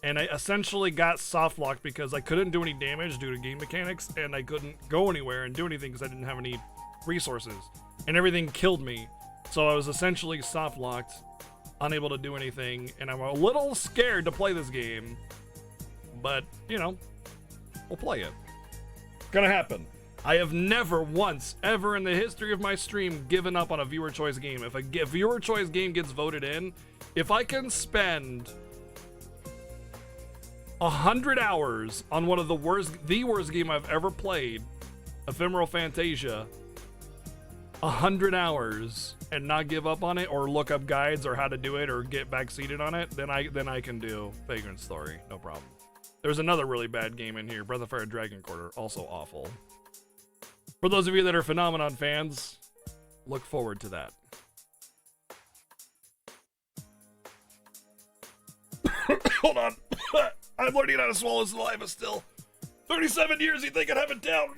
[SPEAKER 1] and I essentially got soft locked because I couldn't do any damage due to game mechanics, and I couldn't go anywhere and do anything because I didn't have any resources, and everything killed me. So I was essentially soft locked, unable to do anything, and I'm a little scared to play this game, but, you know, we'll play it. It's gonna happen. I have never once, ever in the history of my stream, given up on a viewer choice game. If a viewer choice game gets voted in, if I can spend 100 hours on one of the worst game I've ever played, Ephemeral Fantasia, 100 hours, and not give up on it, or look up guides or how to do it, or get backseated on it, then I can do Vagrant Story, no problem. There's another really bad game in here, Breath of Fire Dragon Quarter, also awful. For those of you that are Phenomenon fans, look forward to that. Hold on. I'm learning how to swallow saliva still. 37 years, you think I'd have it down?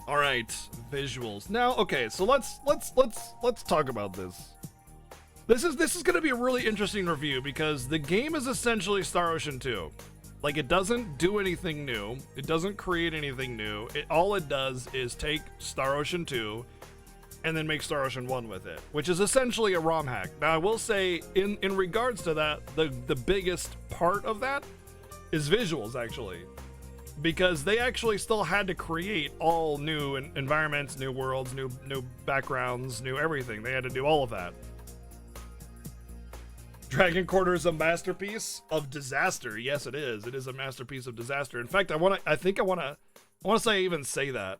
[SPEAKER 1] All right, visuals. Now, okay, so let's talk about this. This is going to be a really interesting review because the game is essentially Star Ocean 2. Like, it doesn't do anything new. It doesn't create anything new. All it does is take Star Ocean 2 and then make Star Ocean 1 with it, which is essentially a ROM hack. Now, I will say, in regards to that, the biggest part of that is visuals, actually. Because they actually still had to create all new environments, new worlds, new backgrounds, new everything. They had to do all of that. Dragon Quarter is a masterpiece of disaster. Yes, it is. It is a masterpiece of disaster. In fact, I want to even say that.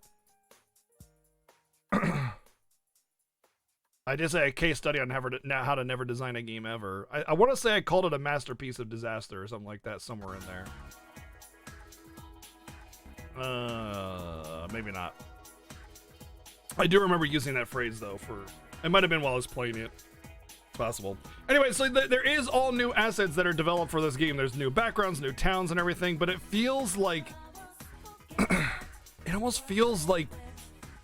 [SPEAKER 1] I did say a case study on how to never design a game ever. I want to say I called it a masterpiece of disaster or something like that somewhere in there. Maybe not. I do remember using that phrase though. It might have been while I was playing it. Possible. Anyway, so there is all new assets that are developed for this game. There's new backgrounds, new towns and everything, but it feels like it almost feels like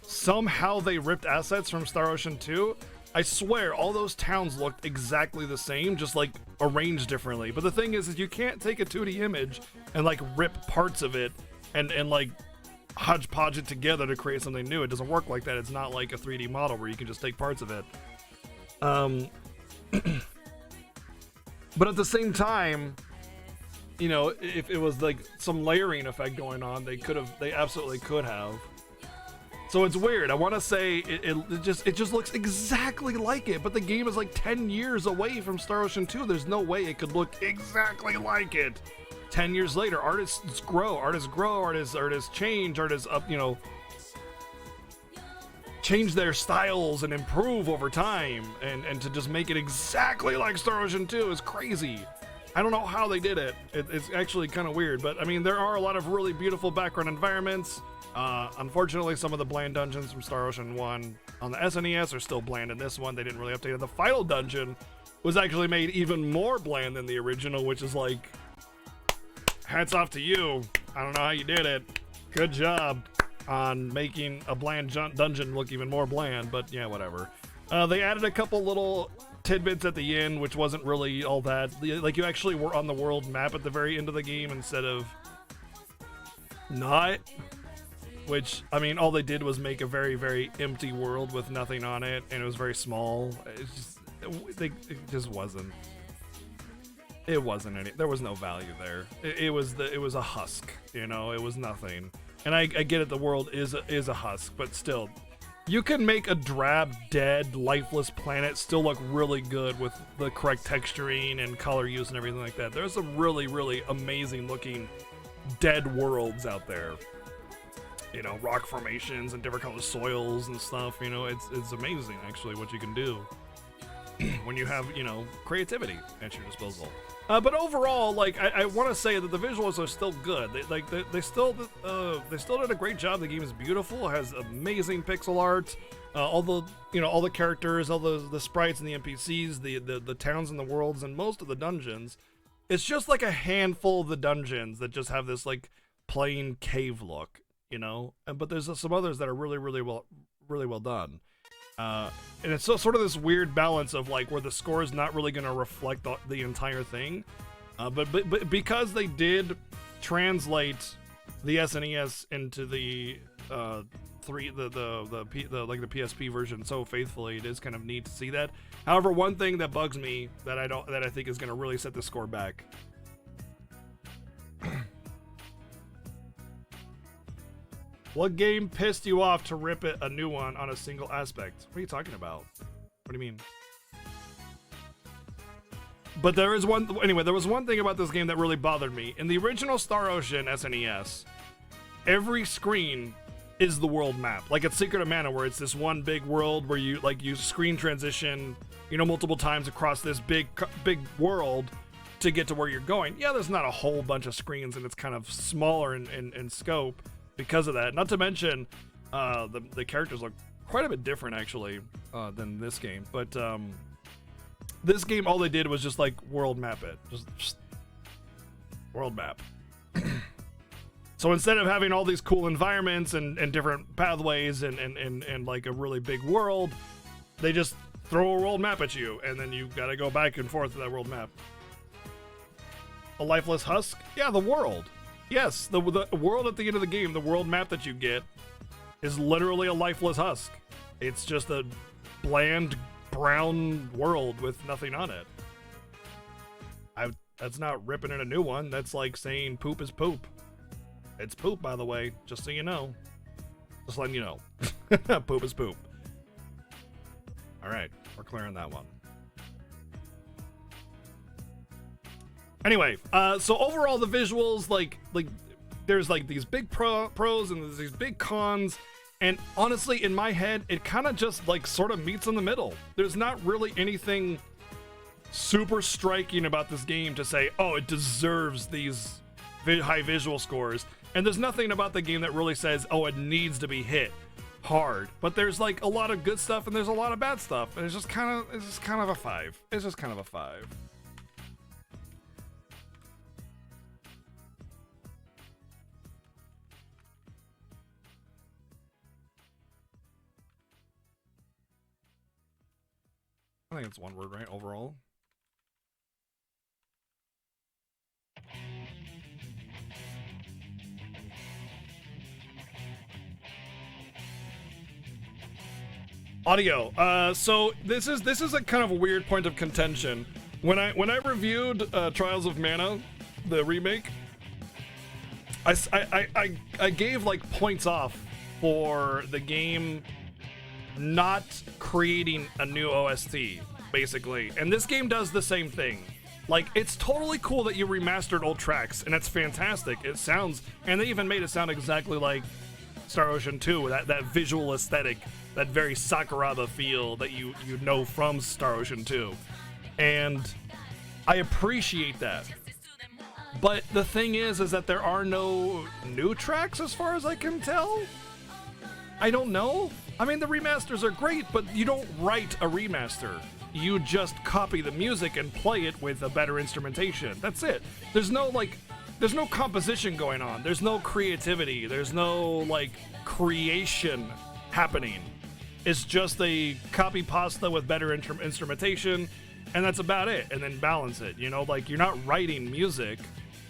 [SPEAKER 1] somehow they ripped assets from Star Ocean 2. I swear all those towns looked exactly the same, just like arranged differently. But the thing is you can't take a 2D image and like rip parts of it and like hodgepodge it together to create something new. It doesn't work like that. It's not like a 3D model where you can just take parts of it. But at the same time, you know, if it was like some layering effect going on, they absolutely could have. So it's weird. I want to say it just looks exactly like it, but the game is like 10 years away from Star Ocean 2. There's no way it could look exactly like it. 10 years later, artists grow, artists change, artists up, you know, change their styles and improve over time, and to just make it exactly like Star Ocean 2 is crazy. I don't know how they did it. It's actually kind of weird, but I mean, there are a lot of really beautiful background environments. Unfortunately, some of the bland dungeons from Star Ocean 1 on the SNES are still bland in this one. They didn't really update it. The final dungeon was actually made even more bland than the original, which is like, hats off to you. I don't know how you did it. Good job on making a bland dungeon look even more bland, but yeah, whatever. They added a couple little tidbits at the end, which wasn't really all that. Like, you actually were on the world map at the very end of the game instead of not. Which, I mean, all they did was make a very, very empty world with nothing on it, and it was very small. It just wasn't. It wasn't any. There was no value there. It was a husk, you know. It was nothing. And I get it. The world is a husk, but still, you can make a drab, dead, lifeless planet still look really good with the correct texturing and color use and everything like that. There's some really, really amazing looking dead worlds out there. You know, rock formations and different colored soils and stuff. You know, it's amazing actually what you can do when you have, you know, creativity at your disposal. But overall, like, I want to say that the visuals are still good. They still did a great job. The game is beautiful. It has amazing pixel art. All the characters, all the sprites and the NPCs, the towns and the worlds, and most of the dungeons. It's just like a handful of the dungeons that just have this like plain cave look. You know, but there's some others that are really well done, and it's sort of this weird balance of like where the score is not really going to reflect the entire thing, but because they did translate the SNES into the the PSP version so faithfully, it is kind of neat to see that. However, one thing that bugs me that I think is going to really set the score back. What game pissed you off to rip it a new one on a single aspect? What are you talking about? What do you mean? But there was one thing about this game that really bothered me. In the original Star Ocean SNES, every screen is the world map. Like at Secret of Mana, where it's this one big world where you screen transition, you know, multiple times across this big world to get to where you're going. Yeah, there's not a whole bunch of screens, and it's kind of smaller in scope. Because of that, not to mention the characters look quite a bit different actually than this game. But this game, all they did was just like world map it, just world map. So instead of having all these cool environments and different pathways and like a really big world, they just throw a world map at you, and then you gotta go back and forth to that world map. A lifeless husk? Yeah, the world. Yes, the world at the end of the game, the world map that you get, is literally a lifeless husk. It's just a bland brown world with nothing on it. That's not ripping in a new one. That's like saying poop is poop. It's poop, by the way, just so you know. Just letting you know. Poop is poop. Alright, we're clearing that one. Anyway, so overall the visuals, like there's like these big pros and there's these big cons, and honestly in my head it kind of just like sort of meets in the middle. There's not really anything super striking about this game to say, oh, it deserves these high visual scores, and there's nothing about the game that really says, oh, it needs to be hit hard. But there's like a lot of good stuff and there's a lot of bad stuff, and it's just kind of a 5. It's just kind of a 5. I think it's one word, right? Overall. Audio. So this is a kind of a weird point of contention. When I reviewed Trials of Mana, the remake, I gave like points off for the game not creating a new OST, basically. And this game does the same thing. Like, it's totally cool that you remastered old tracks, and it's fantastic. It sounds, and they even made it sound exactly like Star Ocean 2, that visual aesthetic, that very Sakuraba feel that you know from Star Ocean 2. And I appreciate that. But the thing is that there are no new tracks as far as I can tell. I don't know. I mean, the remasters are great, but you don't write a remaster. You just copy the music and play it with a better instrumentation. That's it. There's no composition going on. There's no creativity. There's no like creation happening. It's just a copy pasta with better instrumentation, and that's about it. And then balance it. You know, like you're not writing music.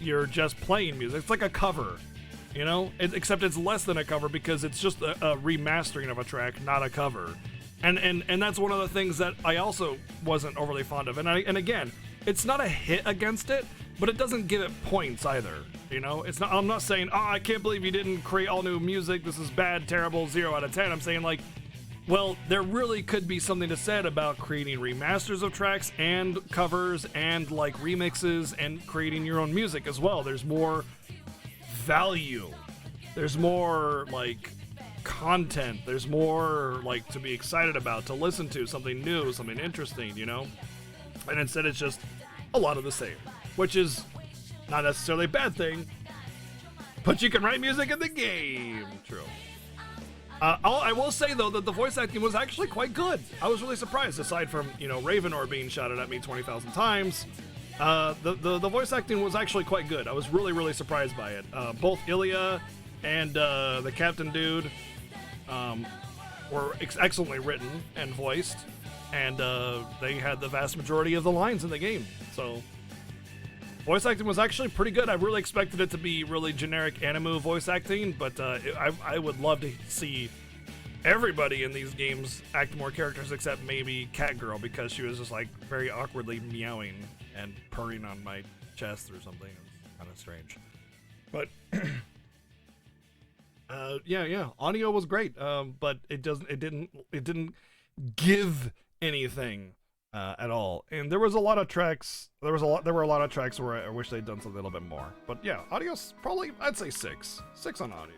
[SPEAKER 1] You're just playing music. It's like a cover, you know, except it's less than a cover because it's just a remastering of a track, not a cover. And that's one of the things that I also wasn't overly fond of. And again, it's not a hit against it, but it doesn't give it points either. You know, it's not. I'm not saying, oh, I can't believe you didn't create all new music. This is bad, terrible, 0 out of 10. I'm saying like, well, there really could be something to said about creating remasters of tracks and covers and like remixes and creating your own music as well. There's more value. There's more like content. There's more like to be excited about, to listen to, something new, something interesting, you know? And instead it's just a lot of the same, which is not necessarily a bad thing, but you can write music in the game. True. I will say, though, that the voice acting was actually quite good. I was really surprised, aside from, you know, Ravenor being shouted at me 20,000 times. The voice acting was actually quite good. I was really, really surprised by it. Both Ilya and the Captain Dude were excellently written and voiced, and they had the vast majority of the lines in the game. So, voice acting was actually pretty good. I really expected it to be really generic Animu voice acting, but I would love to see everybody in these games act more characters except maybe Catgirl, because she was just like very awkwardly meowing and purring on my chest or something. It was kind of strange. But yeah, audio was great, but it didn't give anything at all. And there was a lot of tracks. There were a lot of tracks where I wish they'd done something a little bit more. But yeah, audio's probably, I'd say 6 on audio.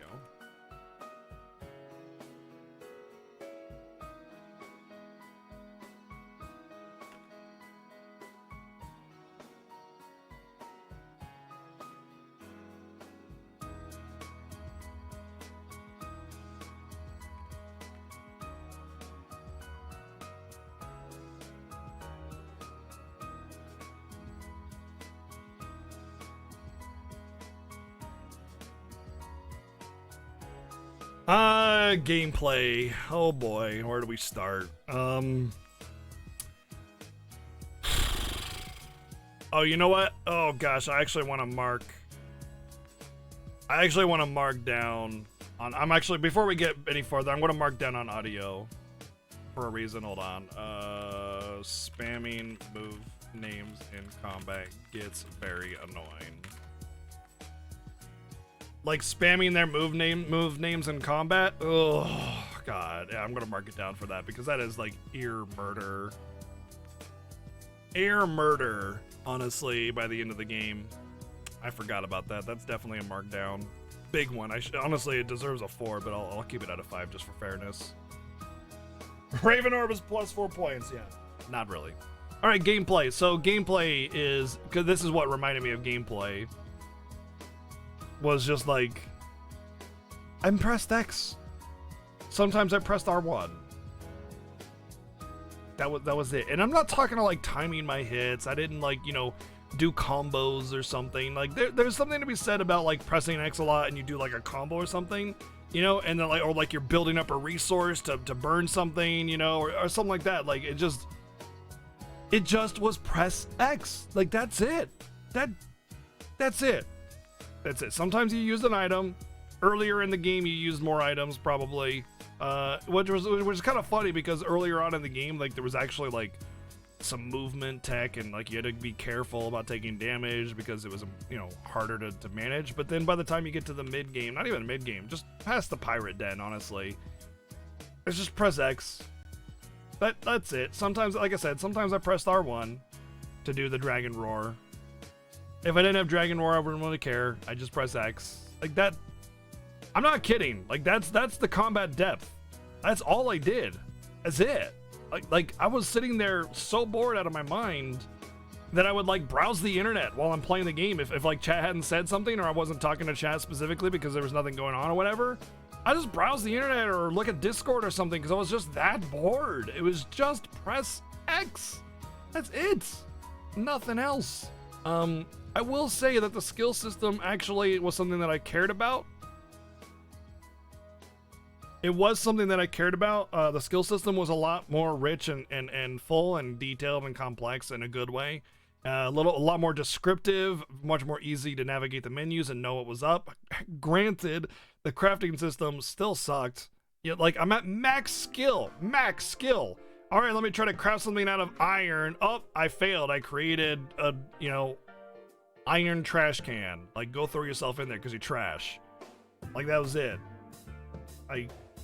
[SPEAKER 1] Gameplay. Oh boy, where do we start? Oh, you know what? Oh gosh, I actually want to mark down on. I'm actually, before we get any further, I'm going to mark down on audio for a reason. Hold on. Spamming move names in combat gets very annoying. Like spamming their move names in combat. Oh god, yeah, I'm gonna mark it down for that, because that is like ear murder. Honestly, by the end of the game, I forgot about that. That's definitely a markdown, big one. Honestly, it deserves a 4, but I'll keep it at a 5 just for fairness. Ravenor was plus 4 points. Yeah, not really. All right, gameplay. So gameplay is, because this is what reminded me of gameplay. Was just like, I pressed X. Sometimes I pressed R1. That was it. And I'm not talking to like timing my hits. I didn't like, you know, do combos or something. Like there's something to be said about like pressing X a lot and you do like a combo or something, you know, and then like, or like you're building up a resource to burn something, you know, or something like that. Like it just was press X. Like that's it. That's it. That's it. Sometimes you use an item. Earlier in the game, you used more items, probably. Which was kind of funny, because earlier on in the game, like there was actually like some movement tech, and like you had to be careful about taking damage because it was, you know, harder to manage. But then by the time you get to the mid game, not even mid game, just past the pirate den, honestly, it's just press X. That's it. Sometimes, like I said, sometimes I pressed R1 to do the dragon roar. If I didn't have dragon roar, I wouldn't really care. I just press X. Like that. I'm not kidding. Like that's the combat depth. That's all I did. That's it. Like I was sitting there so bored out of my mind that I would like browse the internet while I'm playing the game. If like chat hadn't said something, or I wasn't talking to chat specifically because there was nothing going on or whatever, I just browse the internet or look at Discord or something because I was just that bored. It was just press X. That's it. Nothing else. I will say that the skill system actually was something that I cared about. It was something that I cared about. The skill system was a lot more rich and full and detailed and complex in a good way. A lot more descriptive, much more easy to navigate the menus and know what was up. Granted, the crafting system still sucked. Yet, like, I'm at max skill. All right, let me try to craft something out of iron. Oh, I failed. I created a, you know, iron trash can. Like, go throw yourself in there because you're trash. Like, that was it.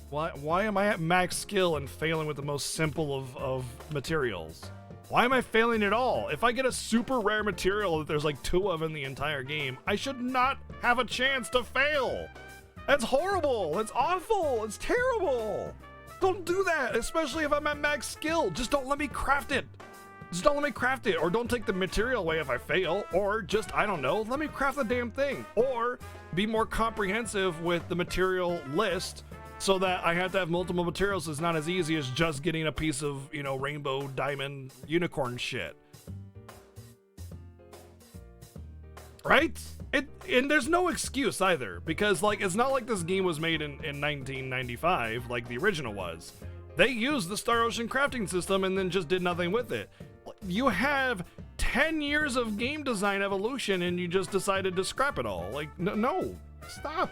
[SPEAKER 1] Why am I at max skill and failing with the most simple of materials? Why am I failing at all? If I get a super rare material that there's like 2 of in the entire game, I should not have a chance to fail. That's horrible. That's awful. It's terrible. Don't do that, especially if I'm at max skill. Just don't let me craft it. Just don't let me craft it, or don't take the material away if I fail, or just, I don't know, let me craft the damn thing, or be more comprehensive with the material list so that I have to have multiple materials. It's not as easy as just getting a piece of, you know, rainbow, diamond, unicorn shit. Right? And there's no excuse either, because like it's not like this game was made in 1995 like the original was. They used the Star Ocean crafting system and then just did nothing with it. You have 10 years of game design evolution and you just decided to scrap it all. Like, no, stop.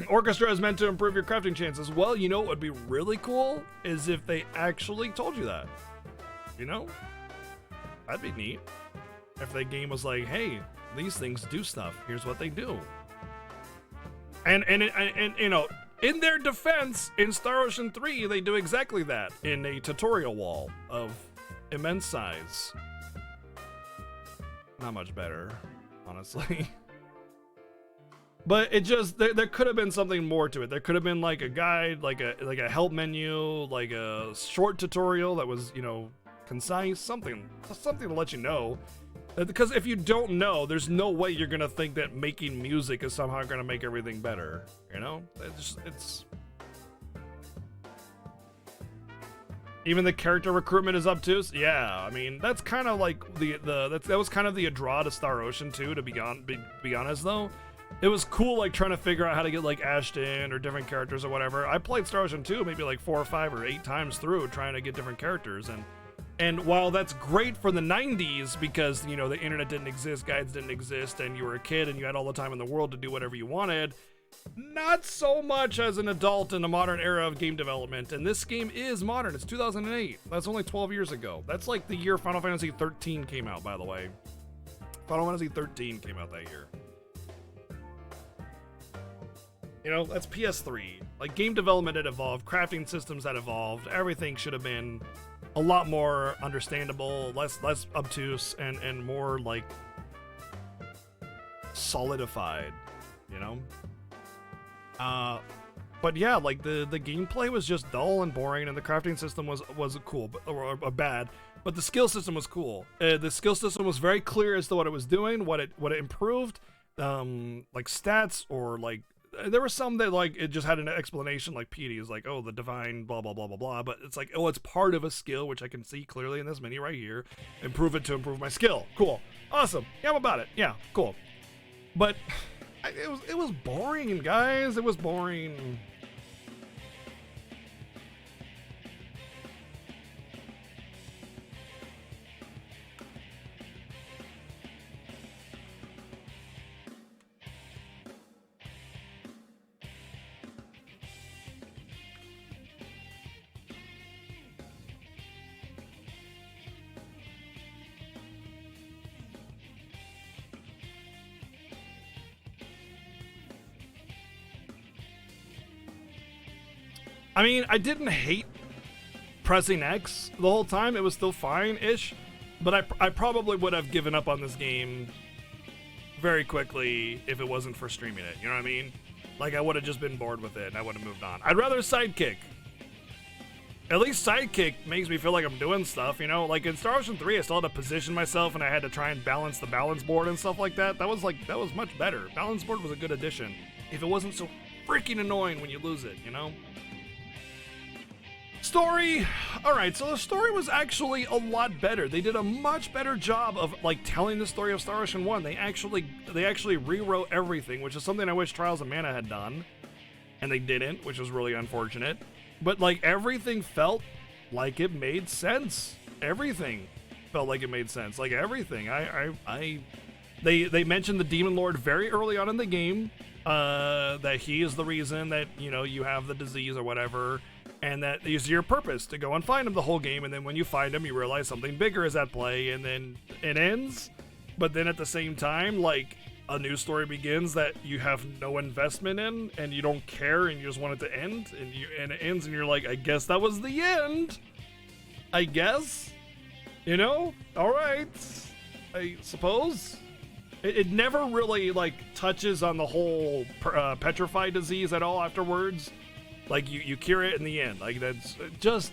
[SPEAKER 1] Orchestra is meant to improve your crafting chances. Well, you know what would be really cool is if they actually told you that. You know? That'd be neat. If the game was like, hey, these things do stuff. Here's what they do. And you know, in their defense, in Star Ocean 3, they do exactly that in a tutorial wall of immense size. Not much better, honestly. But it just, there could have been something more to it. There could have been like a guide, like a help menu, like a short tutorial that was, you know, concise, something to let you know. Because if you don't know, there's no way you're gonna think that making music is somehow gonna make everything better. You know, it's even the character recruitment is obtuse. Yeah, I mean that's kind of like that was kind of the draw to Star Ocean 2. To be honest, though, it was cool like trying to figure out how to get like Ashton or different characters or whatever. I played Star Ocean 2 maybe like 4 or 5 or 8 times through trying to get different characters. And while that's great for the 90s because, you know, the internet didn't exist, guides didn't exist, and you were a kid and you had all the time in the world to do whatever you wanted, not so much as an adult in the modern era of game development. And this game is modern. It's 2008. That's only 12 years ago. That's like the year Final Fantasy 13 came out, by the way. Final Fantasy 13 came out that year. You know, that's PS3. Like, game development had evolved, crafting systems had evolved, everything should have been a lot more understandable, less obtuse, and more like solidified, you know? But yeah, like the gameplay was just dull and boring, and the crafting system was cool, or bad, but the skill system was cool. The skill system was very clear as to what it was doing, what it improved, like stats, or like there were some that like it just had an explanation, like PD is like, oh, the divine blah blah blah blah blah, but it's like, oh, it's part of a skill, which I can see clearly in this menu right here. Improve it to improve my skill. Cool, awesome. Yeah, I'm about it. Yeah, cool. But it was boring, guys. It was boring. I mean, I didn't hate pressing X the whole time. It was still fine-ish, but I probably would have given up on this game very quickly if it wasn't for streaming it. You know what I mean? Like, I would have just been bored with it and I would have moved on. I'd rather Sidekick. At least Sidekick makes me feel like I'm doing stuff, you know? Like, in Star Ocean 3, I still had to position myself and I had to try and balance the balance board and stuff like that. That was much better. Balance board was a good addition. If it wasn't so freaking annoying when you lose it, you know? Story. Alright, so the story was actually a lot better. They did a much better job of, like, telling the story of Star Ocean 1. They actually rewrote everything, which is something I wish Trials of Mana had done. And they didn't, which was really unfortunate. But, like, everything felt like it made sense. Everything felt like it made sense. Like, everything. They mentioned the Demon Lord very early on in the game. That he is the reason that, you know, you have the disease or whatever. And that is your purpose, to go and find him the whole game. And then when you find him, you realize something bigger is at play. And then it ends. But then at the same time, like, a new story begins that you have no investment in, and you don't care, and you just want it to end, and it ends, and you're like, I guess that was the end. I guess, you know. All right, I suppose. It never really like touches on the whole petrified disease at all afterwards. Like you cure it in the end. Like that's just.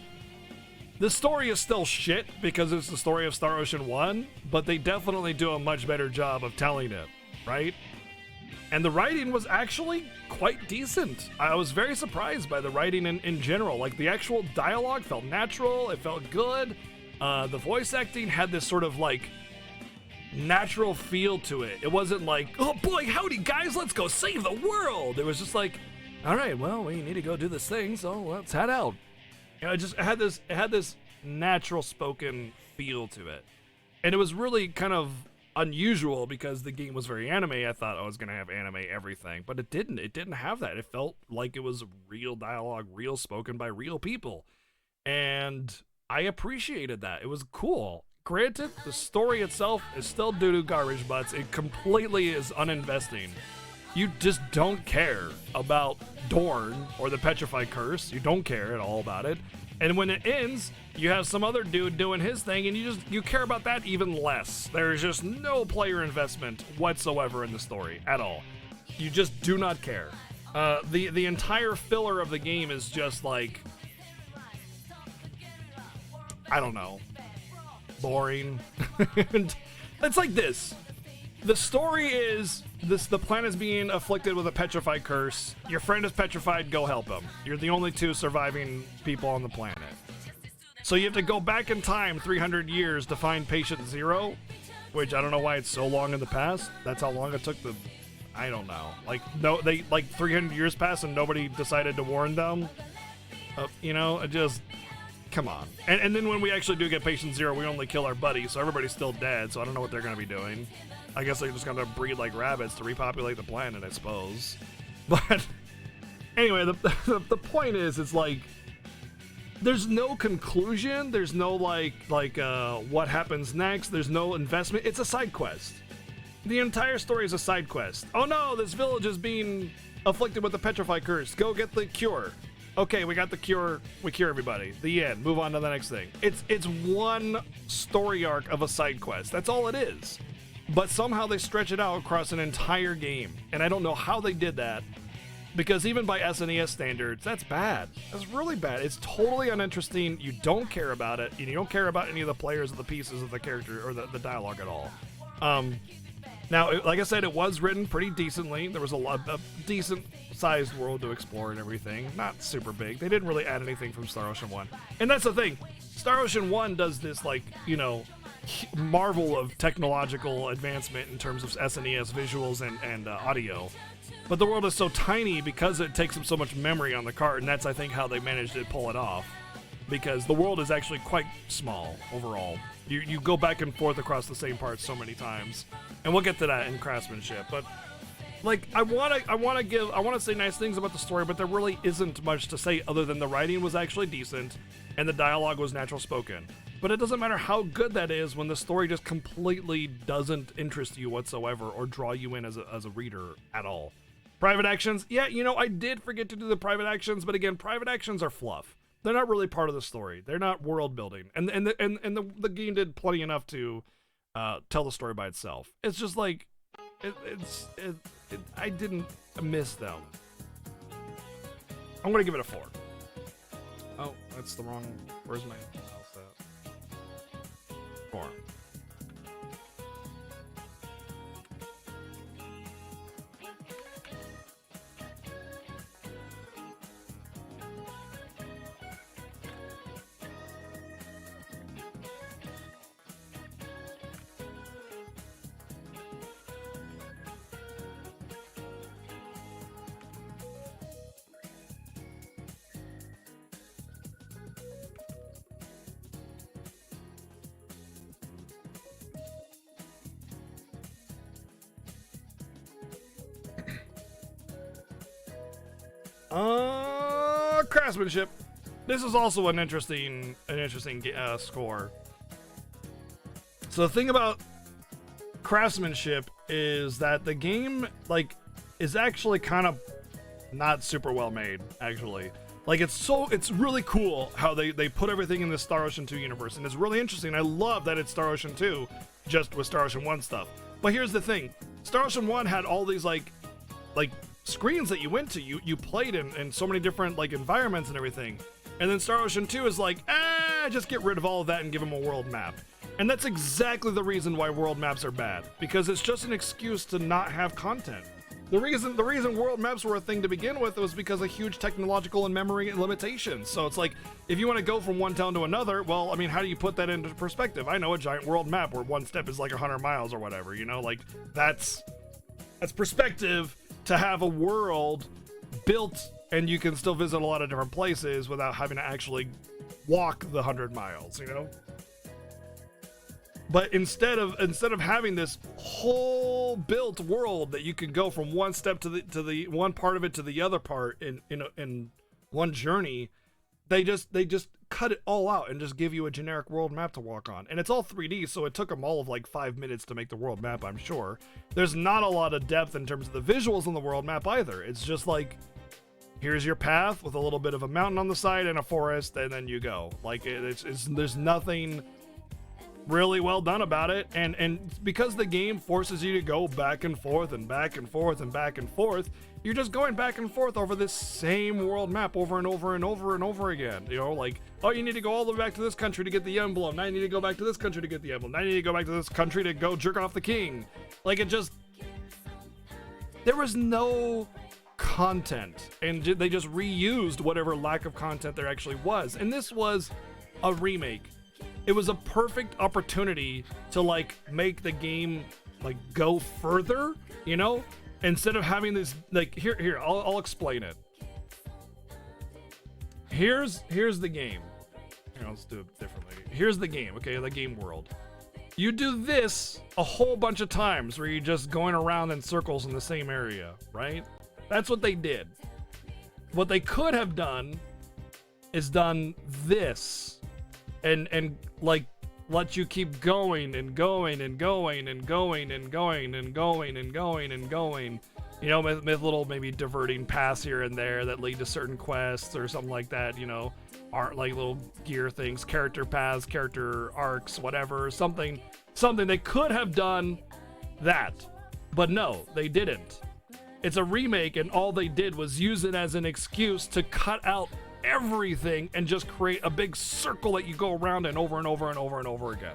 [SPEAKER 1] The story is still shit because it's the story of Star Ocean 1, but they definitely do a much better job of telling it. Right? And the writing was actually quite decent. I was very surprised by the writing in general. Like, the actual dialogue felt natural, it felt good. The voice acting had this sort of, like, natural feel to it. It wasn't like, oh boy, howdy guys, let's go save the world. It was just like, all right, well, we need to go do this thing, so let's head out. You know, it had this natural spoken feel to it. And it was really kind of unusual because the game was very anime. I thought I was going to have anime everything, but it didn't. It didn't have that. It felt like it was real dialogue, real spoken by real people. And I appreciated that. It was cool. Granted, the story itself is still doo-doo garbage butts. It completely is uninvesting. You just don't care about Dorn or the Petrified Curse. You don't care at all about it. And when it ends, you have some other dude doing his thing, and you care about that even less. There's just no player investment whatsoever in the story at all. You just do not care. The entire filler of the game is just like, I don't know, boring. It's like this. The story is the planet's being afflicted with a petrified curse. Your friend is petrified, go help him. You're the only two surviving people on the planet. So you have to go back in time 300 years to find patient 0, which I don't know why it's so long in the past. That's how long it took I don't know. Like, no, they, like 300 years passed and nobody decided to warn them. You know, it just, come on. And then when we actually do get patient 0, we only kill our buddy, so everybody's still dead, so I don't know what they're going to be doing. I guess they're just going to breed like rabbits to repopulate the planet, I suppose. But anyway, the point is, it's like, there's no conclusion. There's no what happens next. There's no investment. It's a side quest. The entire story is a side quest. Oh no, this village is being afflicted with the petrified curse. Go get the cure. Okay, we got the cure. We cure everybody. The end. Move on to the next thing. It's one story arc of a side quest. That's all it is. But somehow they stretch it out across an entire game. And I don't know how they did that. Because even by SNES standards, that's bad. That's really bad. It's totally uninteresting. You don't care about it. And you don't care about any of the players or the pieces of the character or the dialogue at all. Now, like I said, it was written pretty decently. There was a decent-sized world to explore and everything. Not super big. They didn't really add anything from Star Ocean 1. And that's the thing. Star Ocean 1 does this, like, you know, marvel of technological advancement in terms of SNES visuals and audio. But the world is so tiny because it takes up so much memory on the card, and that's, I think, how they managed to pull it off. Because the world is actually quite small overall. You go back and forth across the same parts so many times, and we'll get to that in craftsmanship. But like, I want to say nice things about the story, but there really isn't much to say other than the writing was actually decent, and the dialogue was natural spoken. But it doesn't matter how good that is when the story just completely doesn't interest you whatsoever or draw you in as a reader at all. Private actions, yeah, you know, I did forget to do the private actions, but again, private actions are fluff. They're not really part of the story. They're not world building, and the game did plenty enough to tell the story by itself. It's just like I didn't miss them. I'm gonna give it a 4. Oh, that's the wrong. Where's my mouse at? 4. Craftsmanship. This is also an interesting score. So the thing about craftsmanship is that the game is actually kind of not super well made. Actually, it's really cool how they put everything in the Star Ocean 2 universe, and it's really interesting. I love that it's Star Ocean 2 just with Star Ocean 1 stuff. But here's the thing: Star Ocean 1 had all these like screens that you went to, you played in so many different environments and everything, and then Star Ocean 2 is just get rid of all of that and give them a world map. And that's exactly the reason why world maps are bad, because it's just an excuse to not have content. The reason world maps were a thing to begin with was because of huge technological and memory limitations. So it's like, if you want to go from one town to another, well, I mean, how do you put that into perspective? I know a giant world map where one step is 100 miles or whatever, that's perspective. To have a world built and you can still visit a lot of different places without having to actually walk the 100 miles, But instead of having this whole built world that you can go from one step to the one part of it to the other part in one journey, they just cut it all out and just give you a generic world map to walk on. And it's all 3D, so it took them all of 5 minutes to make the world map, I'm sure. There's not a lot of depth in terms of the visuals on the world map either. It's just here's your path with a little bit of a mountain on the side and a forest, and then you go. There's nothing really well done about it, and because the game forces you to go back and forth and back and forth and back and forth, you're just going back and forth over this same world map over and over and over and over again. Oh, you need to go all the way back to this country to get the emblem. Now you need to go back to this country to get the emblem. Now you need to go back to this country to go jerk off the king. There was no content, and they just reused whatever lack of content there actually was. And this was a remake. It was a perfect opportunity to make the game go further, instead of having this here I'll explain it. Here's the game. Here, let's do it differently. Here's the game, okay, the game world. You do this a whole bunch of times where you're just going around in circles in the same area, right? That's what they did. What they could have done is done this and let you keep going and going and going and going and going and going and going and going, with little maybe diverting paths here and there that lead to certain quests or something like that, art little gear things, character paths, character arcs, whatever, something they could have done that, but no, they didn't. It's a remake, and all they did was use it as an excuse to cut out everything and just create a big circle that you go around and over and over and over and over again.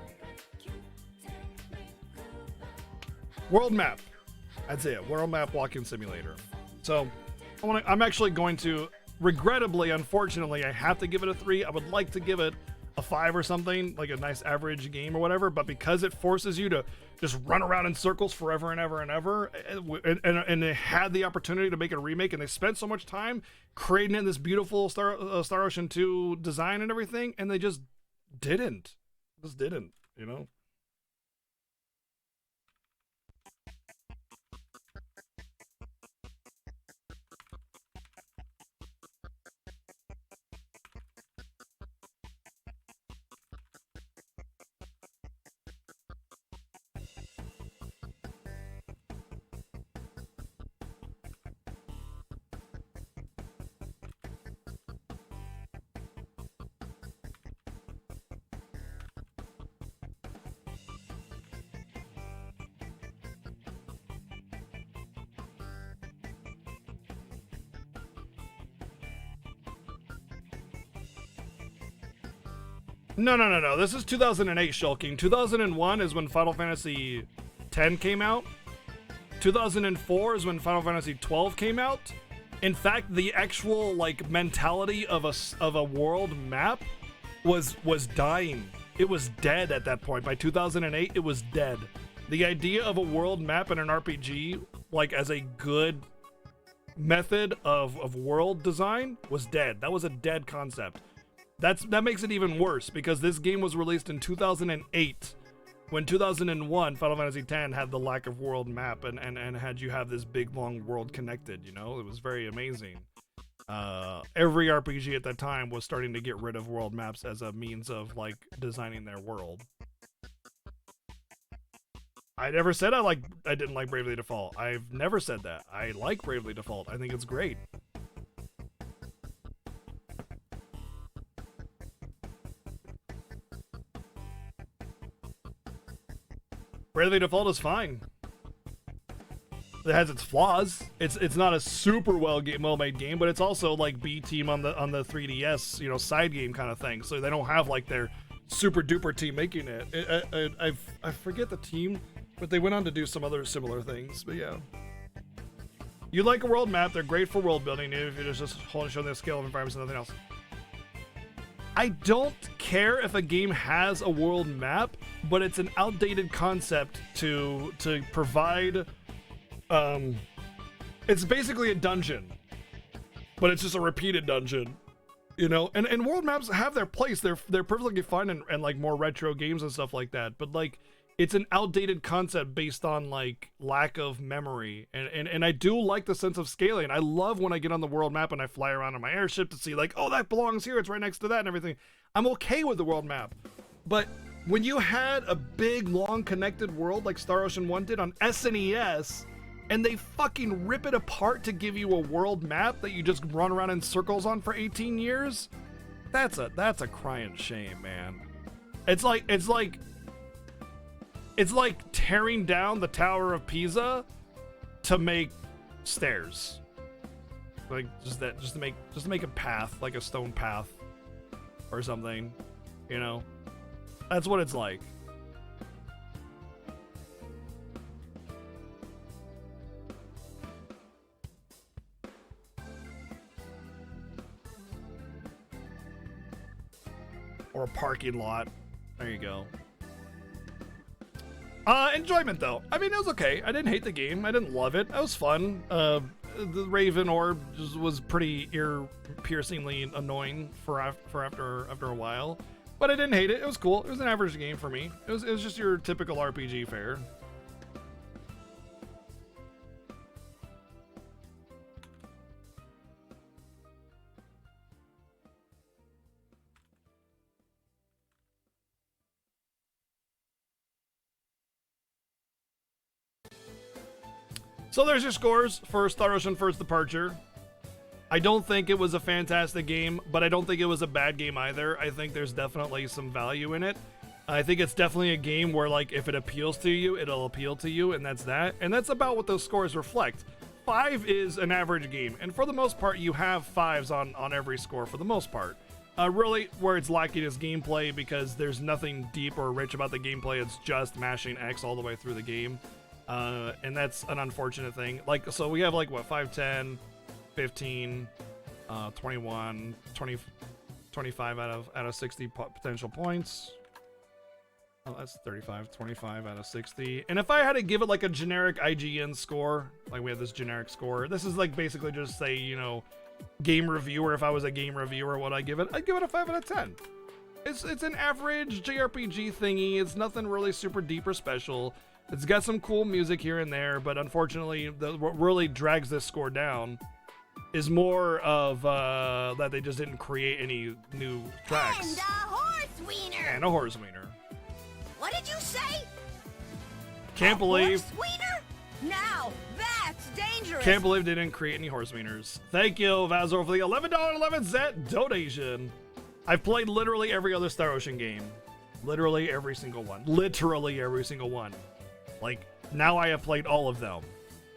[SPEAKER 1] World map. That's it. World map walking simulator. So I'm actually going to, regrettably, unfortunately, I have to give it a 3. I would like to give it a 5 or something, a nice average game or whatever, but because it forces you to just run around in circles forever and ever and ever, and they had the opportunity to make a remake, and they spent so much time creating in this beautiful Star Ocean 2 design and everything, and they just didn't. No. This is 2008, Shulking. 2001 is when Final Fantasy X came out. 2004 is when Final Fantasy 12 came out. In fact, the actual like mentality of a world map was dying. It was dead at that point. By 2008, it was dead. The idea of a world map in an RPG, like as a good method of world design, was dead. That was a dead concept. That makes it even worse because this game was released in 2008, when 2001 Final Fantasy X had the lack of world map and had you have this big long world connected. You know, it was very amazing. Every RPG at that time was starting to get rid of world maps as a means of like designing their world. I never said I didn't like Bravely Default. I've never said that. I like Bravely Default. I think it's great. Bravely Default is fine. It has its flaws. It's not a super well-made game, but it's also like B Team on the 3DS, you know, side game kind of thing. So they don't have like their super duper team making it. I forget the team, but they went on to do some other similar things. But yeah, you like a world map? They're great for world building. If you're just showing the scale of environments and nothing else. I don't care if a game has a world map, but it's an outdated concept to provide. It's basically a dungeon, but it's just a repeated dungeon, you know. And world maps have their place. They're perfectly fine and like more retro games and stuff like that. But like, it's an outdated concept based on like lack of memory. And I do like the sense of scaling. I love when I get on the world map and I fly around on my airship to see like, oh, that belongs here. It's right next to that and everything. I'm okay with the world map. But when you had a big, long connected world like Star Ocean 1 did on SNES, and they fucking rip it apart to give you a world map that you just run around in circles on for 18 years, that's a crying shame, man. It's like tearing down the Tower of Pisa to make stairs. Like just to make a path, like a stone path or something, you know? That's what it's like. Or a parking lot. There you go. Enjoyment though. I mean, it was okay. I didn't hate the game. I didn't love it. It was fun. The Raven Orb was pretty ear-piercingly annoying for after a while, but I didn't hate it. It was cool. It was an average game for me. It was just your typical RPG fare. So there's your scores for Star Ocean First Departure. I don't think it was a fantastic game, but I don't think it was a bad game either. I think there's definitely some value in it. I think it's definitely a game where, like, if it appeals to you, it'll appeal to you, and that's that. And that's about what those scores reflect. 5 is an average game, and for the most part, you have 5s on every score for the most part. Really, where it's lacking is gameplay, because there's nothing deep or rich about the gameplay. It's just mashing X all the way through the game. And that's an unfortunate thing. Like, so we have like what, 5, 10, 15, 21, 20, 25 out of 60 potential points. Oh, that's 35, 25 out of 60. And if I had to give it like a generic IGN score, like we have this generic score, this is like basically just say, you know, game reviewer. If I was a game reviewer, what I'd give it? I'd give it a 5 out of 10. It's an average JRPG thingy. It's nothing really super deep or special. It's got some cool music here and there, but unfortunately, what really drags this score down is more of that they just didn't create any new tracks.
[SPEAKER 2] And a horse wiener!
[SPEAKER 1] And a horse wiener.
[SPEAKER 2] What did you say?
[SPEAKER 1] Can't believe.
[SPEAKER 2] Horse wiener? Now, that's dangerous!
[SPEAKER 1] Can't believe they didn't create any horse wieners. Thank you, Vazor, for the $11.11 donation. I've played literally every other Star Ocean game. Literally every single one. Literally every single one. Like, now I have played all of them.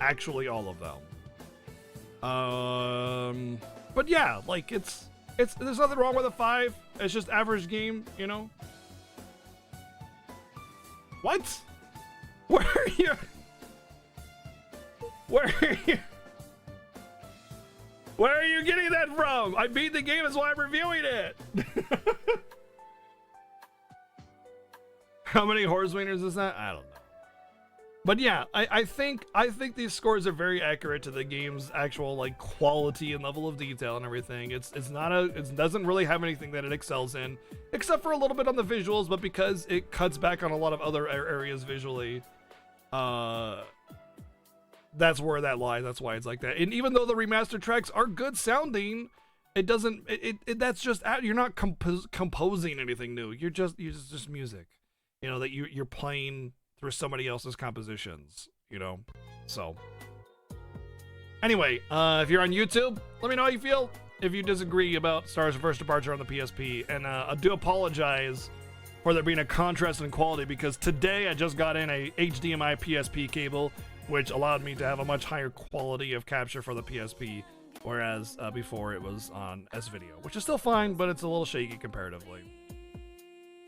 [SPEAKER 1] Actually, all of them. But yeah, like, it's There's nothing wrong with a 5. It's just average game, you know. What? Where are you? Where are you? Where are you getting that from? I beat the game, that's why I'm reviewing it. How many horse wieners is that? I don't know. But yeah, I think these scores are very accurate to the game's actual like quality and level of detail and everything. It doesn't really have anything that it excels in, except for a little bit on the visuals, but because it cuts back on a lot of other areas visually, that's where that lies. That's why it's like that. And even though the remastered tracks are good sounding, it doesn't. That's just you're not composing anything new. You're just music, you know, that you're playing through somebody else's compositions, you know. So anyway, if you're on YouTube, let me know how you feel if you disagree about Star Wars First Departure on the PSP. And I do apologize for there being a contrast in quality, because today I just got in a HDMI PSP cable, which allowed me to have a much higher quality of capture for the PSP, whereas before it was on S-Video, which is still fine, but it's a little shaky comparatively.